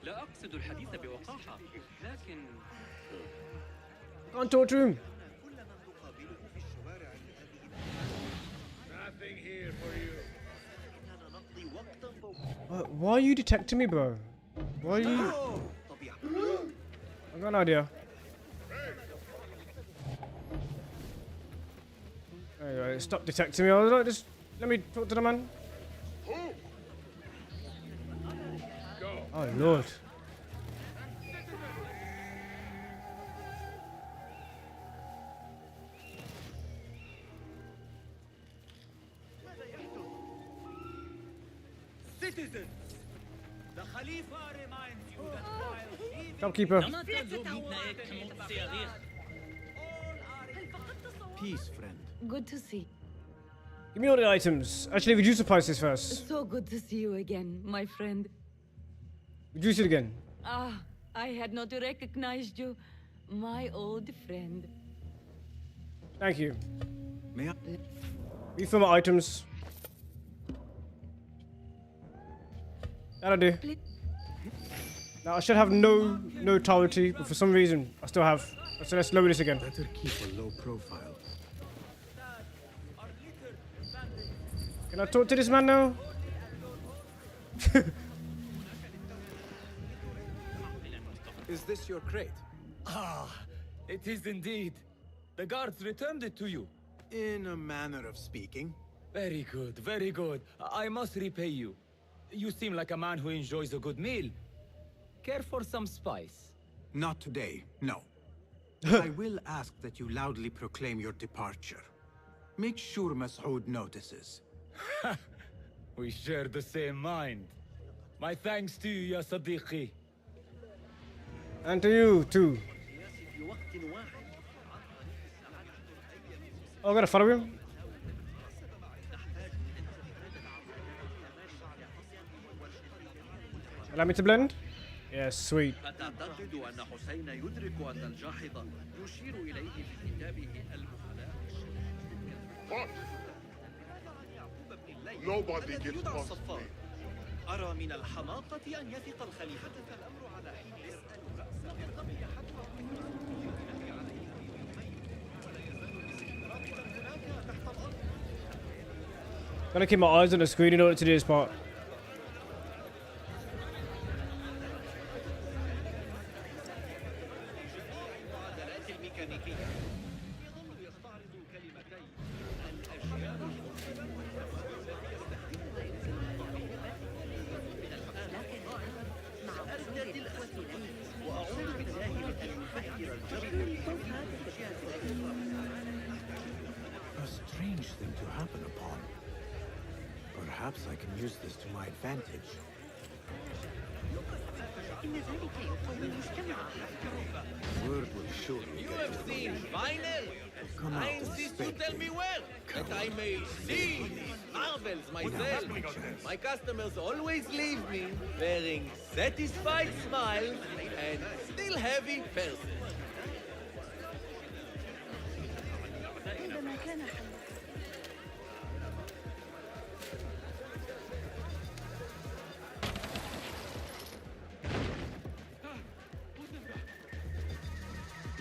لا أقصد الحديث بوقاحة لكن Can't talk to him. Nothing here for you. Why are you detecting me, bro? Why are you? I got an idea. Anyway, stop detecting me. I was like, just let me talk to the man. Oh Lord. Citizens, the Khalifa reminds you that while Shopkeeper. Peace, friend. Good to see. Give me all the items. Actually, reduce the prices first. So good to see you again, my friend. Reduce it again. Ah, I had not recognized you, my old friend. Thank you. May I? Refill my items. That'll do. Now I should have no notoriety, but for some reason I still have. So let's lower this again. Better keep a low profile. Can I talk to this man now? Is this your crate? Ah, it is indeed. The guards returned it to you. In a manner of speaking. Very good, very good. I must repay you. You seem like a man who enjoys a good meal. Care for some spice? Not today, no. I will ask that you loudly proclaim your departure. Make sure Mas'ud notices. We share the same mind. My thanks to you, ya Sadiqi. And to you too. Oh, I gotta follow him. Allow me to blend? Yeah, sweet. أتعتقد أن حسين يدرك أن الجاحظ يشير إليه في كتابه المخلاء؟ Nobody gets past me. أرى من الحماقة أن يثق الخليفة فالأمر على حين Gotta keep my eyes on the screen in order to do this part. A strange thing to happen upon. Perhaps I can use this to my advantage. Word will surely You get have to seen me. vinyl? Come I out and insist you inspect tell it. me where, that I may see these marvels myself. My customers always leave me wearing satisfied smiles and still heavy purses.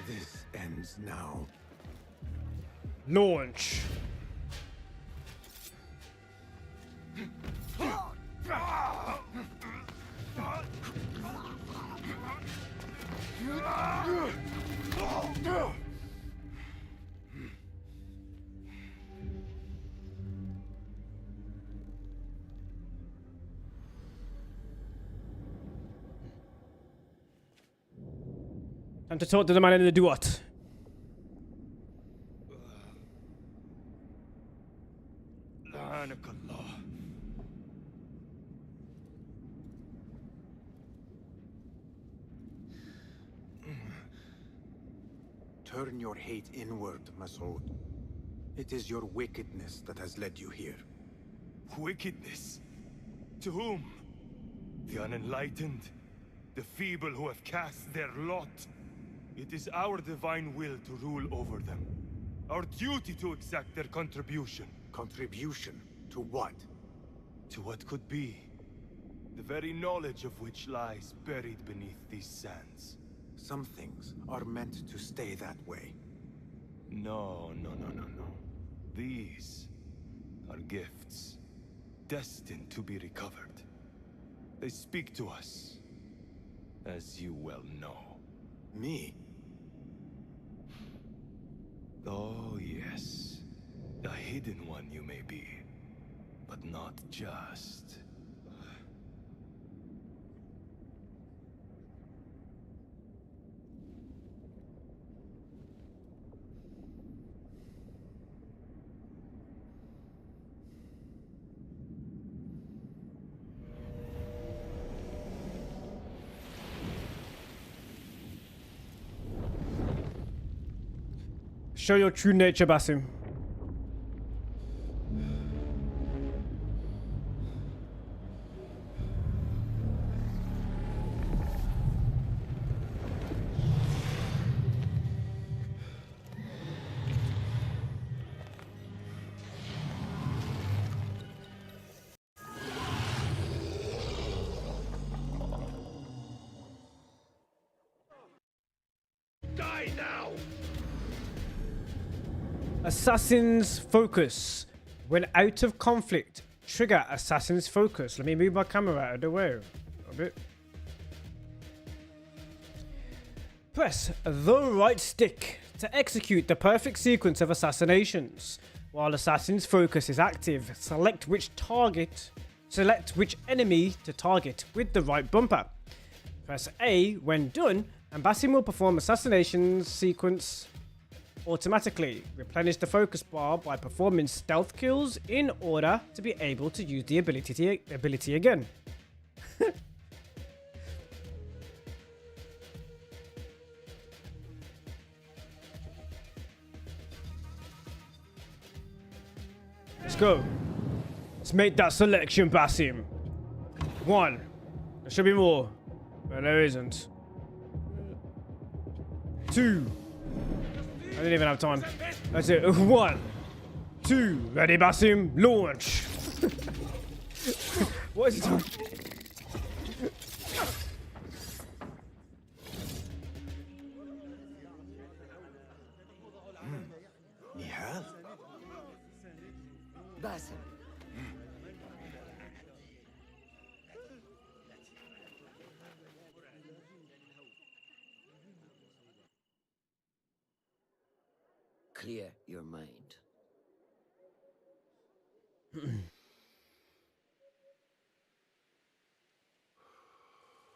This ends now. Launch. Time to talk to the man in the duat. Turn your hate inward, Mas'ud. It is your wickedness that has led you here. Wickedness? To whom? The unenlightened? The feeble who have cast their lot? It is our divine will to rule over them. Our duty to exact their contribution. Contribution? To what? To what could be. The very knowledge of which lies buried beneath these sands. Some things are meant to stay that way. No. These are gifts, destined to be recovered. They speak to us, as you well know. Me? Oh, yes. A hidden one you may be, but not just. Show your true nature, Basim. Die now! Assassin's Focus. When out of conflict, trigger Assassin's Focus. Let me move my camera out of the way a bit. Press the right stick to execute the perfect sequence of assassinations. While Assassin's Focus is active, select which enemy to target with the right bumper. Press A when done And Basim will perform assassination sequence automatically. Replenish the focus bar by performing stealth kills in order to be able to use the ability again. Let's go. Let's make that selection, Basim. 1. There should be more, but there isn't. 2. I didn't even have time. That's it. 1, 2. Ready, Basim? Launch. What is he doing? Nihal? Basim. Clear your mind.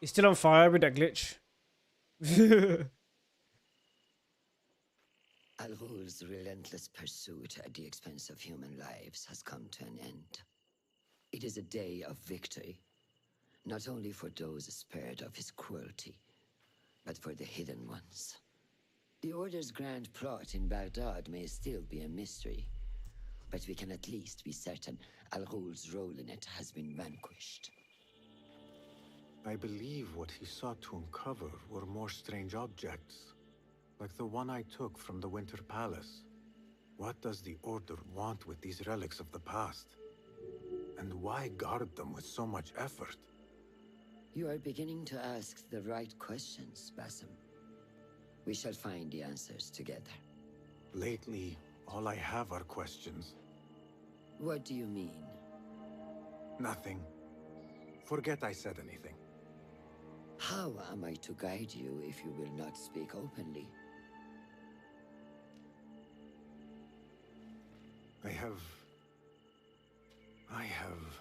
He's still on fire with that glitch. Al-Ghul's relentless pursuit at the expense of human lives has come to an end. It is a day of victory, not only for those spared of his cruelty, but for the hidden ones. The Order's grand plot in Baghdad may still be a mystery, but we can at least be certain Al-Ghul's role in it has been vanquished. I believe what he sought to uncover were more strange objects, like the one I took from the Winter Palace. What does the Order want with these relics of the past? And why guard them with so much effort? You are beginning to ask the right questions, Basim. We shall find the answers together. Lately, all I have are questions. What do you mean? Nothing. Forget I said anything. How am I to guide you if you will not speak openly? I have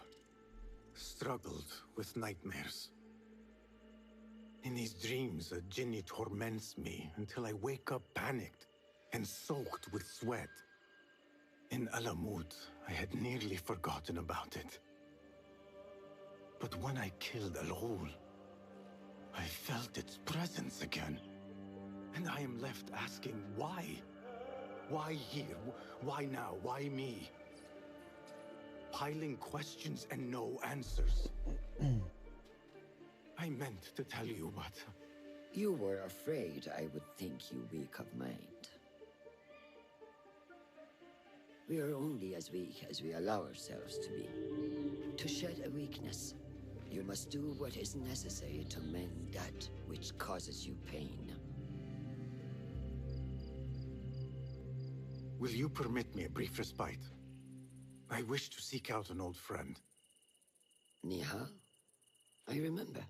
struggled with nightmares. In these dreams, a jinni torments me until I wake up panicked and soaked with sweat. In Alamut, I had nearly forgotten about it. But when I killed Al-Ghul, I felt its presence again. And I am left asking why? Why here? Why now? Why me? Piling questions and no answers. I meant to tell you, but... You were afraid I would think you weak of mind. We are only as weak as we allow ourselves to be. To shed a weakness, you must do what is necessary to mend that which causes you pain. Will you permit me a brief respite? I wish to seek out an old friend. Nihal? I remember.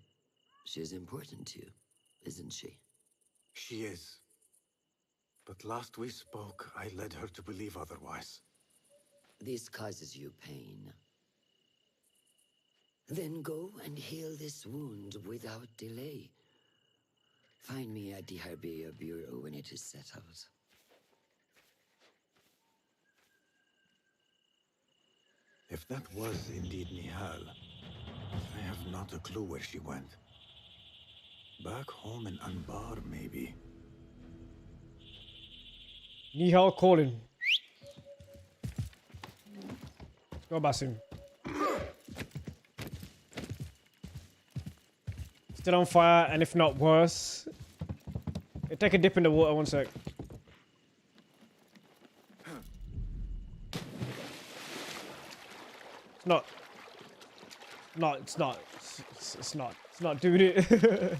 She is important to you, isn't she? She is. But last we spoke, I led her to believe otherwise. This causes you pain. Then go and heal this wound without delay. Find me at the Herbier Bureau when it is settled. If that was indeed Nihal, I have not a clue where she went. Back home in Anbar, maybe. Nihal calling. Go, Basim. Still on fire, and if not worse. Hey, take a dip in the water, 1 sec. It's not doing it.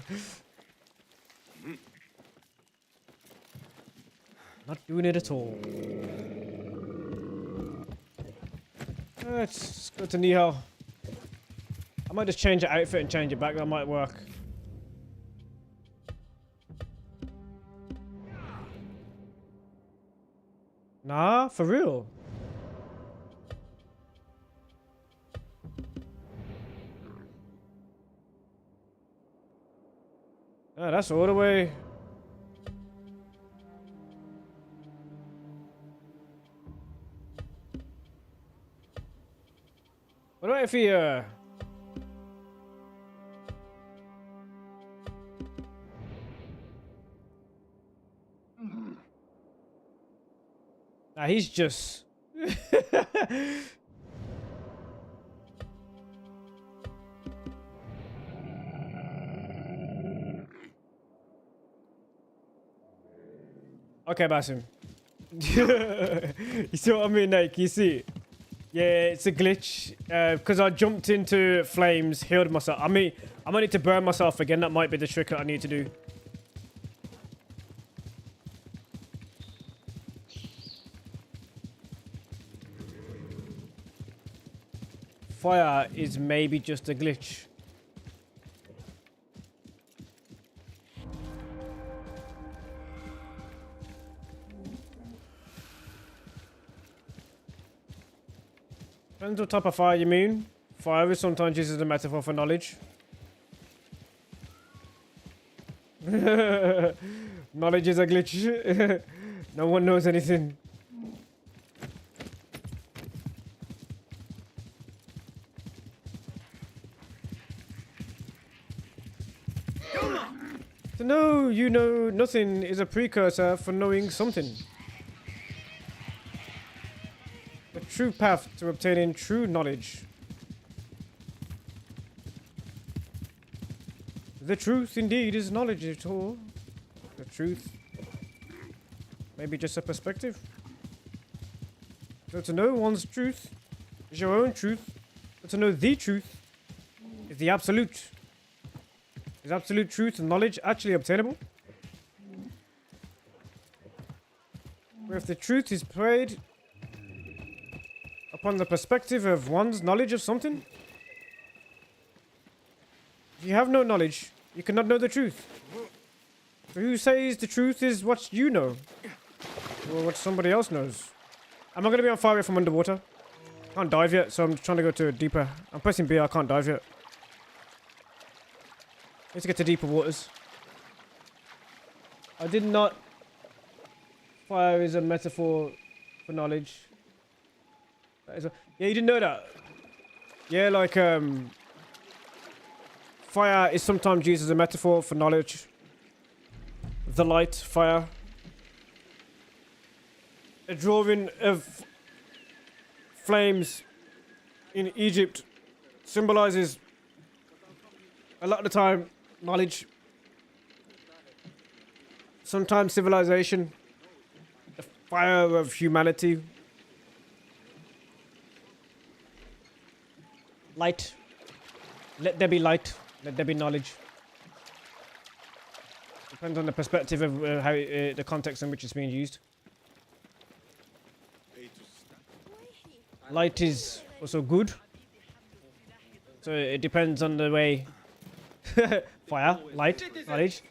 Not doing it at all. Let's go to Nihal. I might just change the outfit and change it back. That might work. Nah, for real. Oh, that's all the way. What about if he Nah, he's just Okay, Basim. You see what I mean, Nate? Can you see it? Yeah, it's a glitch. Because I jumped into flames, healed myself. I mean, I might need to burn myself again. That might be the trick that I need to do. Fire is maybe just a glitch. Depends what type of fire you mean. Fire is sometimes used as a metaphor for knowledge. Knowledge is a glitch. No one knows anything. To know you know nothing is a precursor for knowing something. The true path to obtaining true knowledge. The truth indeed is knowledge at all. The truth. Maybe just a perspective. So to know one's truth is your own truth. But to know the truth is the absolute. Is absolute truth and knowledge actually obtainable? Or if the truth is preyed upon the perspective of one's knowledge of something? If you have no knowledge, you cannot know the truth. So who says the truth is what you know? Or what somebody else knows? Am I going to be on fire if I'm underwater? Can't dive yet, so I'm trying to go to deeper. I'm pressing B, I can't dive yet. Need to get to deeper waters. I did not. Fire is a metaphor for knowledge. That is yeah, you didn't know that. Yeah, like fire is sometimes used as a metaphor for knowledge. The light, fire. A drawing of flames in Egypt symbolizes a lot of the time knowledge, sometimes civilization, the fire of humanity, light. Let there be light, let there be knowledge. Depends on the perspective of how the context in which it's being used. Light is also good, so it depends on the way. Fire, light, knowledge,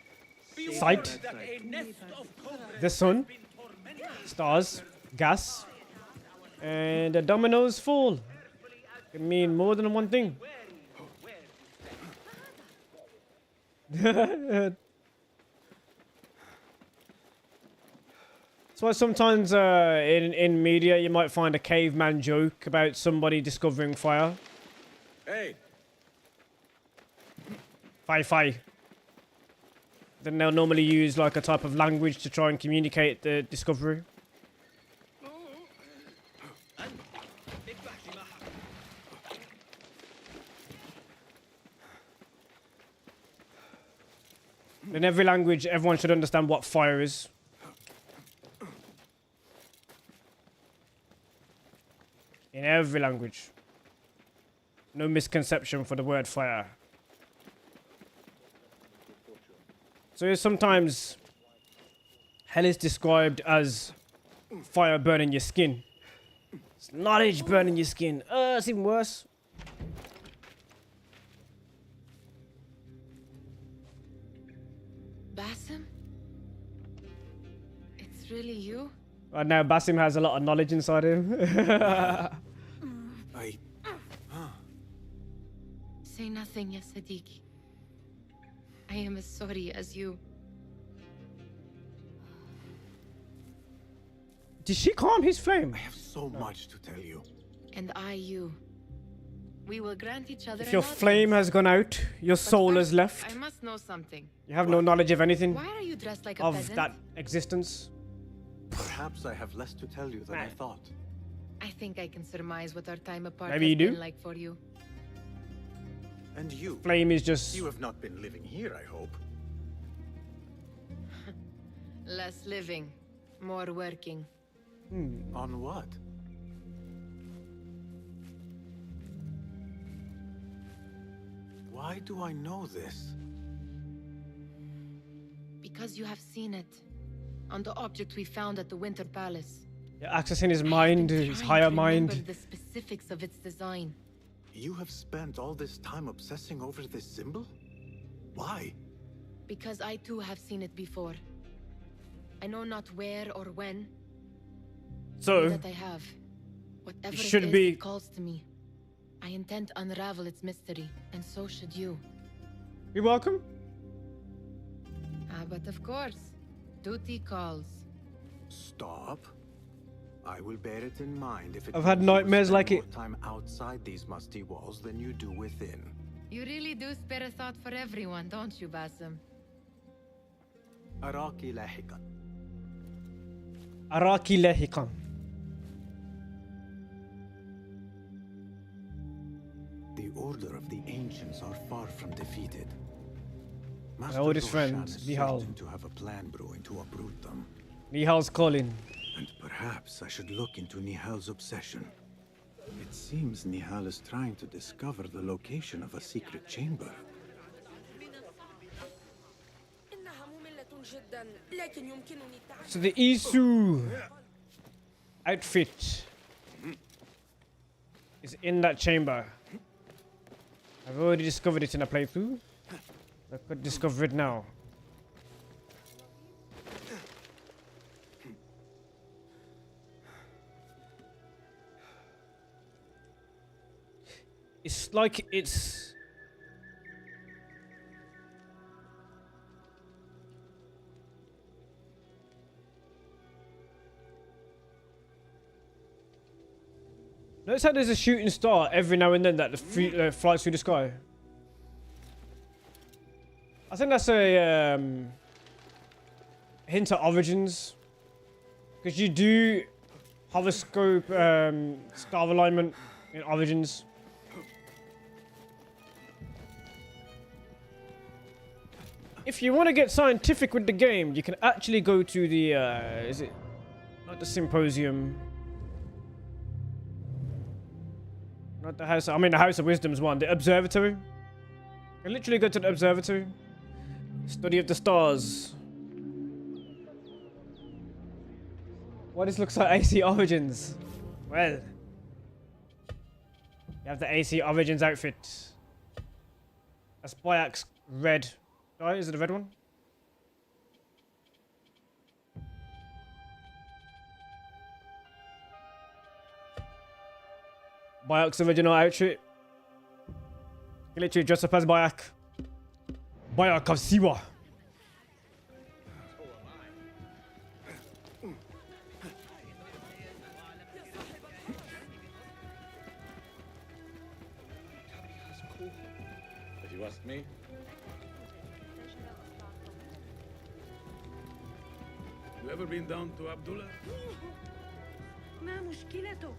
sight, the sun, stars, gas, and the dominoes fall. It can mean more than one thing. That's why sometimes in media you might find a caveman joke about somebody discovering fire. Hey. Fi. Then they'll normally use like a type of language to try and communicate the discovery. In every language, everyone should understand what fire is. In every language. No misconception for the word fire. So sometimes hell is described as fire burning your skin. It's knowledge burning your skin. It's even worse. Basim? It's really you? Right now, Basim has a lot of knowledge inside him. Say nothing, ya Sadiqi. I am as sorry as you. Did she calm his flame? I have so much to tell you. And I you. We will grant each other If an your audience. flame has gone out, your soul has left. I must know something. You have no knowledge of anything. Why are you dressed like a of peasant? that existence. Perhaps I have less to tell you than I thought. I think I can surmise what our time apart Maybe has you do. been like for you. And you? Flame is just... You have not been living here, I hope. Less living, more working. On what? Why do I know this? Because you have seen it. On the object we found at the Winter Palace. You're accessing his mind, his higher Remember mind. the specifics of its design. You have spent all this time obsessing over this symbol? Why? Because I too have seen it before. I know not where or when. So, only that I have. Whatever it should is be- it calls to me. I intend to unravel its mystery, and so should you. You're welcome. But of course, duty calls. Stop. I will bear it in mind if it I've had means you will nightmares spend like more it. time outside these musty walls than you do within. You really do spare a thought for everyone, don't you, Basim? أراك لاحقا. Araki lehikan. The Order of the Ancients are far from defeated. My oldest friend, Roshan is Nihal. certain to have a plan brewing to uproot them. Nihal's calling. And perhaps I should look into Nihal's obsession. It seems Nihal is trying to discover the location of a secret chamber. So the Isu outfit is in that chamber. I've already discovered it in a playthrough. I could discover it now. It's like it's... Notice how there's a shooting star every now and then that flies through the sky. I think that's a hint at Origins. Because you do horoscope star alignment in Origins. If you want to get scientific with the game, you can actually go to the, is it, not the Symposium. Not the House, I mean the House of Wisdom's one, the Observatory. You can literally go to the Observatory. Study of the stars. What this looks like AC Origins. Well. You have the AC Origins outfit. That's Bayak's red. Oh, is it the red one? Bayak's original outfit. You literally dress up as Bayak. Bayak of Siwa. If you ask me, you ever been down to Abdullah? ما مشكلتك؟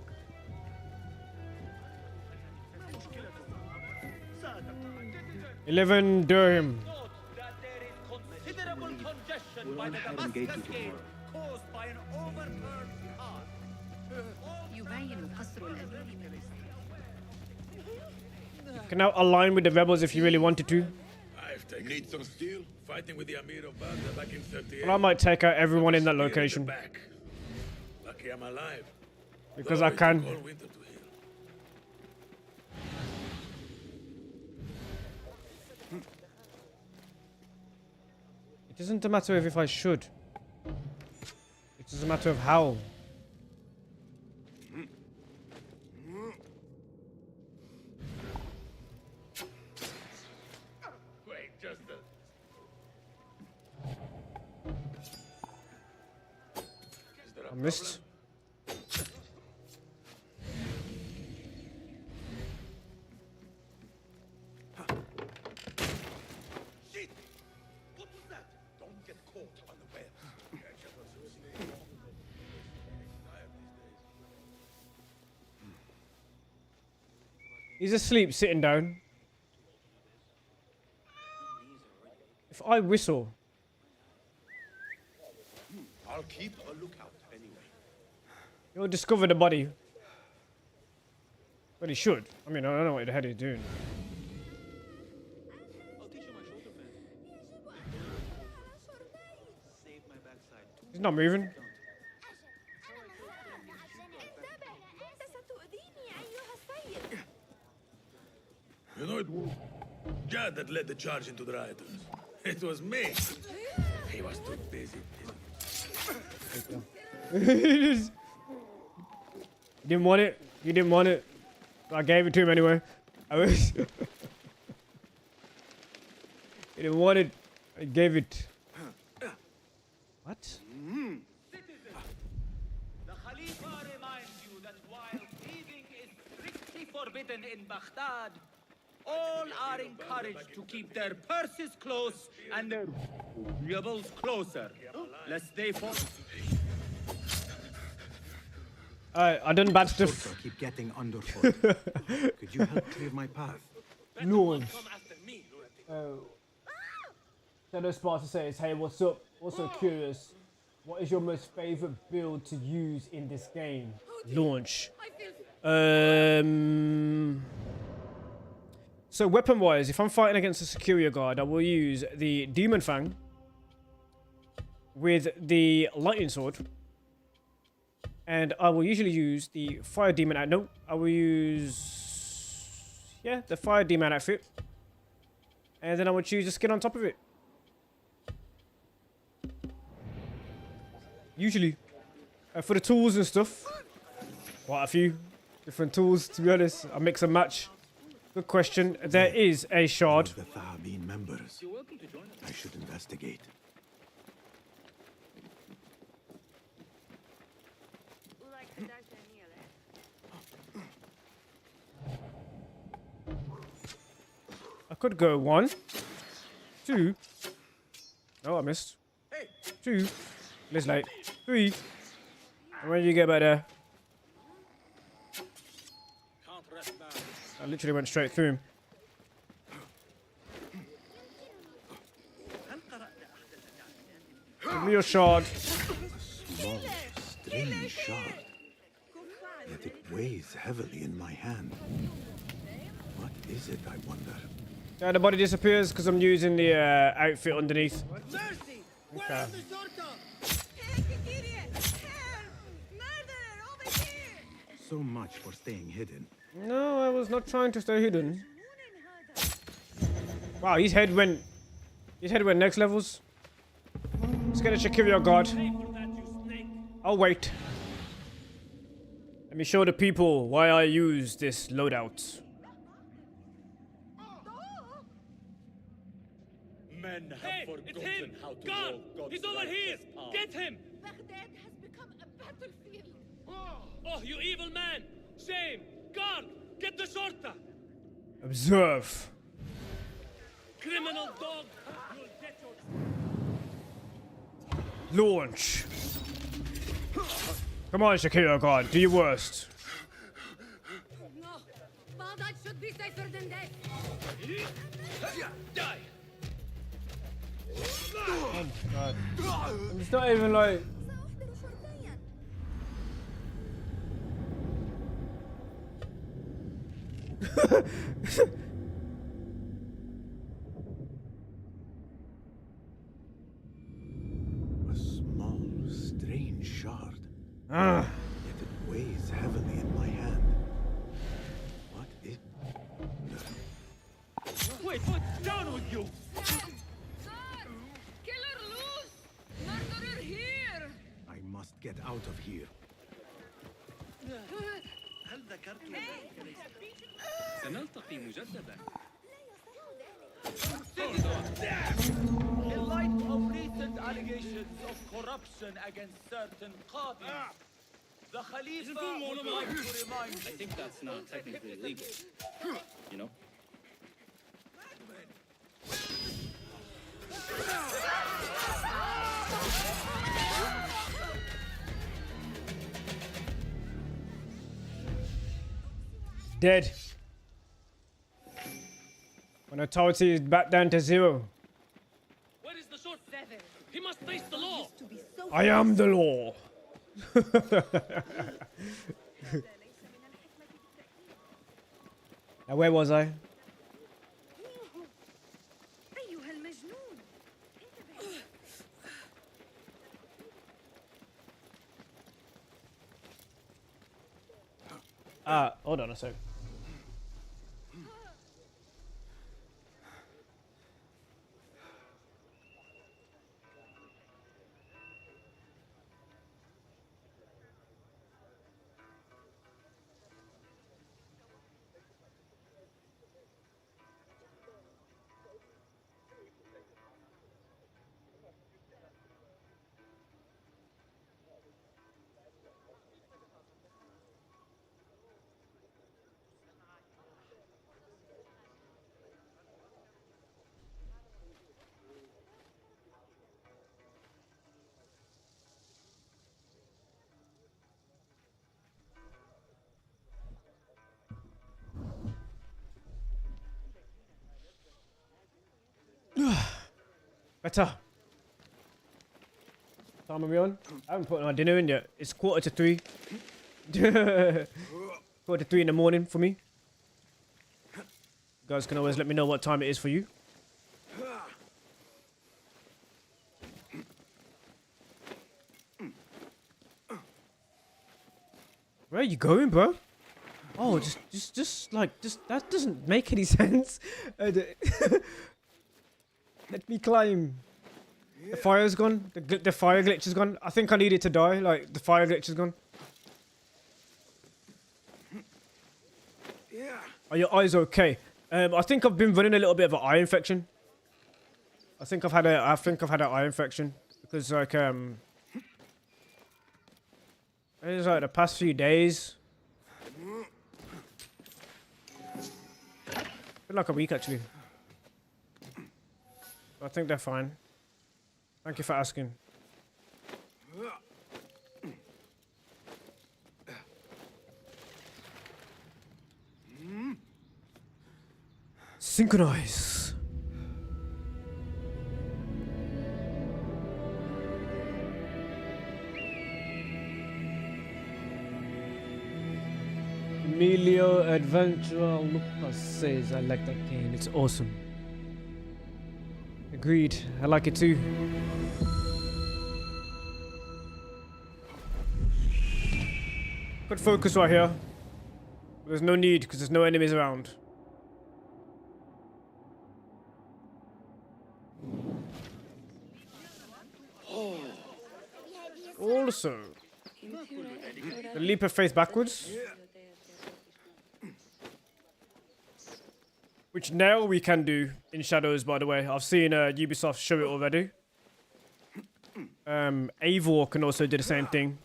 11 dirham. Considerable congestion by the Damascus gate caused by an overturned car. يبين قصر الأمير You can now align with the rebels if you really wanted to. I've taken need some steel. Fighting with the Amir of Baghdad back in 38. But I might take out everyone in that location. Lucky I'm alive. Because I can. It doesn't matter if I should. It is a matter of how. Wait, just missed. He's asleep, sitting down. If I whistle, I'll keep a lookout anyway. he'll discover the body. But he should. I mean, I don't know what the hell he's doing. He's not moving. You know, it was Jad that led the charge into the rioters. It was me. He was too busy. You didn't want it. You didn't want it. I gave it to him anyway. I was. He didn't want it. I gave it. What? The Khalifa reminds you that while thieving is strictly forbidden in Baghdad, all are encouraged to keep their purses close and their rebels closer, lest they fall. I done bad stuff. I keep getting underfoot. Could you help clear my path? Launch. Shadow Sparta says, hey, what's up? Also curious, what is your most favorite build to use in this game? Launch. So weapon-wise, if I'm fighting against a Security Guard, I will use the Demon Fang with the Lightning Sword. And I will usually use the Fire Demon No, I will use... yeah, the Fire Demon outfit. And then I will choose a skin on top of it. Usually. For the tools and stuff, quite a few different tools, to be honest. I mix and match. Good question. There is a shard. The Thahabin members. I should investigate. I could go 1, 2. Oh, I missed. 2. It's late. 3. And when you get back there? I literally went straight through him. Give me your shard. Small, strange shard. Yet it weighs heavily in my hand. What is it, I wonder? Yeah, the body disappears because I'm using the outfit underneath. Okay. So much for staying hidden. No, I was not trying to stay hidden. Wow, his head went next levels. Let's get a Shakira guard. I'll wait. Let me show the people why I use this loadout. Men have forgotten how to God! walk God's He's over here! righteous path. Get him! Baghdad has become a battlefield. Oh, you evil man! Shame! Guard! Get the shorta! Observe. Criminal dog! You'll get your... Launch. Come on, Shakira guard, do your worst. No, Baghdad should be safer than that. Die! Oh my god. It's not even like... A small, strange shard. Ah. Yet it weighs heavily in my hand. What is... Wait, what's down with you? Killer loose! Murderer here! I must get out of here. هل ذكرت ذلك ليس سنلتقي مجددا. In light of recent allegations of corruption corruption against certain qadis. The Khalifa would like to remind you. I think that's not technically legal. You know? Dead. When authority is back down to 0. Where is the short? He must face the law. I am the law. Now where was I? Hold on a sec. Better. Time are we on? I haven't put my dinner in yet. It's 2:45. 2:45 in the morning for me. You guys can always let me know what time it is for you. Where are you going, bro? Oh, just that doesn't make any sense. Let me climb. The fire's gone. The fire glitch is gone. I think I needed to die. Like, the fire glitch is gone. Are your eyes okay? I think I've been running a little bit of an eye infection. I think I've had an eye infection because like it's like the past few days. Been like a week actually. I think they're fine. Thank you for asking. Synchronize. Emilio Adventurer Lucas says, I like that game. It's awesome. Agreed. I like it too. Good focus right here. There's no need because there's no enemies around. Also, the leap of faith backwards. Which now we can do in Shadows, by the way. I've seen Ubisoft show it already. Eivor can also do the same thing.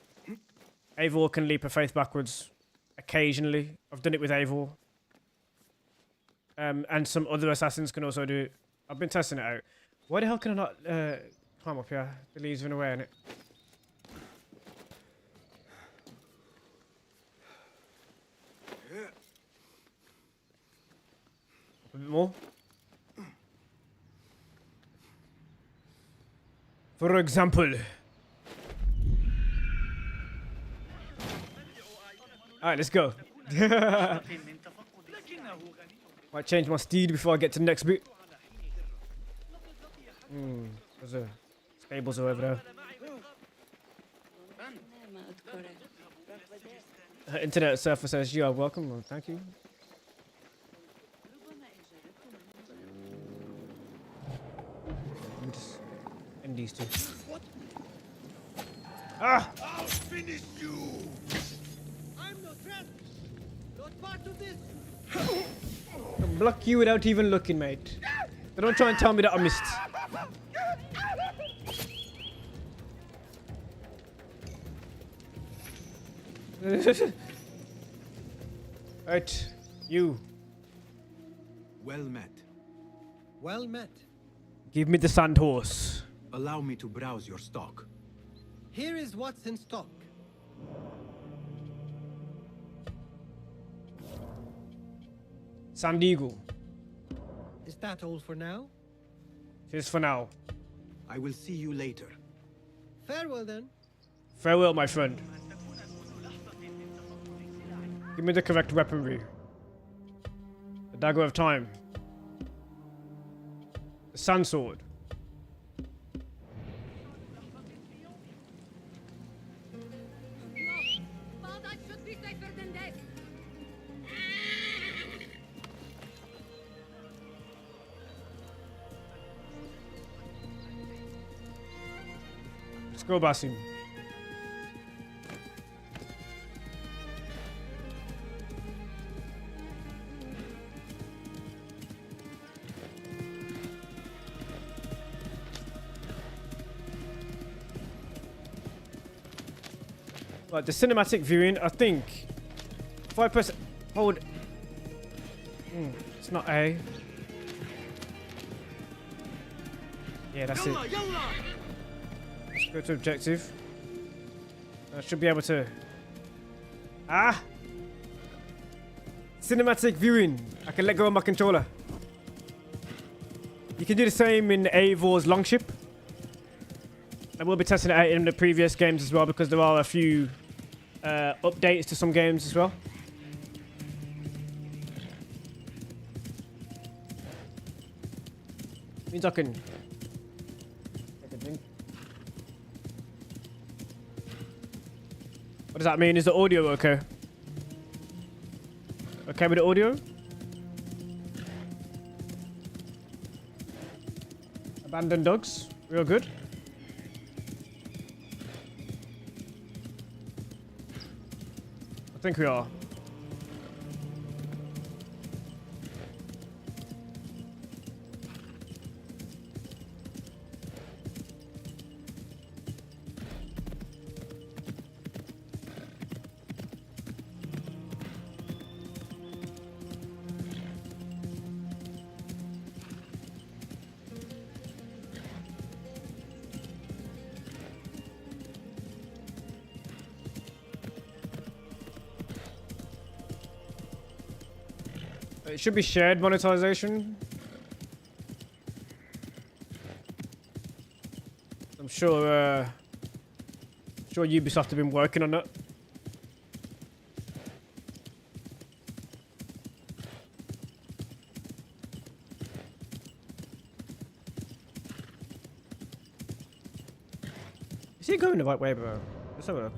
Eivor can leap a faith backwards occasionally. I've done it with Eivor. And some other assassins can also do it. I've been testing it out. Why the hell can I not climb up here? The leaves run away in it. A bit more. For example. Alright, let's go. Might change my steed before I get to the next bit. There's a stables over there. Internet surfer says you are welcome. Well, thank you. Let me just end these two. Ah! I'll finish you. I'm no threat. Not part of this. I'll block you without even looking, mate. So don't try and tell me that I missed. Right, you. Well met. Well met. Give me the sand horse. Allow me to browse your stock. Here is what's in stock. Sand eagle. Is that all for now? It is for now. I will see you later. Farewell then. Farewell, my friend. Give me the correct weaponry. The dagger of time. The sand sword. Baghdad should be safer than this. Let's go, Basim. Right, the cinematic viewing, I think 5%. Hold. It's not A. Yeah, that's it. Let's go to objective. I should be able to. Ah! Cinematic viewing. I can let go of my controller. You can do the same in Eivor's Longship. I will be testing it out in the previous games as well because there are a few updates to some games as well. Means I can take a drink. What does that mean? Is the audio okay? Okay with the audio? Abandoned dogs. Real good. I think we are. It should be shared monetization. I'm sure Ubisoft have been working on it. Is he going the right way, bro? Let's have a look.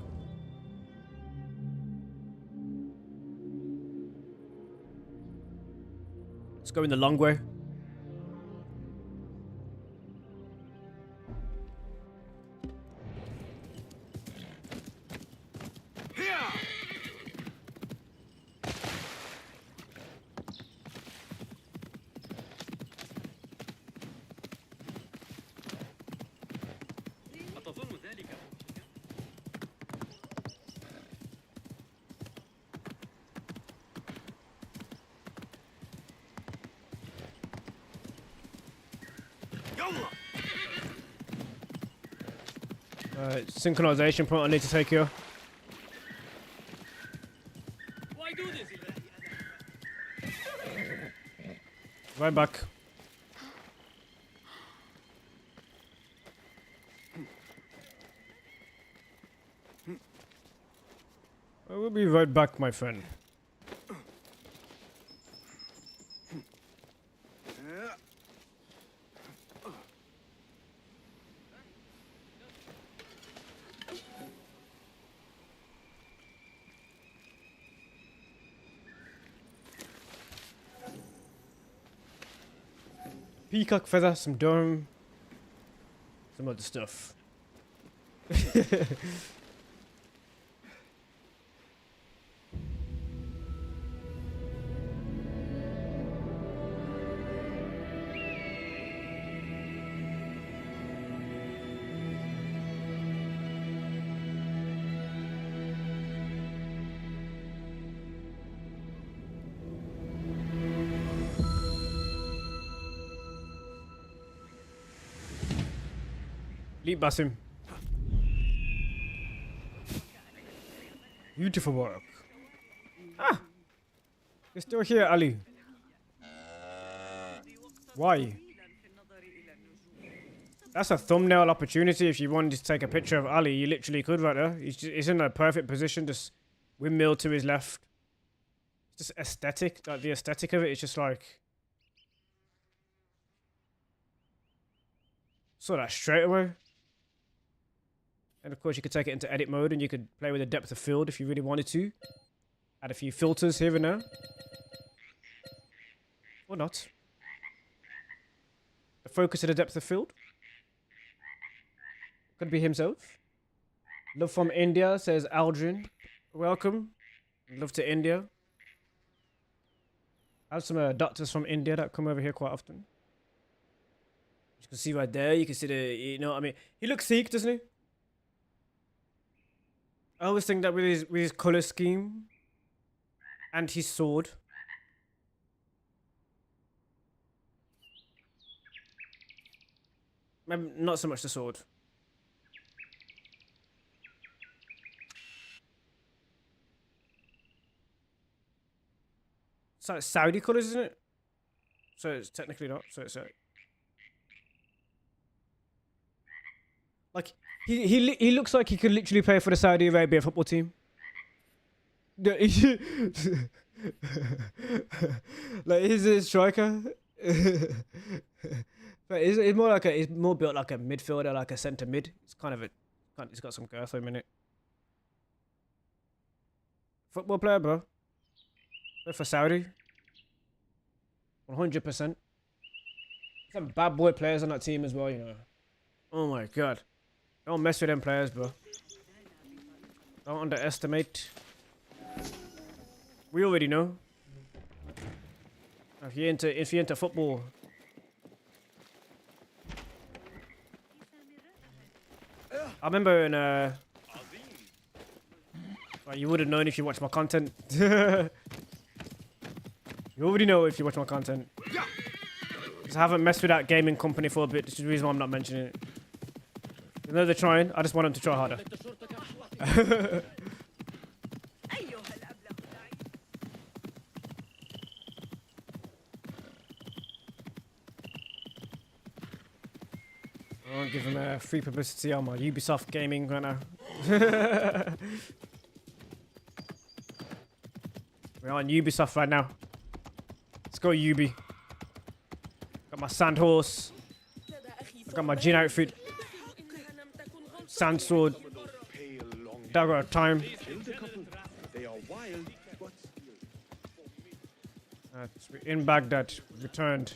Let's go in the long way. Synchronization point I need to take here. Why do this? Right back. I will be right back, my friend. Peacock feather, some dome, some other stuff. Leap Basim. Beautiful work. Ah! You're still here, Ali. Why? That's a thumbnail opportunity. If you wanted to take a picture of Ali, you literally could right there. He's in a perfect position, just windmill to his left. Just aesthetic, like the aesthetic of it is just like... Saw that straight away. And of course you could take it into edit mode and you could play with the depth of field if you really wanted to. Add a few filters here and there. Or not. The focus of the depth of field. Could be himself. Love from India, says Aldrin. Welcome. Love to India. I have some doctors from India that come over here quite often. You can see right there, you can see the, you know, I mean, he looks Sikh, doesn't he? I always think that with his color scheme and his sword. Maybe not so much the sword. It's like Saudi colors, isn't it? So it's technically not. So it's like he looks like he could literally play for the Saudi Arabia football team. Like he's a striker. But he's more like he's more built like a midfielder, like a centre mid. It's kind of he's got some girth in it. Football player, bro. Play for Saudi. 100%. Some bad boy players on that team as well, you know. Oh my god. Don't mess with them players, bro. Don't underestimate. We already know. If you're into football. I remember in well, you would have known if you watched my content. You already know if you watch my content. Because I haven't messed with that gaming company for a bit. This is the reason why I'm not mentioning it. You know they're trying. I just want them to try harder. I won't give them free publicity on my Ubisoft gaming right now. We're on Ubisoft right now. Let's go, Ubi. Got my sand horse. I got my Jin outfit. Sand sword. Dagger of time. In Baghdad. Returned.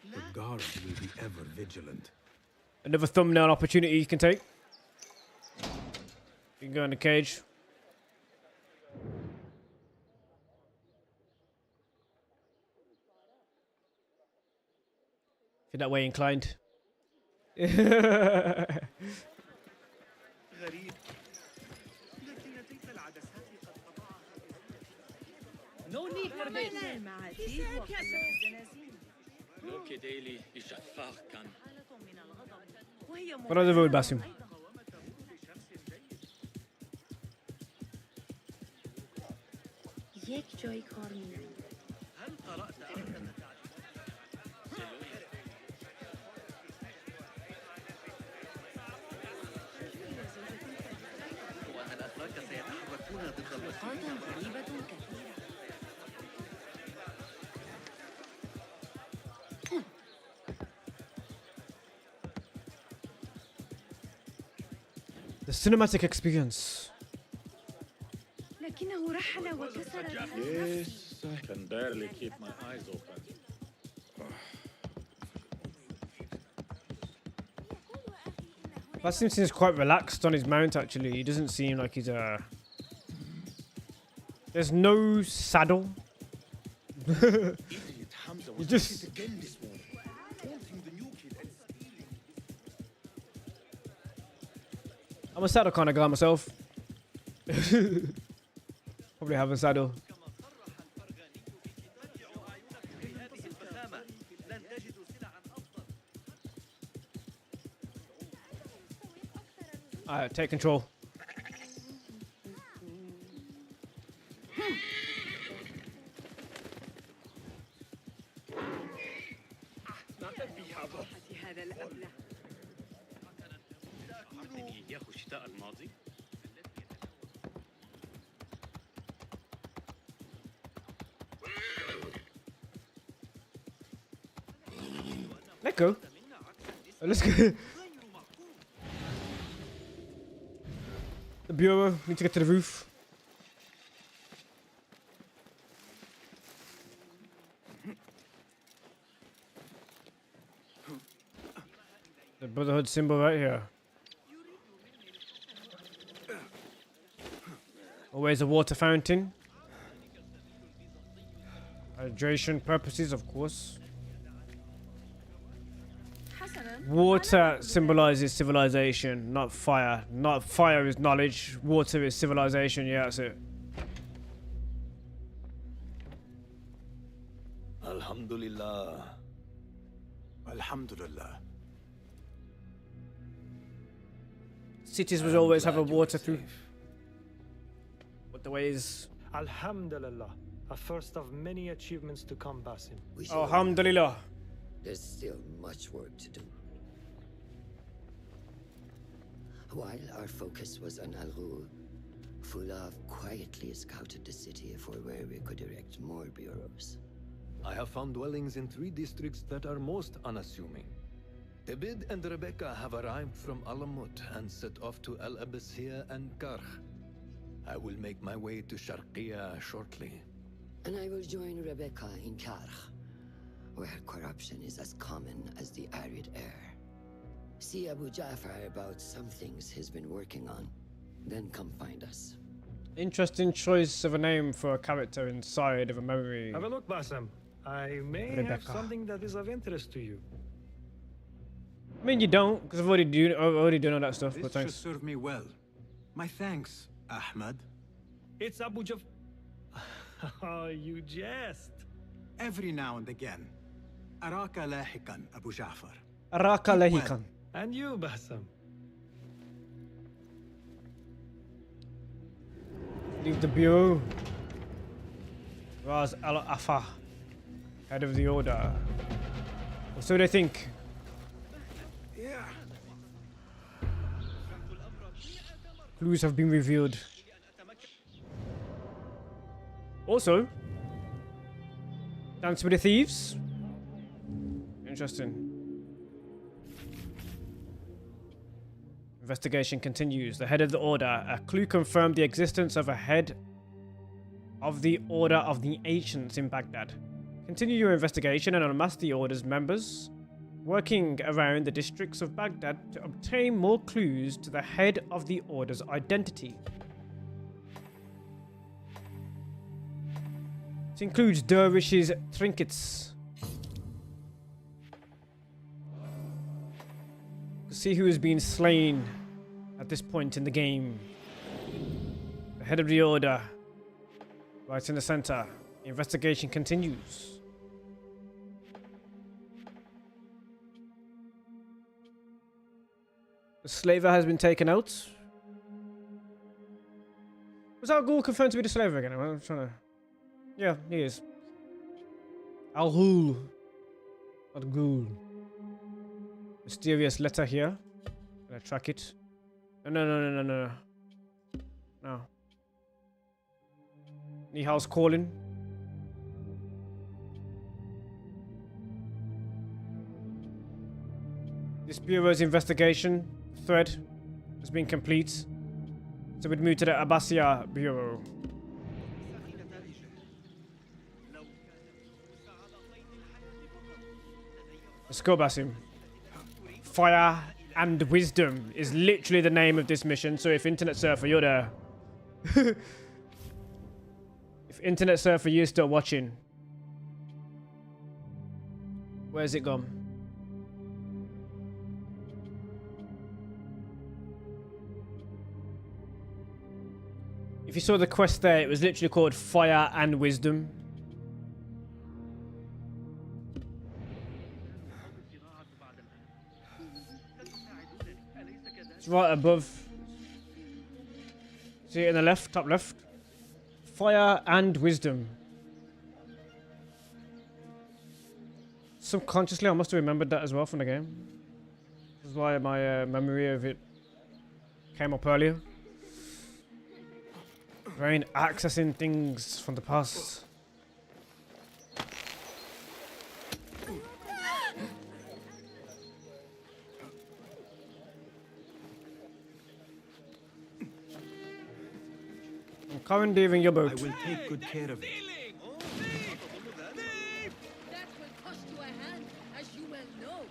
The guards will be ever vigilant. Another thumbnail opportunity you can take. You can go in the cage. If you're that way inclined. No need for this. Follow the road, Basim. یک جای کار می‌کنی. وأن الأتراك سيتحركون ضد المسلمين غريبة كثيرة. The cinematic experience. لكنه رحل وكسر Yes, I can barely keep my eyes open. Basim seems quite relaxed on his mount actually. He doesn't seem like he's there's no saddle. He just... I'm a saddle kind of guy myself. Probably have a saddle. Alright, take control. Let go. Let's go. The bureau. Need to get to the roof. The Brotherhood symbol right here. Always a water fountain. Hydration purposes, of course. Water symbolizes civilization, not fire. Not fire is knowledge. Water is civilization. Yeah, that's it. Alhamdulillah. Alhamdulillah. Cities will always have a water through. But the ways. Alhamdulillah. A first of many achievements to come, Basim. Alhamdulillah. There's still much work to do. While our focus was on Al-Ghul, Fulov quietly scouted the city for where we could erect more bureaus. I have found dwellings in 3 districts that are most unassuming. Tebid and Rebecca have arrived from Alamut and set off to Al-Abyssiya and Karh. I will make my way to Sharqiya shortly. And I will join Rebecca in Karh, where corruption is as common as the arid air. See Abu Ja'far about some things he's been working on, then come find us. Interesting choice of a name for a character inside of a memory. Have a look, Basim. I may have Rebecca. something that is of interest to you. I mean, you don't, because I've already done all that stuff. This But should thanks. serve me well. My thanks, Ahmad. It's Abu Jaf. Oh, you jest. Every now and again. Araka lahikan, Abu Ja'far. Araka lahikan. And you, Basim. Leave the bureau. Raz al-Afa, head of the order. Or so they think. Yeah. Clues have been revealed. Also, Dance with the Thieves. Interesting. Investigation continues. The head of the order. A clue confirmed the existence of a head of the Order of the Ancients in Baghdad. Continue your investigation and unmask the order's members, working around the districts of Baghdad to obtain more clues to the head of the order's identity. This includes dervishes' trinkets. See who has been slain at this point in the game. The head of the order, right in the center. The investigation continues. The slaver has been taken out. Was Al-Ghul confirmed to be the slaver again? I'm trying to... Yeah, he is. Al-Ghul. Al-Ghul. Mysterious letter here. Gonna track it. No. Nihal's calling. This bureau's investigation thread has been complete. So we'd move to the Abbasiya Bureau. Let's go, Basim. Fire and Wisdom is literally the name of this mission. So if Internet Surfer, you're there. If Internet Surfer, you're still watching. Where's it gone? If you saw the quest there, it was literally called Fire and Wisdom. It's right above. See it in the left, top left. Fire and Wisdom. Subconsciously, I must have remembered that as well from the game. This is why my memory of it came up earlier. Rain accessing things from the past. I'm commandeering your boat. I will take good care of it. That will cost you a hand, as you well know.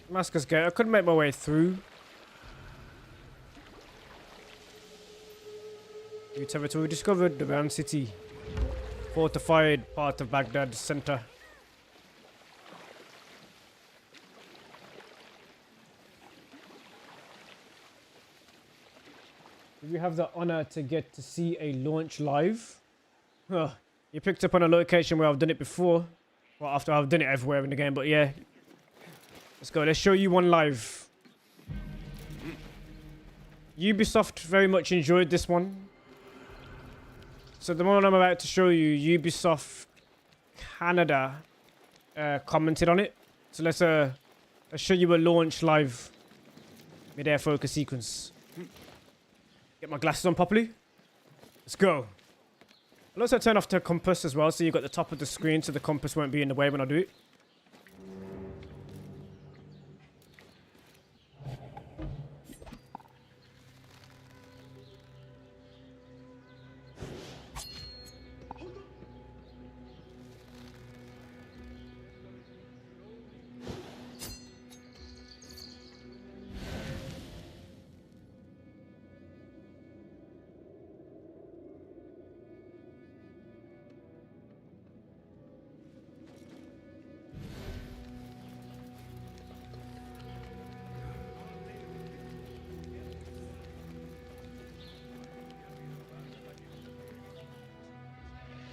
Damascus Gate. I couldn't make my way through. New territory discovered. The Round City. Fortified part of Baghdad center. Did we have the honor to get to see a launch live? Huh. You picked up on a location where I've done it before. Well, after I've done it everywhere in the game, but yeah. Let's go. Let's show you one live. Ubisoft very much enjoyed this one. So the one I'm about to show you, Ubisoft Canada commented on it. So let's show you a launch live mid-air focus sequence. Get my glasses on properly. Let's go. I'll also turn off the compass as well, so you've got the top of the screen, so the compass won't be in the way when I do it.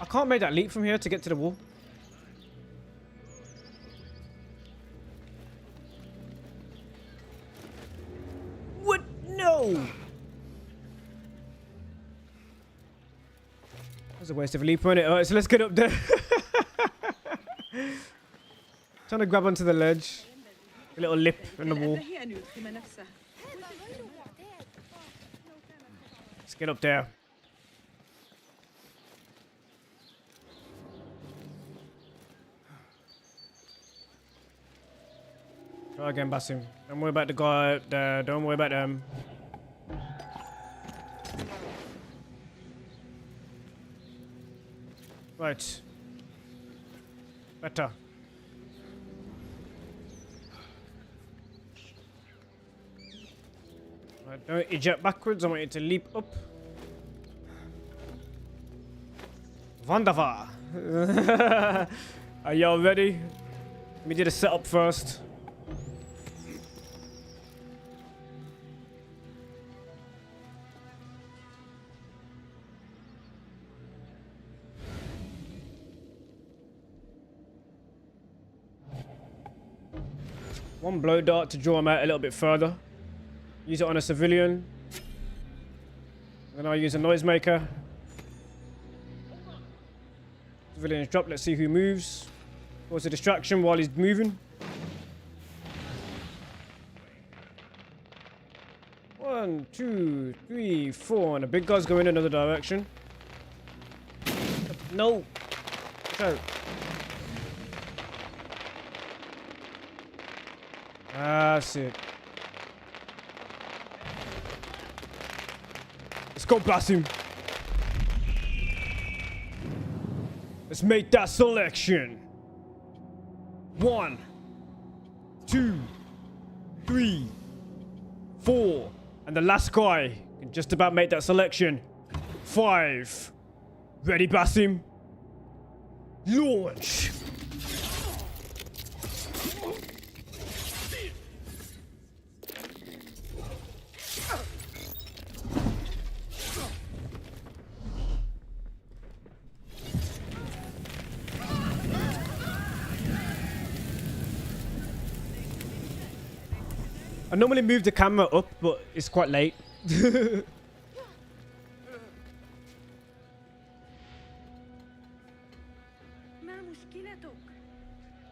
I can't make that leap from here to get to the wall. What? No! That's a waste of a leap, wasn't it? Alright, so let's get up there. Trying to grab onto the ledge. A little lip in the wall. Let's get up there. Try again, Basim. Don't worry about the guy out there. Don't worry about them. Right. Better. Right, don't eject backwards. I want you to leap up. Wunderbar. Are y'all ready? Let me do the setup first. One blow dart to draw him out a little bit further. Use it on a civilian. Then I'll use a noisemaker. Civilians drop. Let's see who moves. Cause a distraction while he's moving. 1, 2, 3, 4. And the big guy's going another direction. No. Go. That's it. Let's go blast him. Let's make that selection. 1, 2, 3, 4. And the last guy can just about make that selection. 5. Ready, Basim? Launch! I normally move the camera up, but it's quite late.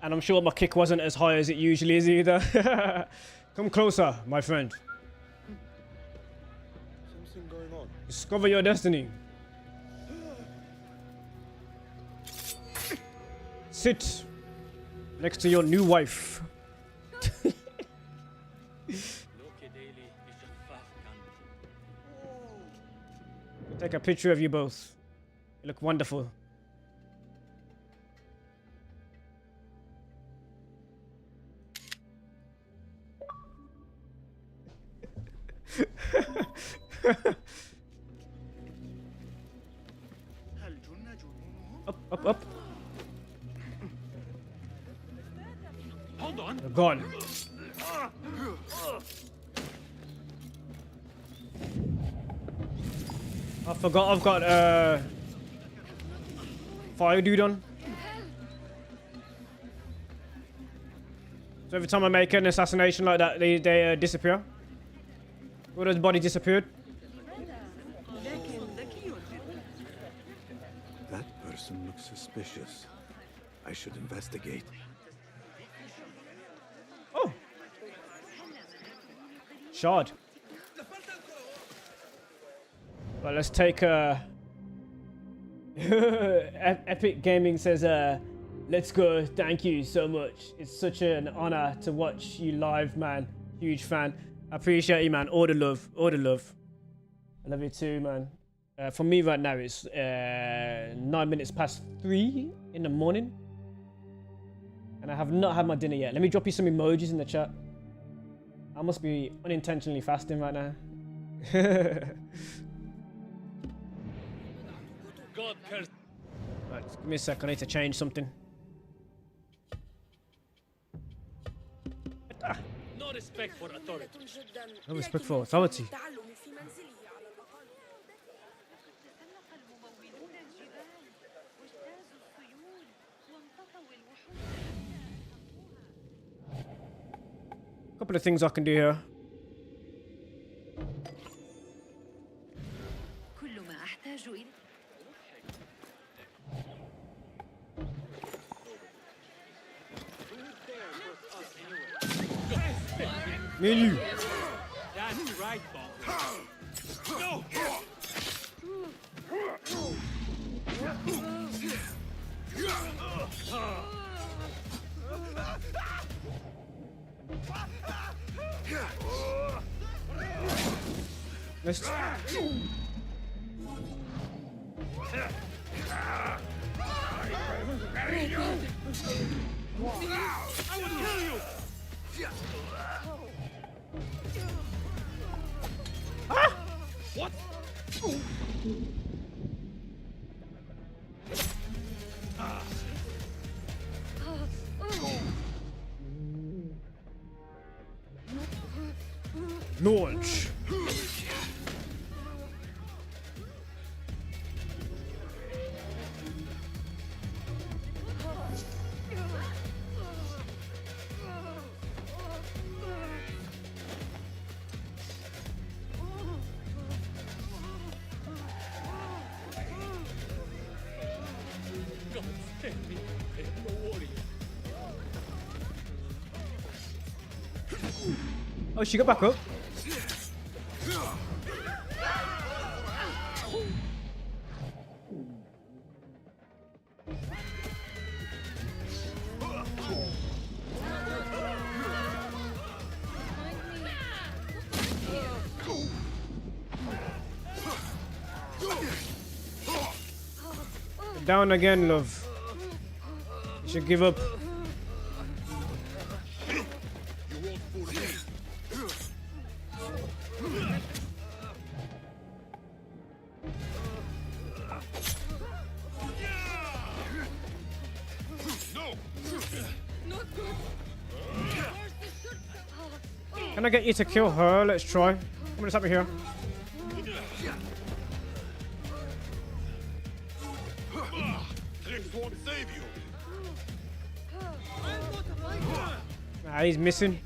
And I'm sure my kick wasn't as high as it usually is either. Come closer, my friend. Something going on. Discover your destiny. Sit next to your new wife. Take a picture of you both. You look wonderful. Up, up. Hold on. They're gone. I forgot I've got fire dude on. So every time I make an assassination like that, they disappear. Where his body disappeared. That person looks suspicious. I should investigate. Oh. Shard. Well, let's take Epic Gaming says, let's go. Thank you so much. It's such an honor to watch you live, man. Huge fan. I appreciate you, man. All the love. All the love. I love you too, man. For me right now, it's 9 minutes past 3 in the morning. And I have not had my dinner yet. Let me drop you some emojis in the chat. I must be unintentionally fasting right now. God curse. Right, give me a sec. I need to change something. No respect for authority. No respect for authority. Couple of things I can do here. Me and you. That's right, Bob. No! Let's... I will kill you! Ah! What? Launch. Oh, she got back up. Down again, love. You should give up. Can I get you to kill her? Let's try. Come on, let's have it here. Tricks won't save you. Ah, he's missing.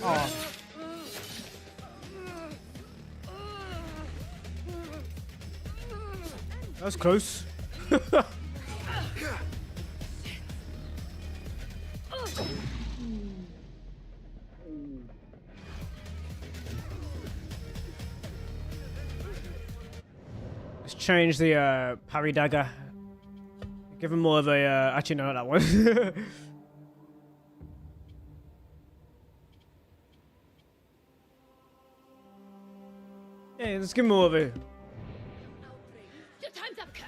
Oh. That was close. Let's change the parry dagger. Give him more of a actually no, that one. Yeah, let's give him more of a. Your time's up, Kerr.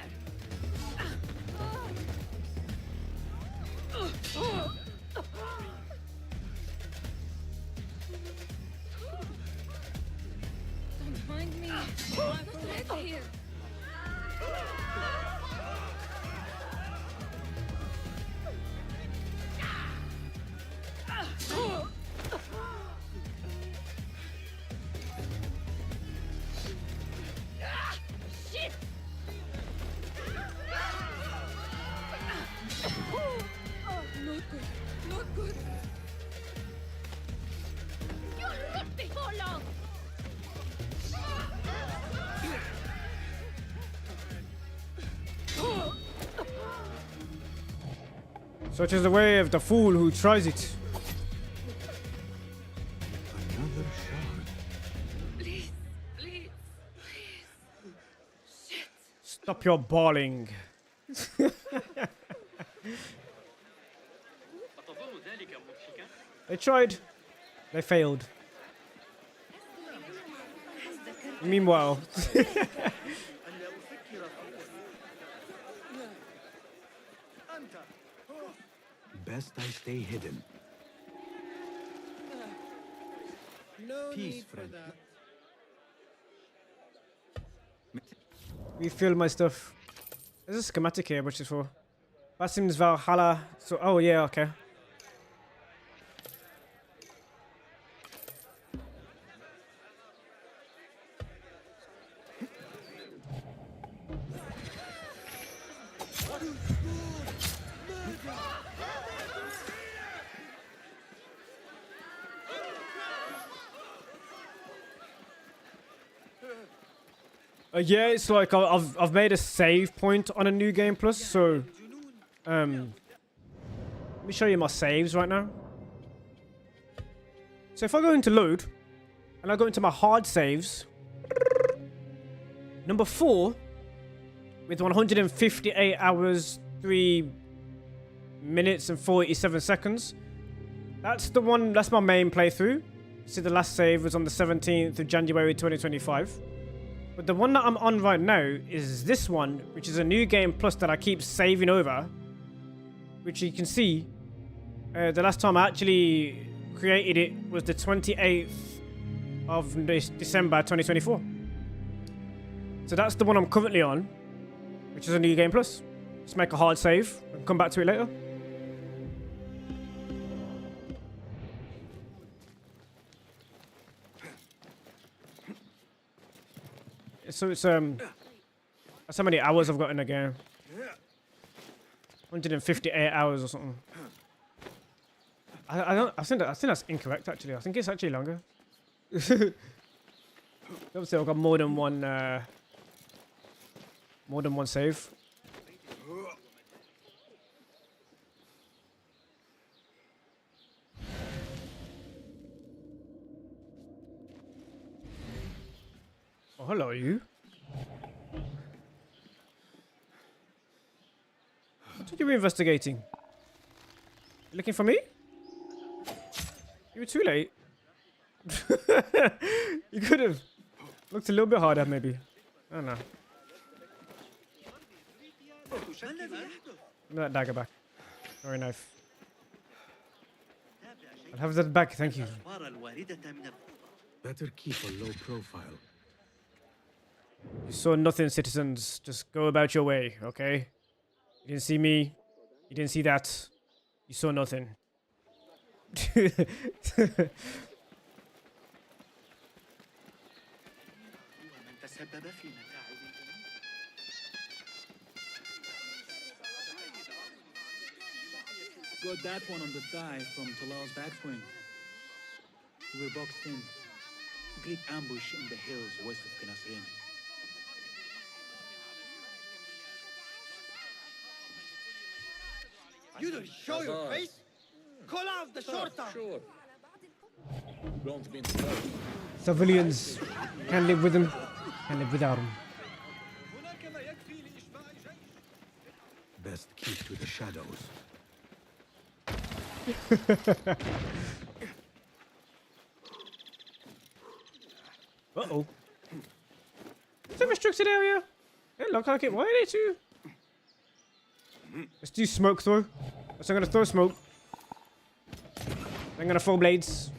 Don't mind me. I'm right here. Shit! Not good. Not good. You'll rot before long! Such is the way of the fool who tries it. Another shard. Please, please, please. Shit. Stop your bawling. They tried. They failed. Meanwhile. Best I stay hidden. No Peace, need for friend. that. Refill my stuff. There's a schematic here, which is for Basim's Valhalla. So, oh yeah, okay. Yeah, it's like I've made a save point on a new game plus, so let me show you my saves right now. So if I go into load and I go into my hard saves, number 4 with 158 hours, 3 minutes and 47 seconds. That's the one. That's my main playthrough. See, the last save was on the 17th of January 2025. But the one that I'm on right now is this one, which is a new game plus that I keep saving over. Which you can see, the last time I actually created it was the 28th of December 2024. So that's the one I'm currently on, which is a new game plus. Let's make a hard save and come back to it later. So it's that's how many hours I've got in the game. 158 hours or something. I think that's incorrect actually. I think it's actually longer. Obviously I've got more than one save. Oh, hello, you. What are you investigating? You looking for me? You were too late. You could have looked a little bit harder, maybe. I don't know. Give me that dagger back. Sorry, knife. I'll have that back, thank you. Better keep a low profile. You saw nothing, citizens. Just go about your way, okay? You didn't see me. You didn't see that. You saw nothing. Got that one on the thigh from Talal's backswing. We were boxed in. Great ambush in the hills west of Kenasrin. You don't show your face? Call out the short arm! Sure. Don't mean Civilians can live with them, can live without them. Best keep to the shadows. Uh-oh. It's a restricted area. It look like it. Why are they too? Let's do smoke throw. So I'm gonna throw smoke. I'm gonna throw blades.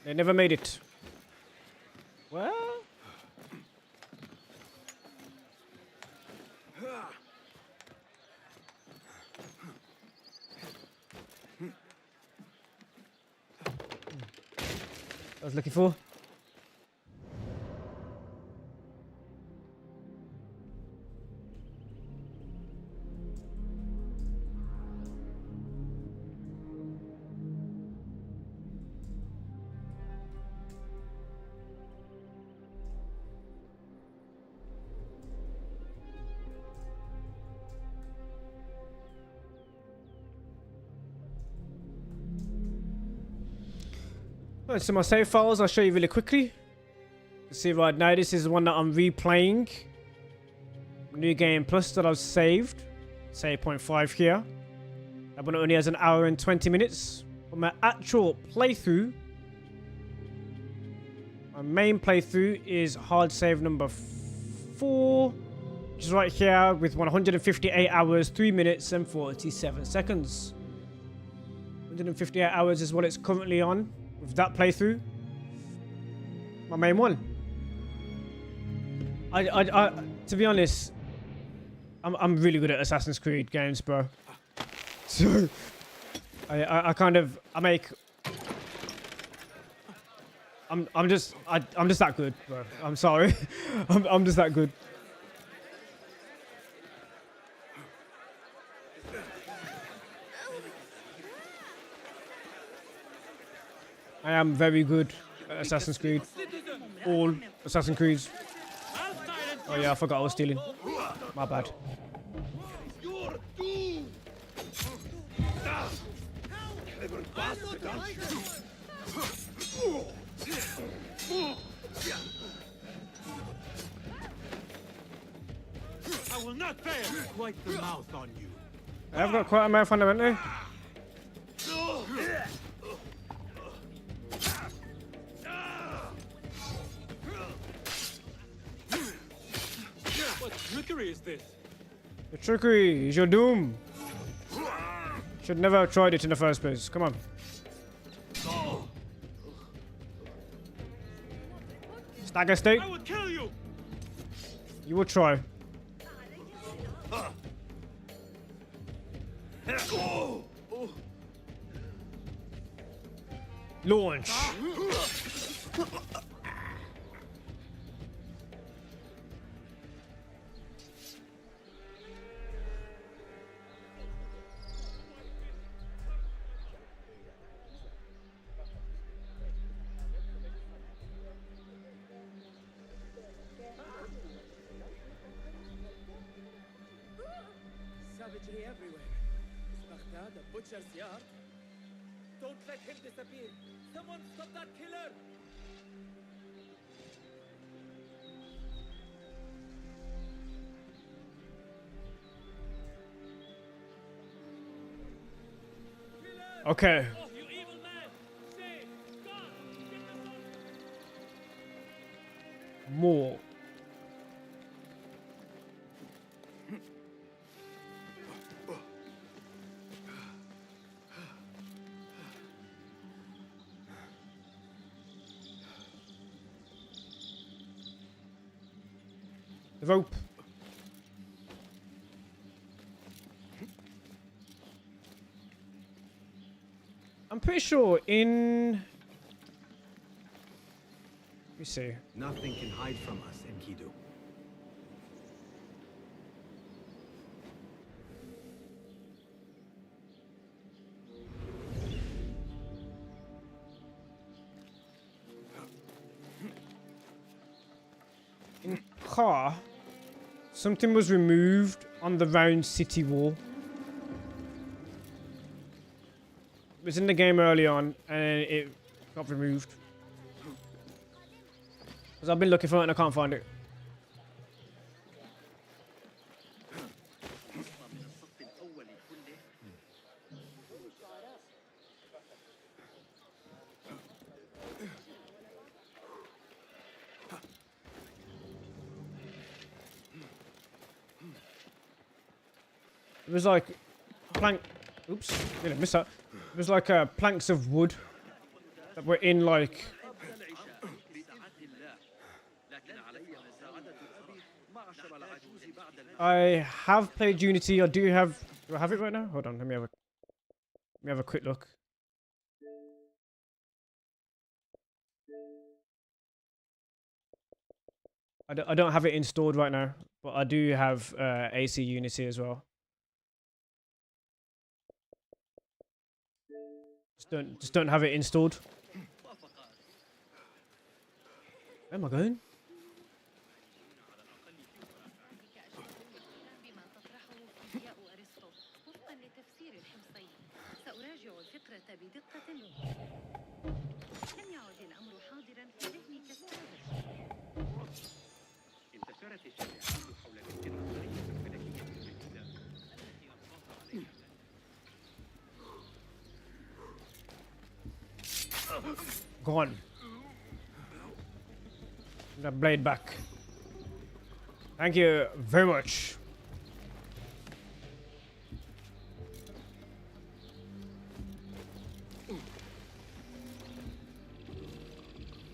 They never made it. Well. I was looking for. Right, so my save files I'll show you really quickly. You see right now this is one that I'm replaying. New Game Plus that I've saved. Save point 5 here. That one only has an hour and 20 minutes. But my actual playthrough, my main playthrough is hard save number 4. Which is right here with 158 hours, 3 minutes and 47 seconds. 158 hours is what it's currently on. With that playthrough, my main one. I to be honest, I'm really good at Assassin's Creed games, bro. So I'm just that good, bro. I'm sorry, I'm just that good. I am very good at Assassin's Creed. All Assassin's Creeds. Oh yeah, I forgot I was stealing. My bad. I will not fail! Quite the mouth on you. I've got quite a mouth fundamentally. What trickery is this? The trickery is your doom. Should never have tried it in the first place. Come on. Stagger state. I will kill you. You will try. Launch. Savagery everywhere. Is Baghdad a butcher's yard? Don't let him disappear. Someone stop that killer! Okay. more. The rope. I'm pretty sure in... Let me see. Nothing can hide from us, Enkidu. In Ka, something was removed on the round city wall. It was in the game early on, and it got removed. Because I've been looking for it and I can't find it. It was like plank. Oops, didn't miss that. It was like planks of wood that were in like. I have played Unity. I do have. Do I have it right now? Hold on. Let me have a quick look. I don't have it installed right now, but I do have AC Unity as well. Just don't have it installed. Where am I going? Go on. The blade back. Thank you very much.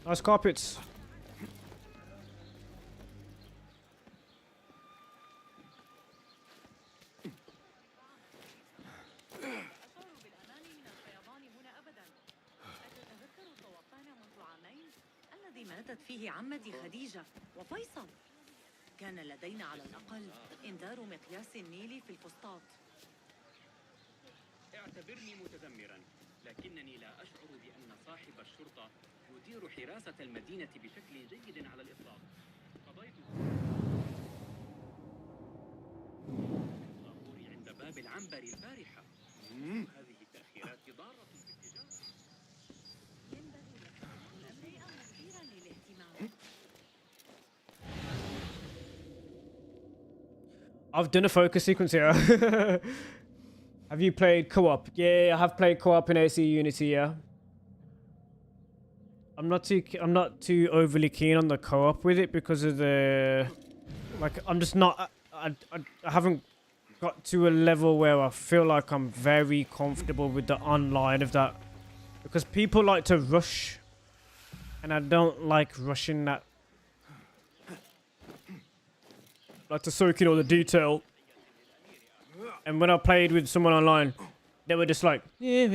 Nice carpets. ماتت فيه عمتي خديجة وفيصل. كان لدينا على الأقل إنذار مقياس النيل في الفسطاط. اعتبرني متذمرا، لكنني لا أشعر بأن صاحب الشرطة يدير حراسة المدينة بشكل جيد على الإطلاق. قضيت ظهوري عند باب العنبر البارحة. هذه التأخيرات ضارة بالتجارة. I've done a focus sequence here. Have you played co-op? Yeah, I have played co-op in AC Unity, yeah. I'm not too overly keen on the co-op with it because of the I'm just not I haven't got to a level where I feel like I'm very comfortable with the online of that, because people like to rush and I don't like rushing that. Like to soak in all the detail. And when I played with someone online, they were just like, I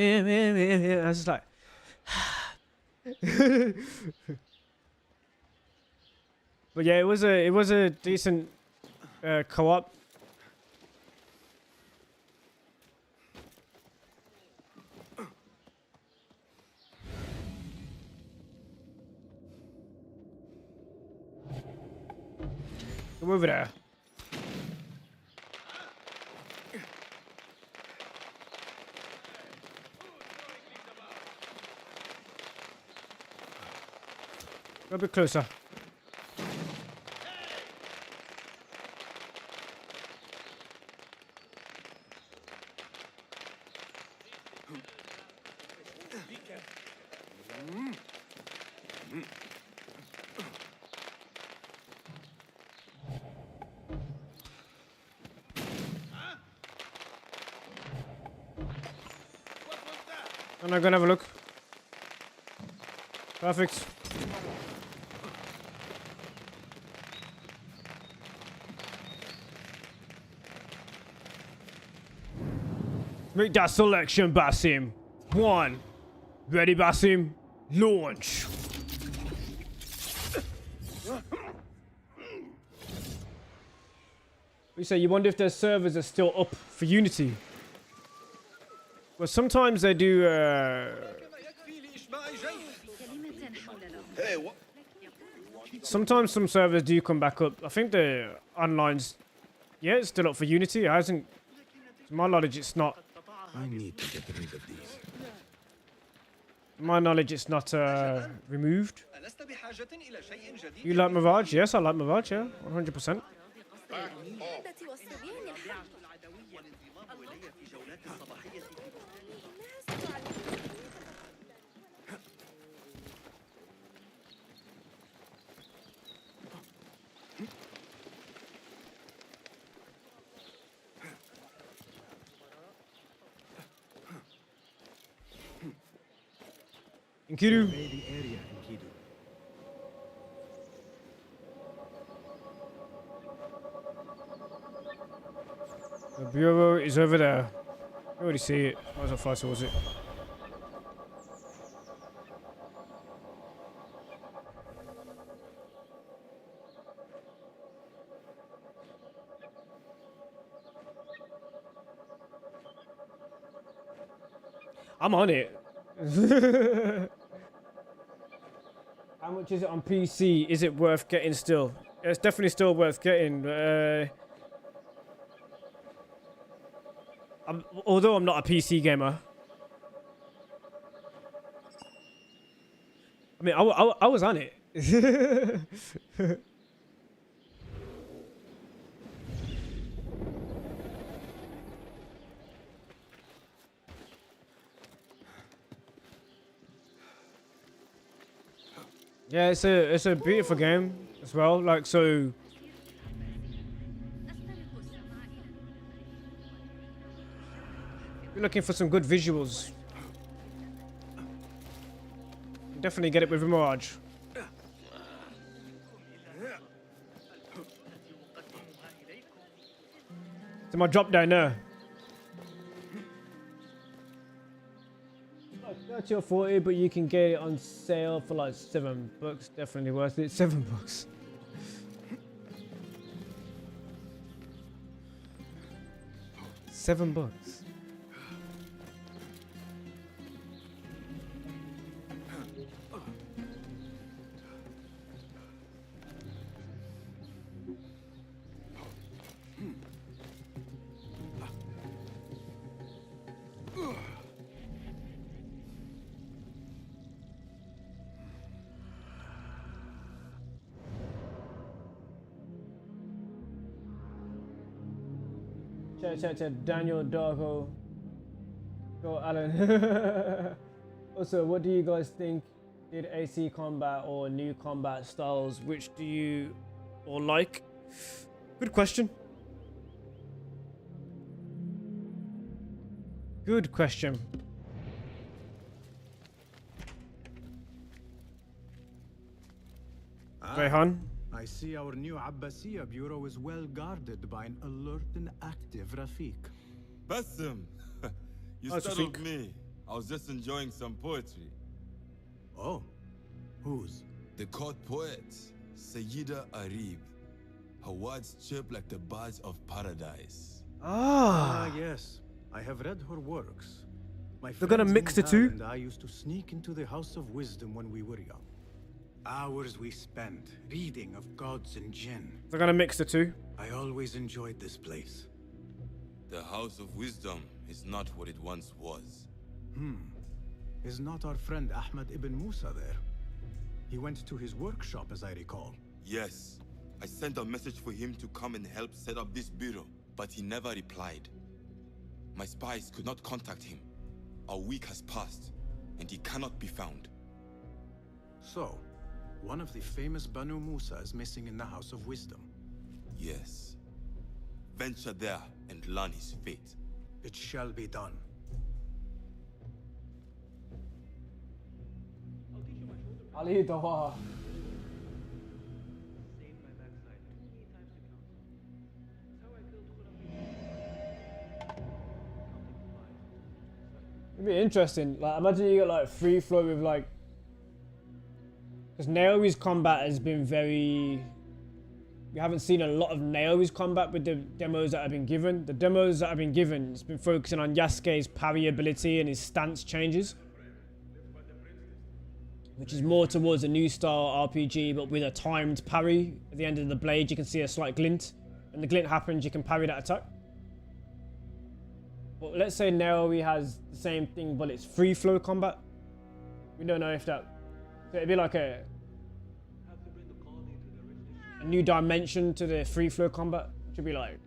was just like, but yeah, it was a decent co-op. Come over there. Go a bit closer. I'm not gonna have a look. Perfect. Make that selection, Basim. 1. Ready, Basim? Launch. You say you wonder if their servers are still up for Unity. Well, sometimes they do. Sometimes some servers do come back up. I think the online's it's still up for Unity. It hasn't. To my knowledge, it's not. I need to get rid of these. To my knowledge, it's not removed. You like Mirage? Yes, I like Mirage. Yeah, 100%. Enkidu. The bureau is over there. I already see it. Might as well fly towards it. I'm on it. How much is it on PC? Is it worth getting still? It's definitely still worth getting. Although I'm not a PC gamer. I mean, I was on it. Yeah, it's a beautiful game as well. Like, so you're looking for some good visuals, definitely get it with Mirage. So my drop down there. Like 30 or 40, but you can get it on sale for like $7. Definitely worth it. $7. $7. Check. Daniel Darko. Go Alan. Also, what do you guys think? Did AC combat or new combat styles? Which do you all like? Good question. Good question. Rayhan? I see our new Abbasiya bureau is well guarded by an alert and active Rafiq. Basim, you startled me. I was just enjoying some poetry. Oh, whose? The court poet, Sayyida Arib. Her words chirp like the birds of paradise. Yes. I have read her works. My They're gonna mix the two? And I used to sneak into the House of Wisdom when we were young. Hours we spent reading of gods and jinn. They're gonna mix the two. I always enjoyed this place. The House of Wisdom is not what it once was. Is not our friend Ahmad ibn Musa there? He went to his workshop, as I recall. Yes. I sent a message for him to come and help set up this bureau, but he never replied. My spies could not contact him. A week has passed, and he cannot be found. So, one of the famous Banu Musa is missing in the House of Wisdom. Yes. Venture there and learn his fate. It shall be done. Ali Dawa. It'd be interesting. Like, imagine you got like free flow with like, because Naomi's combat has been very. We haven't seen a lot of Naomi's combat with the demos that have been given. The demos that have been given, it's been focusing on Yasuke's parry ability and his stance changes, which is more towards a new style RPG, but with a timed parry. At the end of the blade, you can see a slight glint. When the glint happens, you can parry that attack. But let's say Naomi has the same thing, but it's free flow combat. We don't know if that. So it'd be like a new dimension to the free flow combat. It should be like.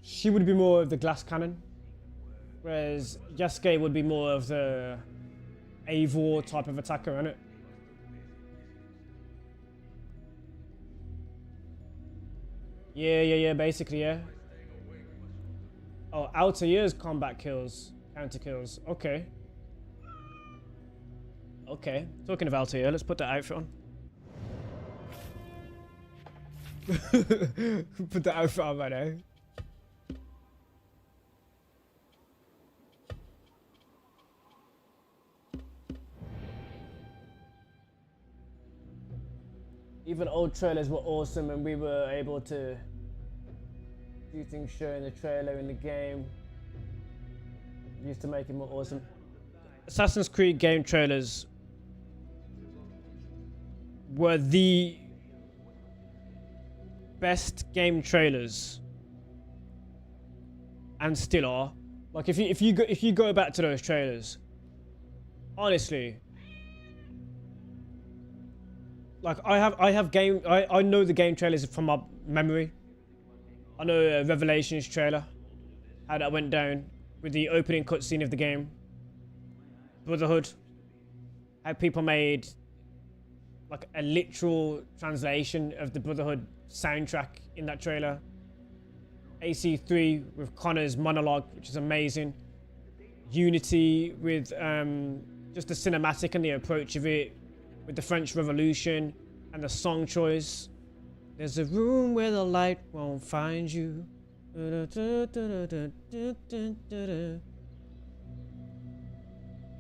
She would be more of the glass cannon, whereas Yasuke would be more of the Eivor type of attacker, innit? Yeah, basically, yeah. Oh, Altair's combat kills, counter kills. Okay. Okay. Talking of Altair, let's put that outfit on. Put the outfit on right now. Even old trailers were awesome, and we were able to do things showing the trailer in the game. Used to make it more awesome. Assassin's Creed game trailers were the best game trailers, and still are. Like if you go back to those trailers, honestly, like I know the game trailers from my memory. I know Revelations trailer, how that went down with the opening cutscene of the game. Brotherhood, how people made like a literal translation of the Brotherhood soundtrack in that trailer. AC3 with Connor's monologue, which is amazing. Unity with just the cinematic and the approach of it, with the French Revolution and the song choice. There's a room where the light won't find you.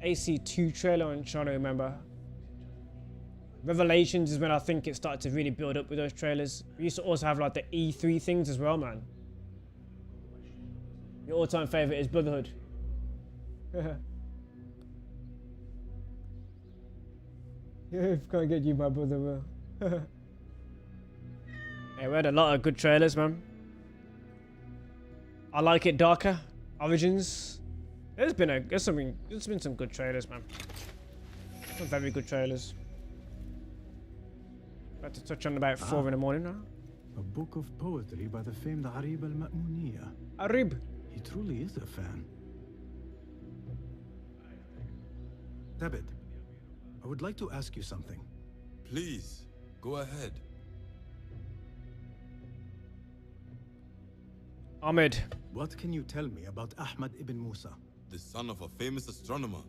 AC2 trailer, I'm trying to remember. Revelations is when I think it started to really build up with those trailers. We used to also have like the E3 things as well, man. Your all-time favorite is Brotherhood. Yeah, can't get you, my brother, bro. Yeah, we had a lot of good trailers, man. I Like It Darker, Origins. There's been some good trailers, man. Some very good trailers. About to touch on about 4 in the morning now. A book of poetry by the famed Arib al-Ma'muniya. Arib. He truly is a fan. David, I would like to ask you something. Please, go ahead. Ahmed. What can you tell me about Ahmad ibn Musa? The son of a famous astronomer.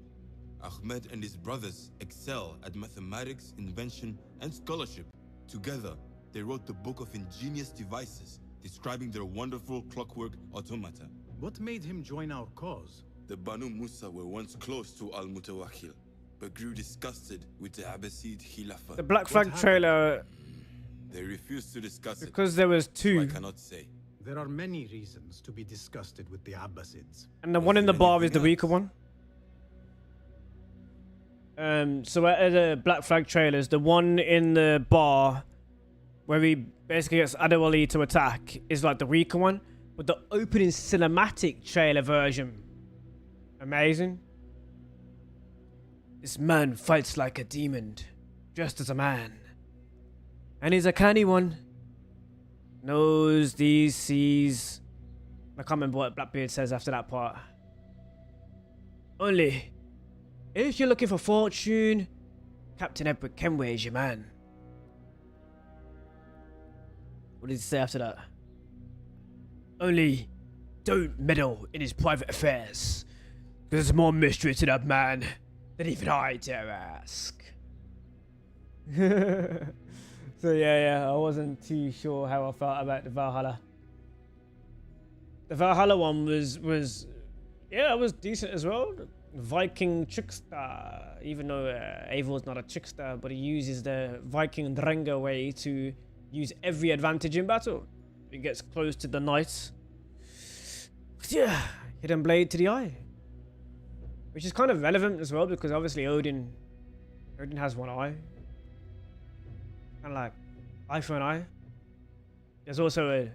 Ahmed and his brothers excel at mathematics, invention, and scholarship. Together, they wrote the book of ingenious devices, describing their wonderful clockwork automata. What made him join our cause? The Banu Musa were once close to Al-Mutawakkil, but grew disgusted with the Abbasid Khilafah. The Black Flag trailer. They refused to discuss it. Because there was two. So I cannot say. There are many reasons to be disgusted with the Abbasids. And the one in the bar is the weaker one. So at the Black Flag trailers, the one in the bar where he basically gets Adewale to attack is like the weaker one. But the opening cinematic trailer version, amazing. This man fights like a demon, dressed as a man. And he's a canny one. Knows these seas. I can't remember what Blackbeard says after that part. Only, if you're looking for fortune, Captain Edward Kenway is your man. What did he say after that? Only, don't meddle in his private affairs. There's more mystery to that man Did he try to ask? So yeah, I wasn't too sure how I felt about the Valhalla. The Valhalla one was it was decent as well. Viking trickster, even though Eivor's not a trickster, but he uses the Viking Drenga way to use every advantage in battle. He gets close to the knight. Yeah, hidden blade to the eye, which is kind of relevant as well because obviously Odin has one eye, kind of like eye for an eye. There's also a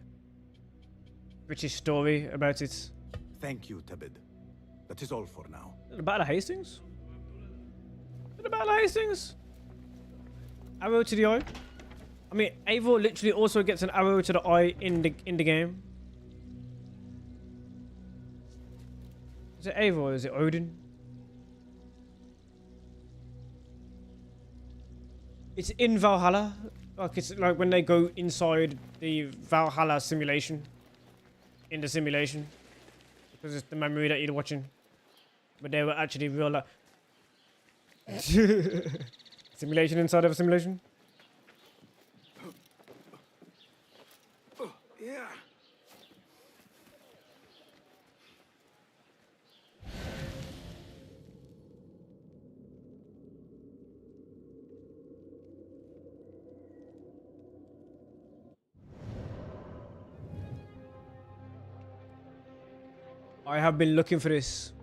British story about it. Thank you, Tebid. That is all for now. The Battle of Hastings? The Battle of Hastings? Arrow to the eye? I mean, Eivor literally also gets an arrow to the eye in the game. Is it Eivor or is it Odin? It's in Valhalla. Like it's like when they go inside the Valhalla simulation. In the simulation. Because it's the memory that you're watching. But they were actually real life. Simulation inside of a simulation? Yeah. I have been looking for this.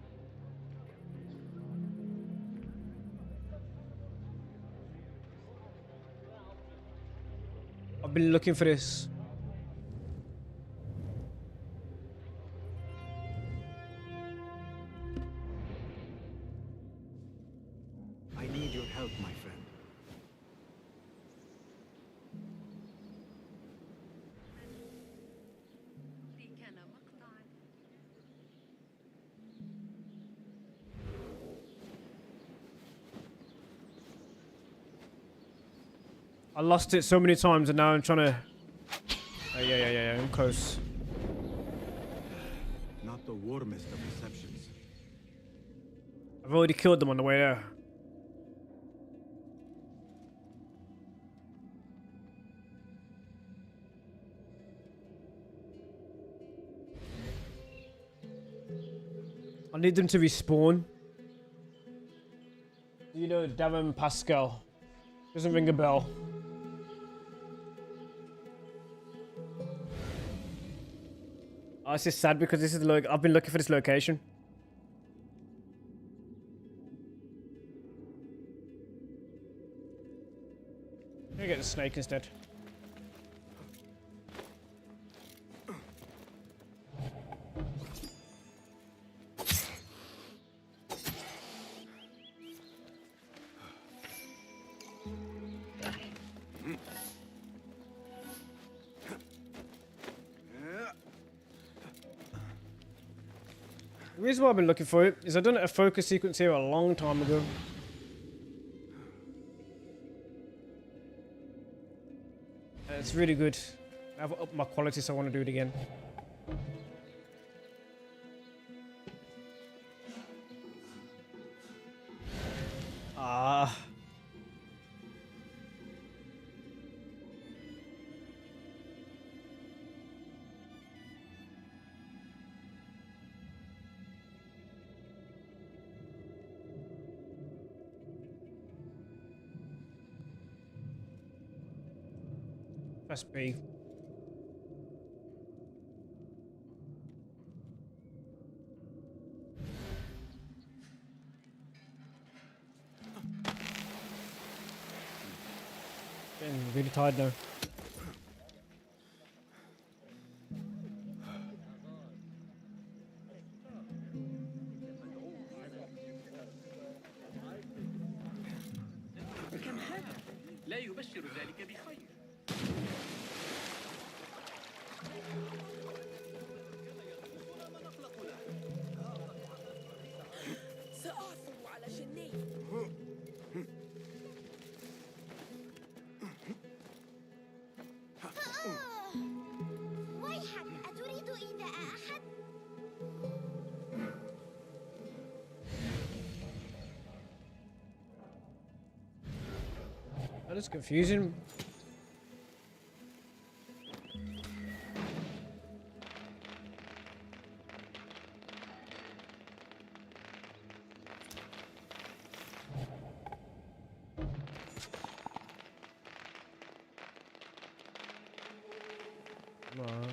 I've been looking for this. I need your help, my friend. I lost it so many times and now I'm trying to... yeah, I'm close. Not the warmest of receptions. I've already killed them on the way there. I need them to respawn. You know Darren Pascal. Doesn't ring a bell. Oh, it's just sad because this is the I've been looking for this location. I'm gonna get the snake instead. The reason why I've been looking for it is I've done a focus sequence here a long time ago. And it's really good. I've upped my quality, so I want to do it again. Ah. Press B. Getting really tired now. كم هذا؟ لا يبشر ذلك بخير. سأعثر على جنيه. ويحك أتريد إيذاء أحد؟ That is confusing. Come on.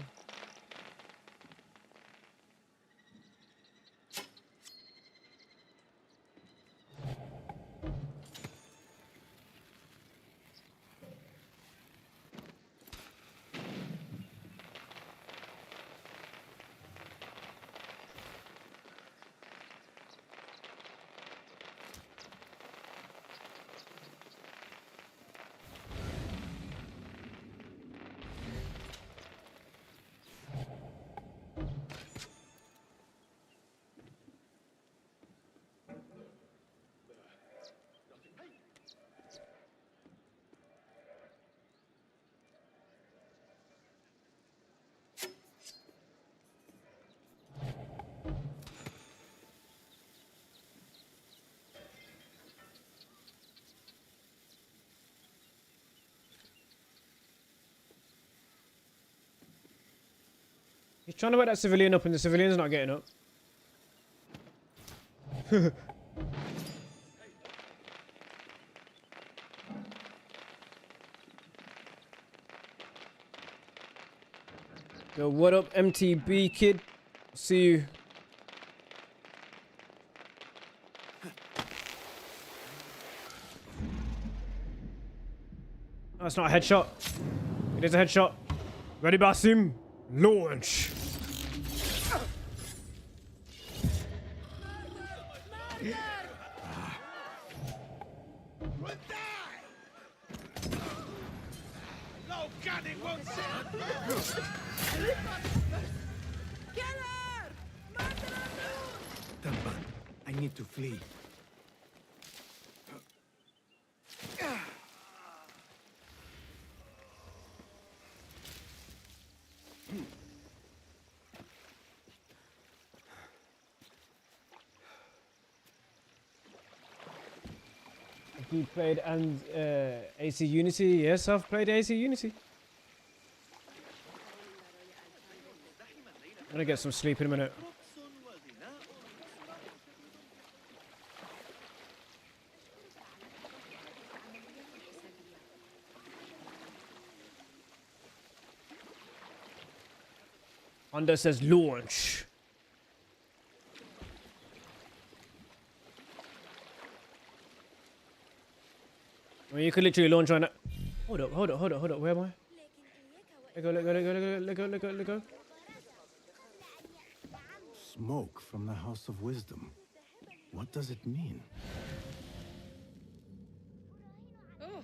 He's trying to wake that civilian up and the civilian's not getting up. Yo, what up, MTB kid? See you. No, it's not a headshot. It is a headshot. Ready, Basim? Launch. Tamban, I need to flee. You played and AC Unity? Yes, I've played AC Unity. I'm gonna get some sleep in a minute. Honda says launch. Well, you could literally launch on it. Hold up. Where am I? Let go. Smoke from the House of Wisdom. What does it mean? Oh,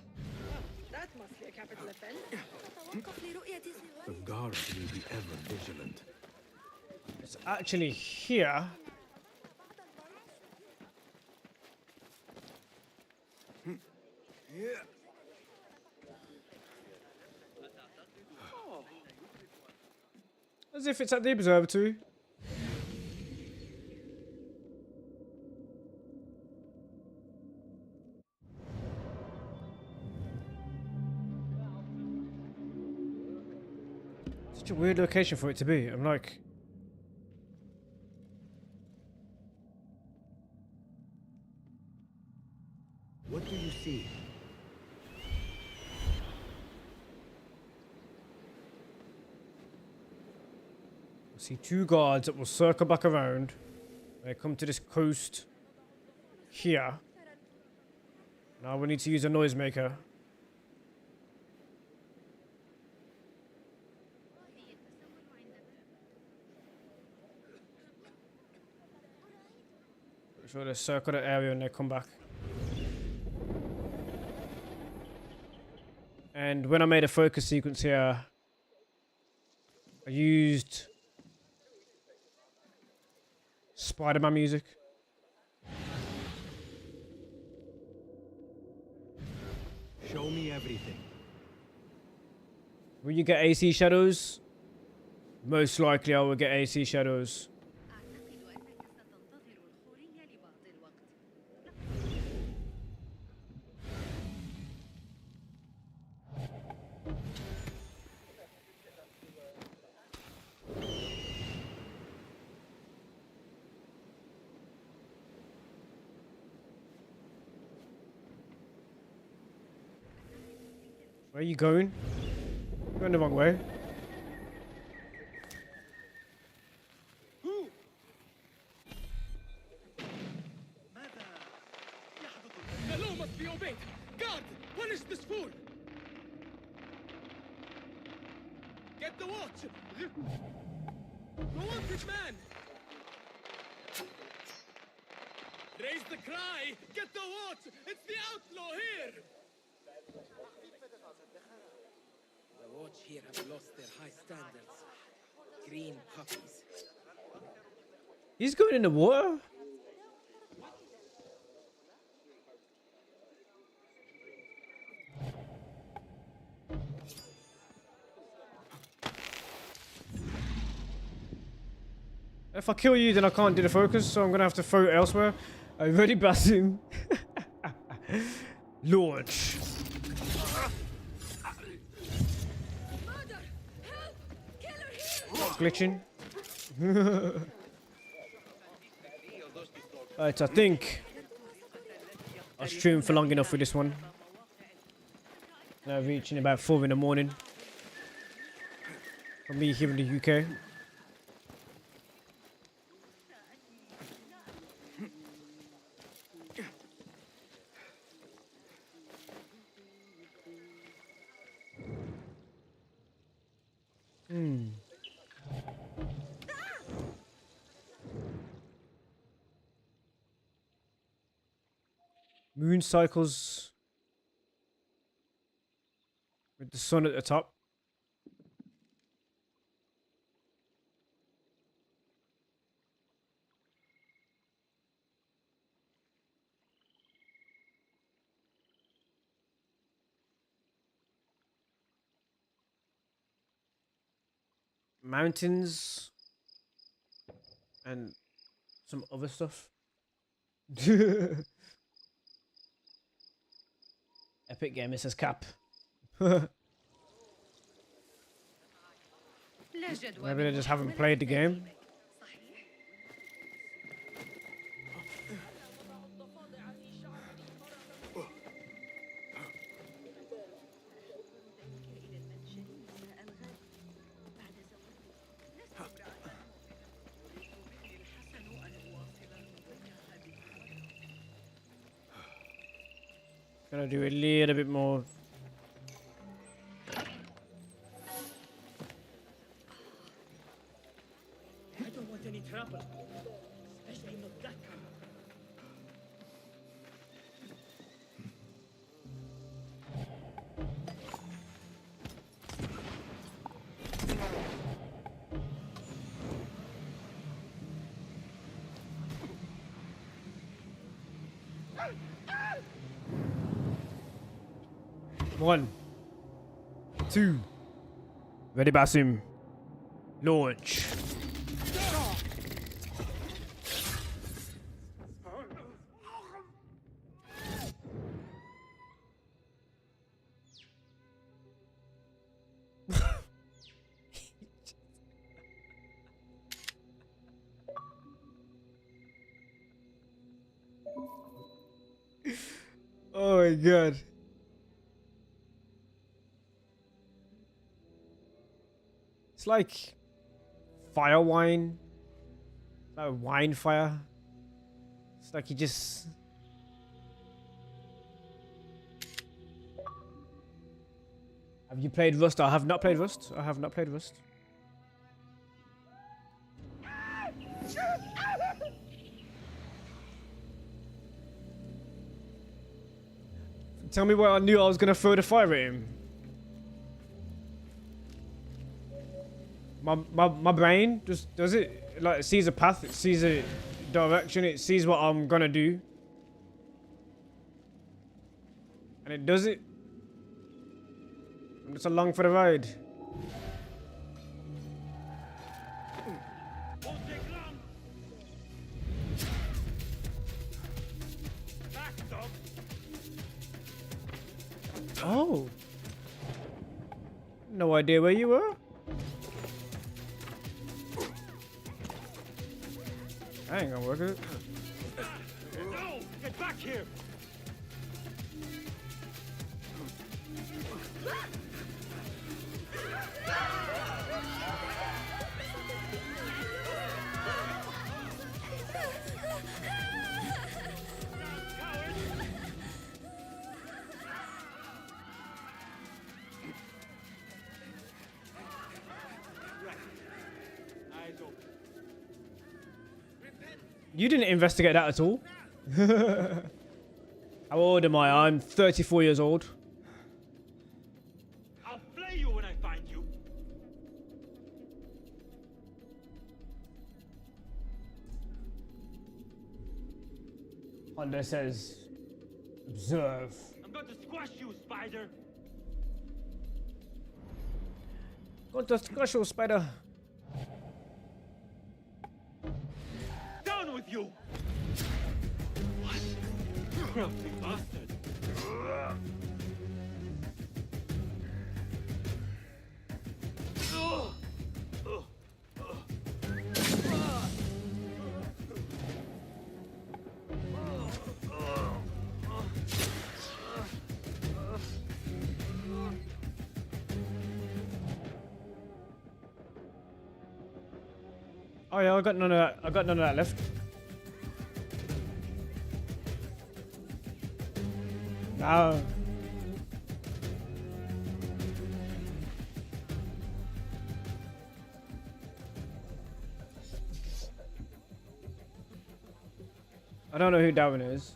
that must be a capital offense. The guards will be ever vigilant. It's actually here. As if it's at the observatory. Such a weird location for it to be. I'm like... What do you see? I see two guards that will circle back around. They come to this coast here. Now we need to use a noisemaker. Sure they circle the area and they come back. And when I made a focus sequence here, I used Spider-Man music. Show me everything. Will you get AC shadows? Most likely I will get AC shadows. Where are you going? You're going the wrong way. The law must be obeyed. Guard, punish this fool. Get the watch. The wanted man. Raise the cry. Get the watch. It's the outlaw here. The watch here have lost their high standards. Green puppies. He's going in the water? If I kill you, then I can't do the focus, so I'm gonna have to throw it elsewhere. I already bassed him. Launch. Glitching. Alright, I think I streamed for long enough with this one. Now reaching about 4 in the morning. For me here in the UK. Moon cycles with the sun at the top. Mountains and some other stuff. Epic Gamer says cap. Maybe they just haven't played the game. Gonna do a little bit more. I don't want any trouble, especially not that kind. One, two, ready, Basim. Launch. Oh my god. It's like fire wine. It's like wine fire. It's like you just... Have you played Rust? I have not played Rust. I have not played Rust. Tell me where I knew I was gonna throw the fire at him. My brain just does it, like, it sees a path, it sees a direction, it sees what I'm gonna do. And it does it. I'm just along for the ride. Oh. No idea where you were. I ain't gonna work it. No! Get back here! You didn't investigate that at all. How old am I? I'm 34 years old. I'll play you when I find you. Honda says, observe. I'm going to squash you, spider. Got to squash you, spider. Down with you. What? Crafty bastard. Oh yeah, I got none of that. I got none of that left. No. I don't know who Darwin is.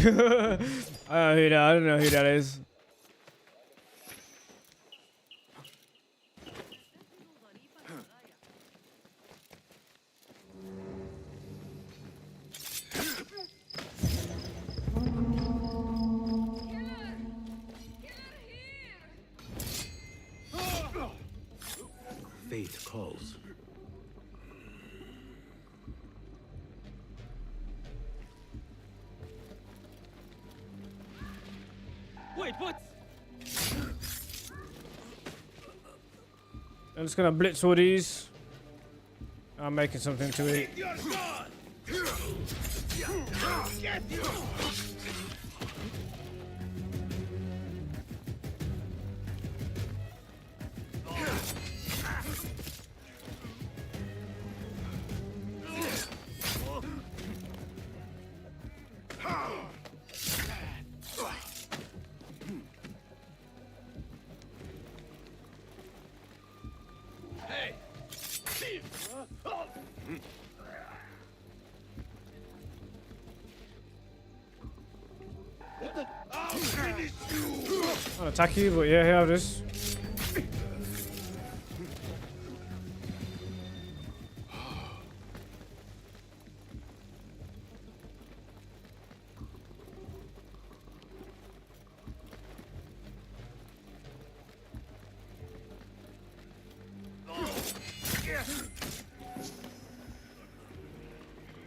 I don't know who that is. Fate calls. Wait, what? I'm just gonna blitz all these. I'm making something to eat. I'll attack you, but yeah, here have this.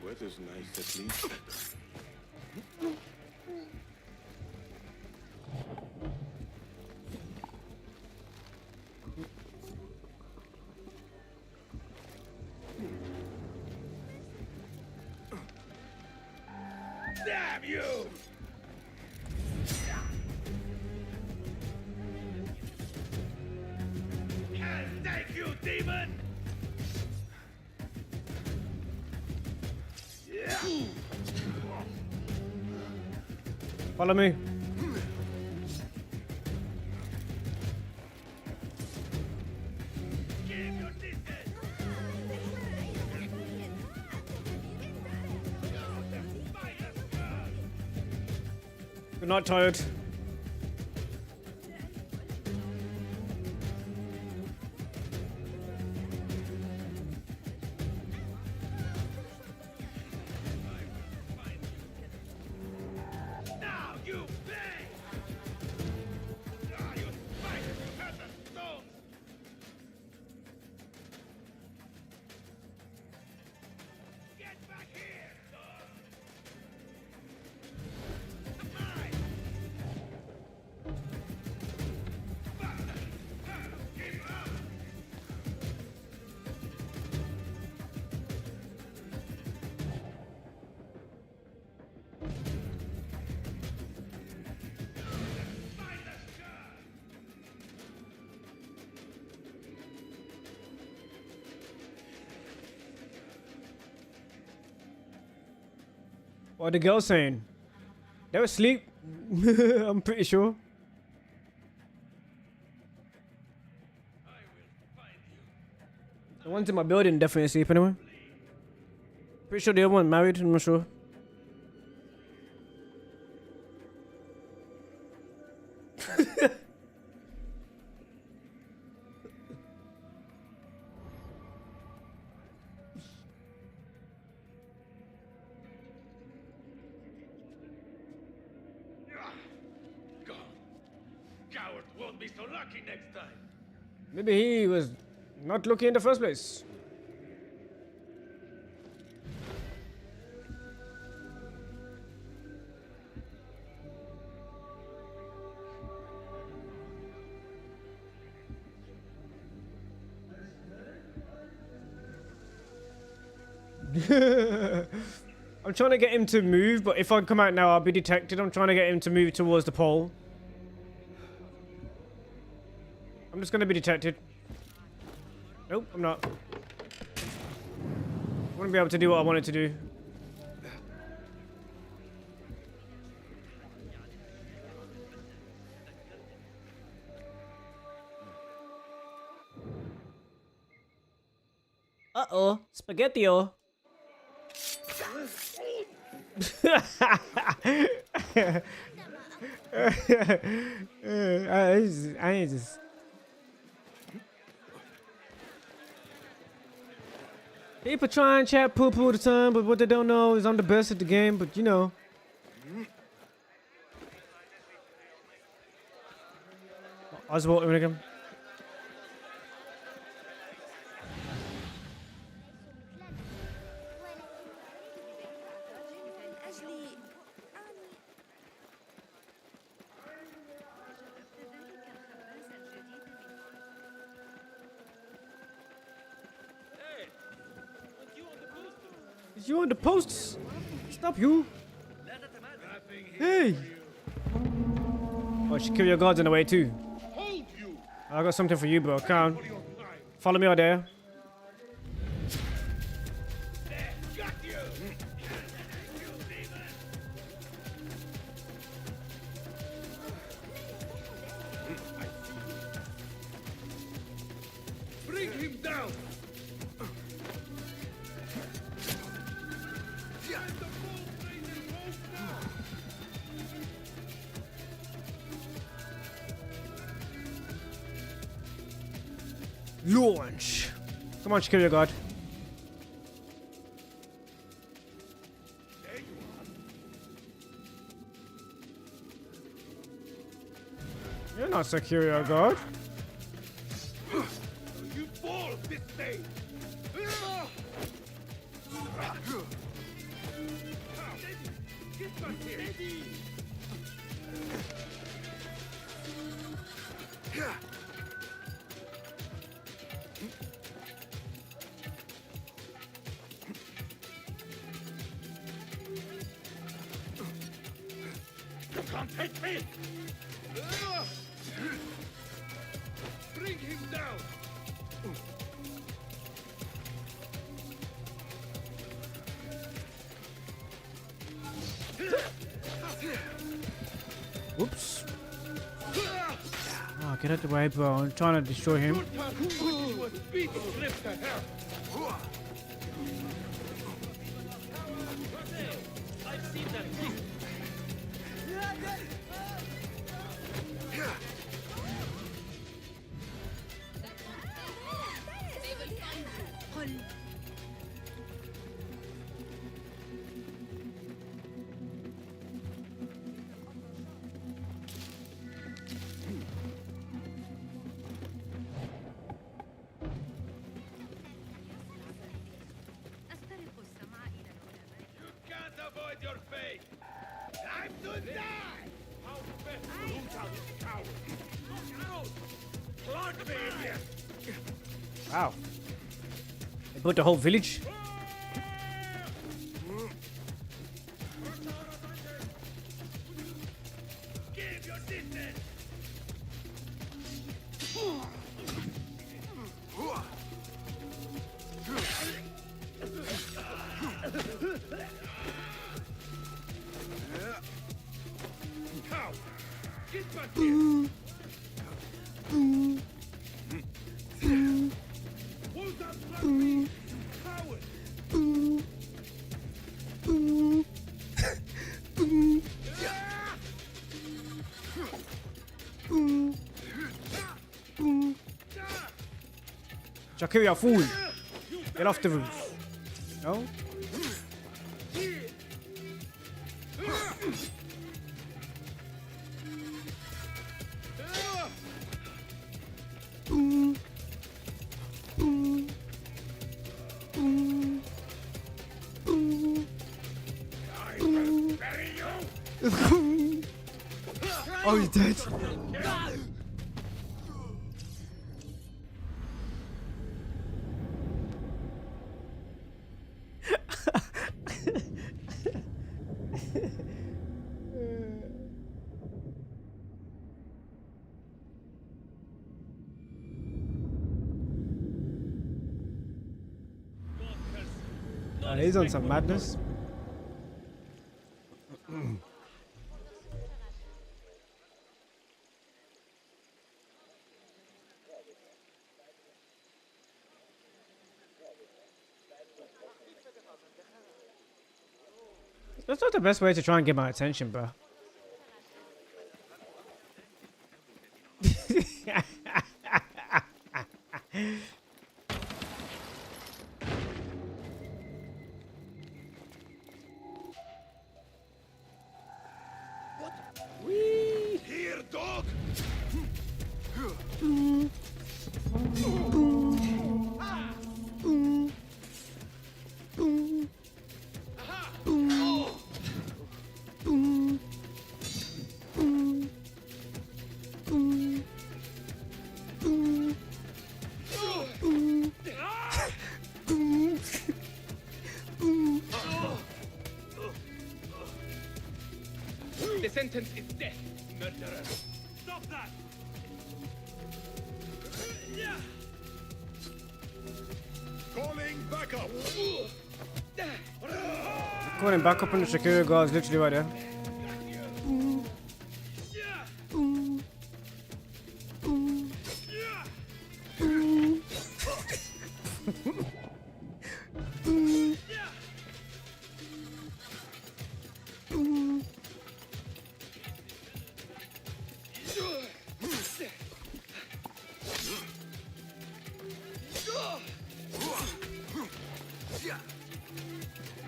Weather's nice at least. Damn you! Can't take you, demon! Follow me. You're not tired. Now you bang! Ah, you spiders, you have the stones! Get back here! What are the girls saying? They were asleep. I'm pretty sure. The ones in my building definitely asleep anyway. Pretty sure the other one married, I'm not sure. Coward won't be so lucky next time. Maybe he was not looking in the first place. I'm trying to get him to move, but if I come out now, I'll be detected. I'm trying to get him to move towards the pole. I'm just going to be detected. Nope, I'm not. I want to be able to do what I wanted to do. Uh-oh, spaghetti-o. I just... People try and chat poo-poo the time, but what they don't know is I'm the best at the game, but you know. Oswald Immingham. You on the posts? Stop you! Hey! Oh, secure your guards on the way too. I got something for you, bro. Come on. Follow me out there. Bring him down! Launch! Come on, secure your guard. You're not secure guard. You fall this day! Get back here! can't take me! Bring him down! Whoops. Oh, get out the way, bro. I'm trying to destroy him. I've seen that. Avoid your fate! Time to die! How best to root out this coward! Look out! Plug me in here! Wow. They put the whole village. Give your distance! Cow! Get back here! Hold that blood me! Coward! Shakira, fool. Get off the roof. No? Oh, he's dead. He's on some madness. That's not the best way to try and get my attention, bro. Here, dog! The sentence is death, murderer. Stop that! Calling backup! Calling back up on the Shakira guards, literally right there.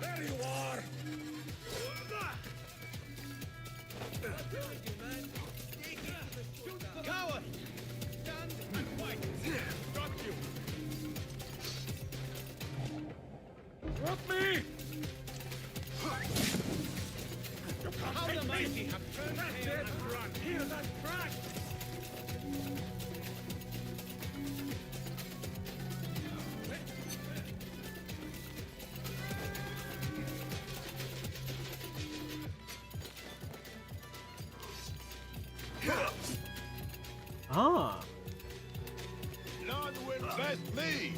There you are! Coward! Stand and fight! Got you! Drop me! How the mighty have turned tail and run! Hear that crack! Ah. None will best me.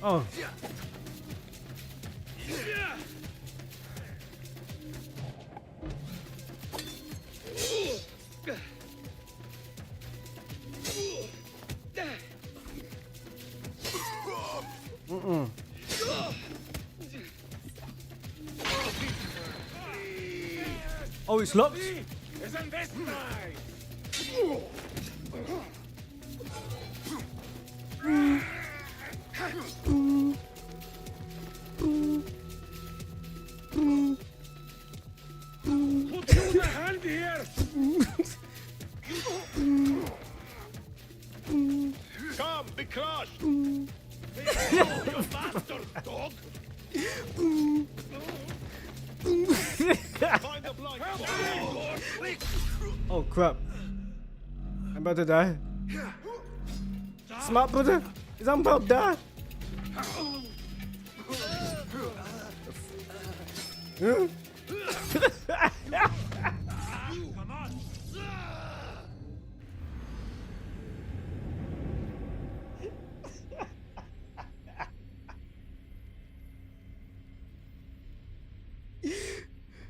Oh. Mm-mm. Oh, it's locked? Isn't this nice? Put your hand here! Come, be crushed. You bastard dog! Find the blind Oh crap. I'm about to die. Smart brother. Is I'm about to die. Come on!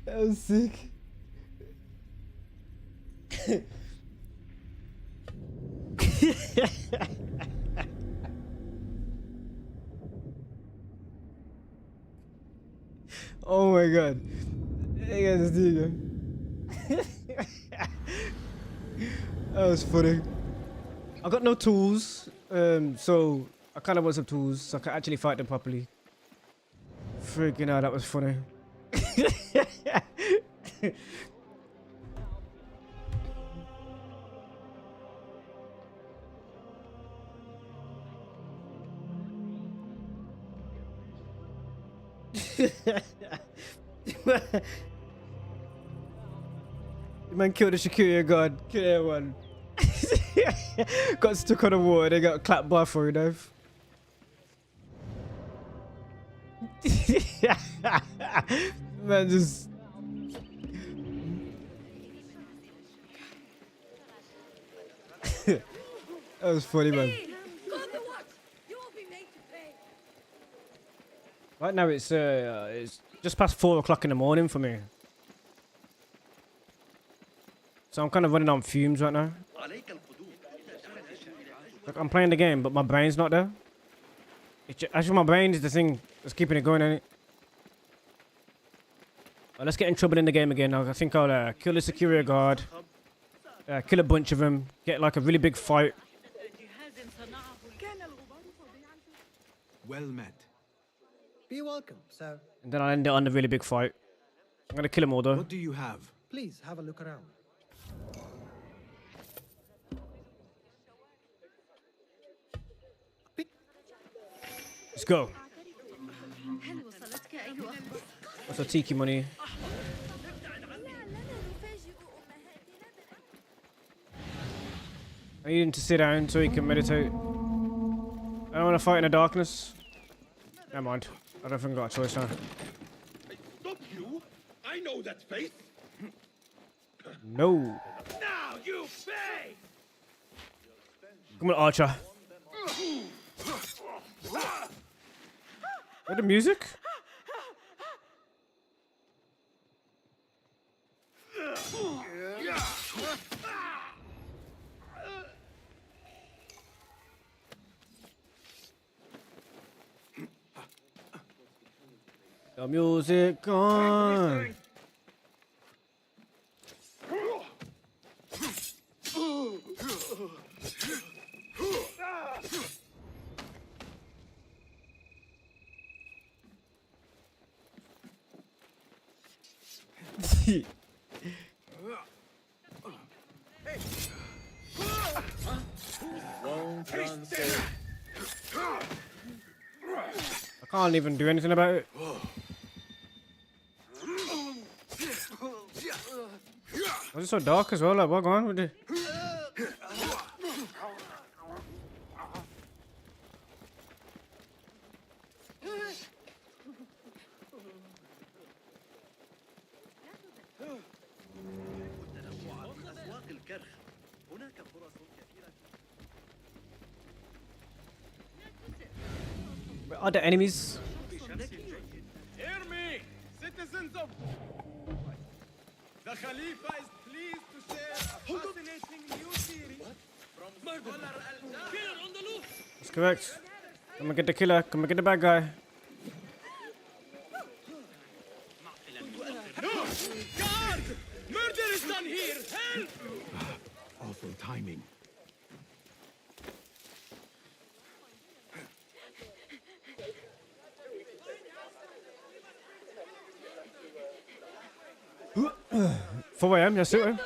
That was sick. Oh my god. Hey guys, that was funny. I got no tools, so I kind of want some tools so I can actually fight them properly. Freaking hell, that was funny. The man killed the security guard, killed everyone. Got stuck on the wall, they got clapped by for a knife. Man just that was funny, man. Right now it's just past 4 o'clock in the morning for me. So I'm kind of running on fumes right now. Like I'm playing the game, but my brain's not there. Actually, my brain is the thing that's keeping it going, ain't it? Well, let's get in trouble in the game again. I think I'll kill the security guard, kill a bunch of them, get like a really big fight. Well met. Be welcome, sir. And then I'll end it on the really big fight. I'm gonna kill them all though. What do you have? Please have a look around. Let's go. What's our tiki money? I need him to sit down so he can meditate. I don't want to fight in the darkness. Never mind. I don't think I got a choice now. Stop you! I know that face! No. Now you pay! Come on, Archer. What the music? The music gone. I can't even do anything about it. Was it so dark as well? Like, what going on with it? الكرخ. هناك فرص كثيرة. Where are the enemies? Hear me, citizens of... The Khalifa is pleased to share a fascinating new series from Scholar Al-Ghul. Killer on the loose! That's correct. Come and get the killer. Come and get the bad guy. No! Guard! Murder is done here! Help! Awful timing. Four a.m. Yes, sir.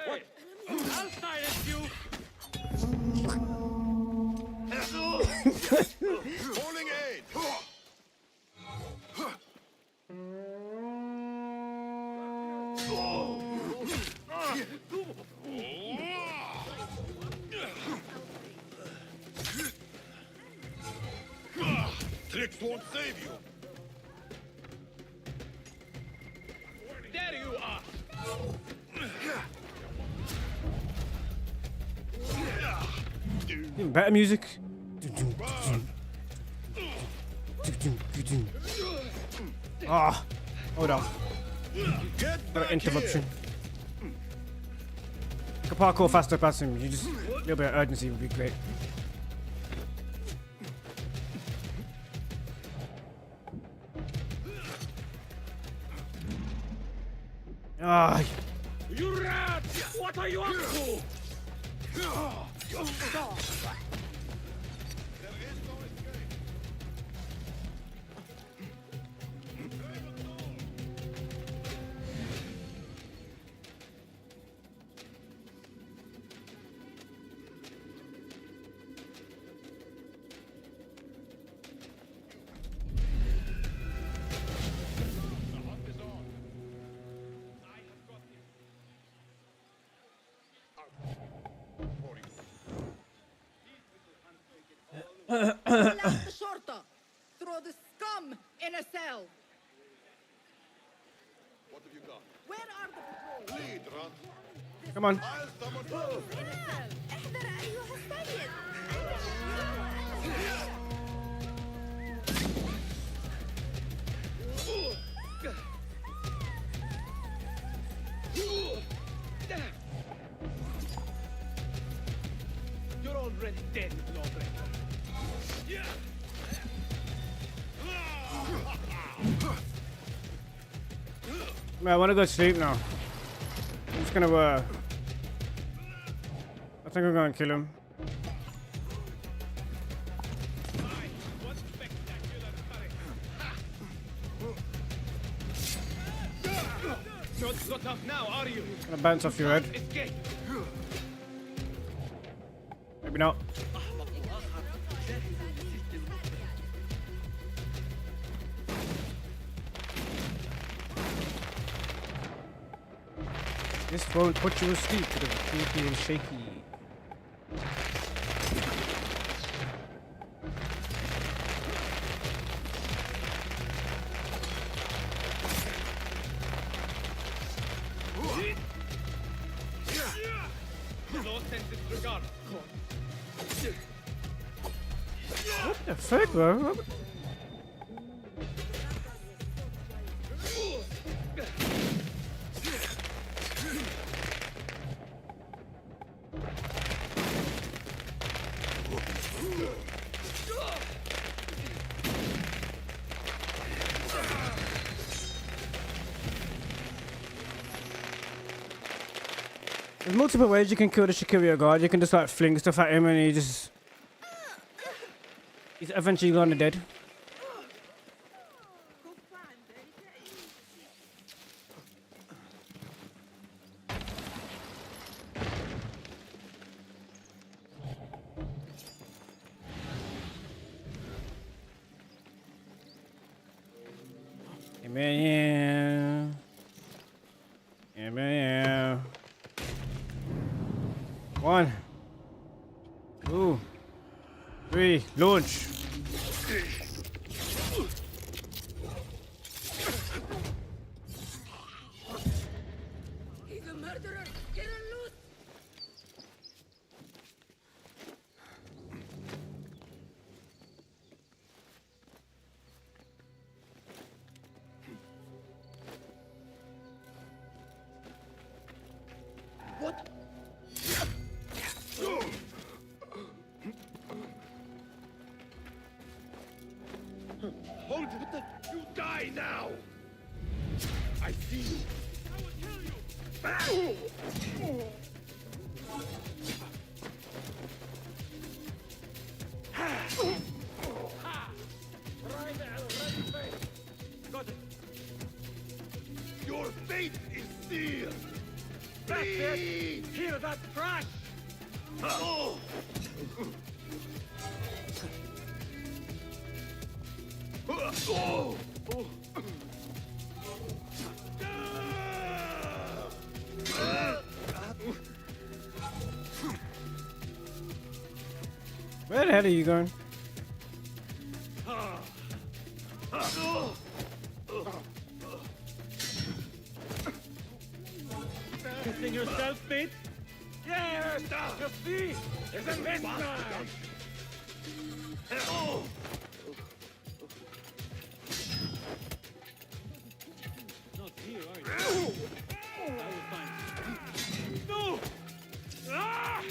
Hey! I'll silence you! Calling aid! Tricks won't save you. There you are! Even better music. Ah, hold on. Interruption. You can parkour faster past him. You just a little bit of urgency would be great. Ah. You rats! What are you up to? The shorta. Throw the scum in a cell. What have you got? Where are the patrols? Lead, Rat. Come on. I'll summon احذر أيها السيد. You're already dead, lawbreaker. Man, I want to go to sleep now. I'm just gonna I think I'm gonna kill him. Not got up now, are you? Gonna bounce off your head. Escape. Maybe not. This won't put you asleep to the creepy and shaky. No sense in regard. What the fuck, bro? There's multiple ways you can kill the Shikiri guard. You can just like fling stuff at him and he's eventually gonna dead. Amen. Amen. 1, 2, 2, 3, launch. He's a murderer! Get him loose! What? Hold it! You die now! I see you! I will kill you! Got it. Your fate is sealed! That's it! Hear that crash! Oh. Where the hell are you going? Kissing yourself, mate? Yes! You see? Isn't this nice? Not here, are you? I will find you. No! Ah!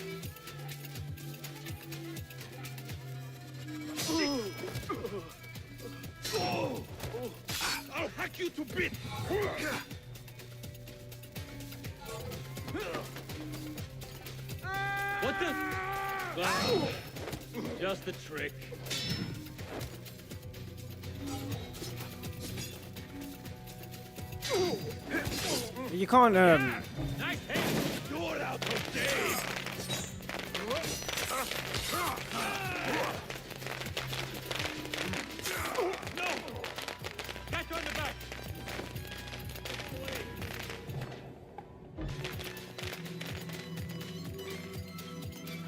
I'll hack you to bits! What the? Well, just a trick. You can't Nice hit! You're out of date! No! Catch you on the back!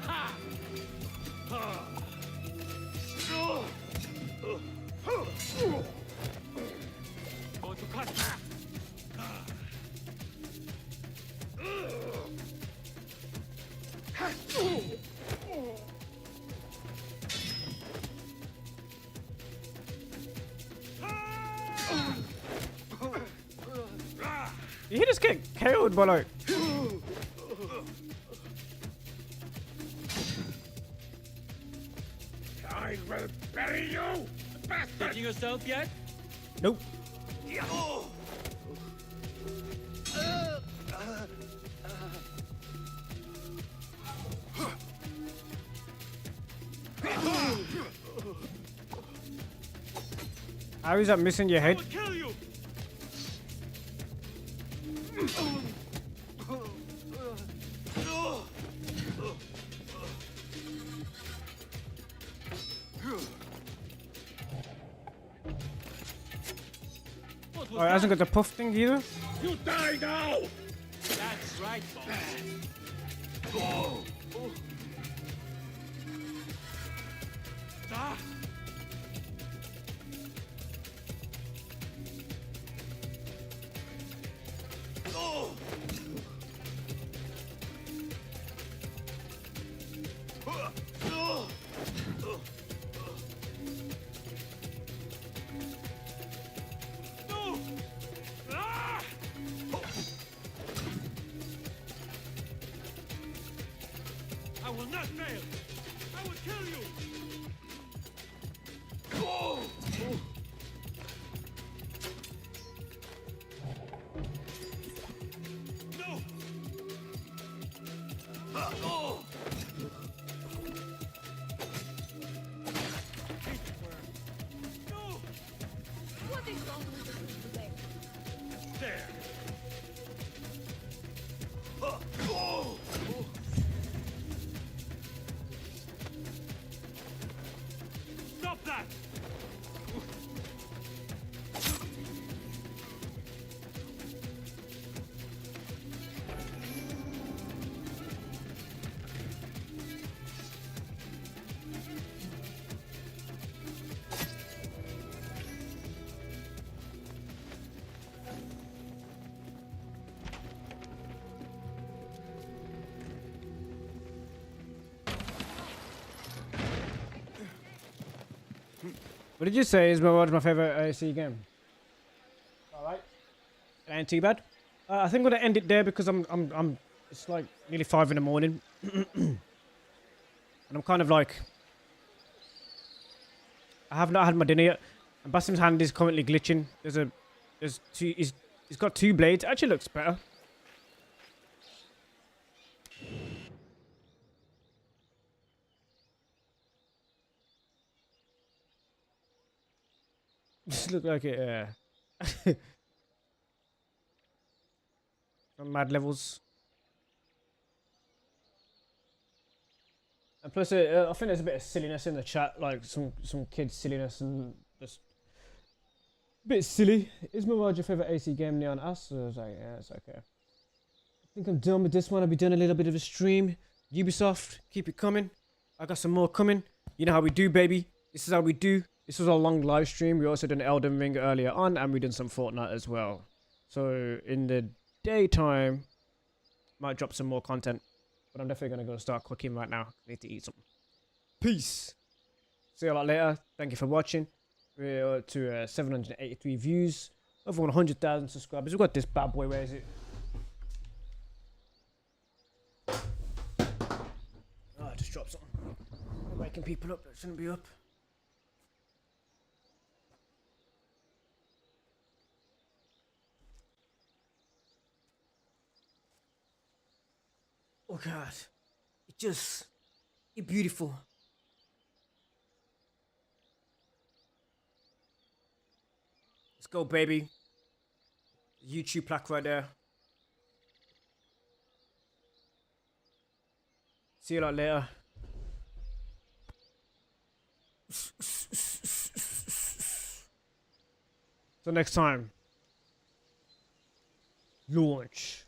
Ha! Going to cut. You just get killed by like. I will bury you, bastard! Taking yourself yet? Nope. How is that missing your head? Kill you! Oh, it hasn't got the puff thing either. You die now! That's right, boss. Ah! No! Ah! I will not fail! I will kill you! No! No! What is wrong with this today? There! Stop that! What did you say? Is Mirage my favorite AC game? Alright. It ain't too bad. I think I'm gonna end it there because I'm it's like nearly 5 in the morning. And I'm kind of like, I have not had my dinner yet. And Basim's hand is currently glitching. He's got 2 blades. It actually looks better. Just look like it, on mad levels. And plus, I think there's a bit of silliness in the chat, like some kids' silliness and just a bit silly. Is Mirage your favorite AC game, Neon Ass? So I was like, yeah, it's okay. I think I'm done with this one. I'll be doing a little bit of a stream. Ubisoft, keep it coming. I got some more coming. You know how we do, baby. This is how we do. This was a long live stream. We also did Elden Ring earlier on, and we did some Fortnite as well. So in the daytime, might drop some more content. But I'm definitely going to go start cooking right now. I need to eat something. Peace. See you a lot later. Thank you for watching. We're to 783 views. Over 100,000 subscribers. We've got this bad boy. Where is it? Oh, I just dropped something. I'm waking people up that shouldn't be up. Oh God, it's beautiful. Let's go, baby. YouTube plaque right there. See you lot later. Till next time. Launch.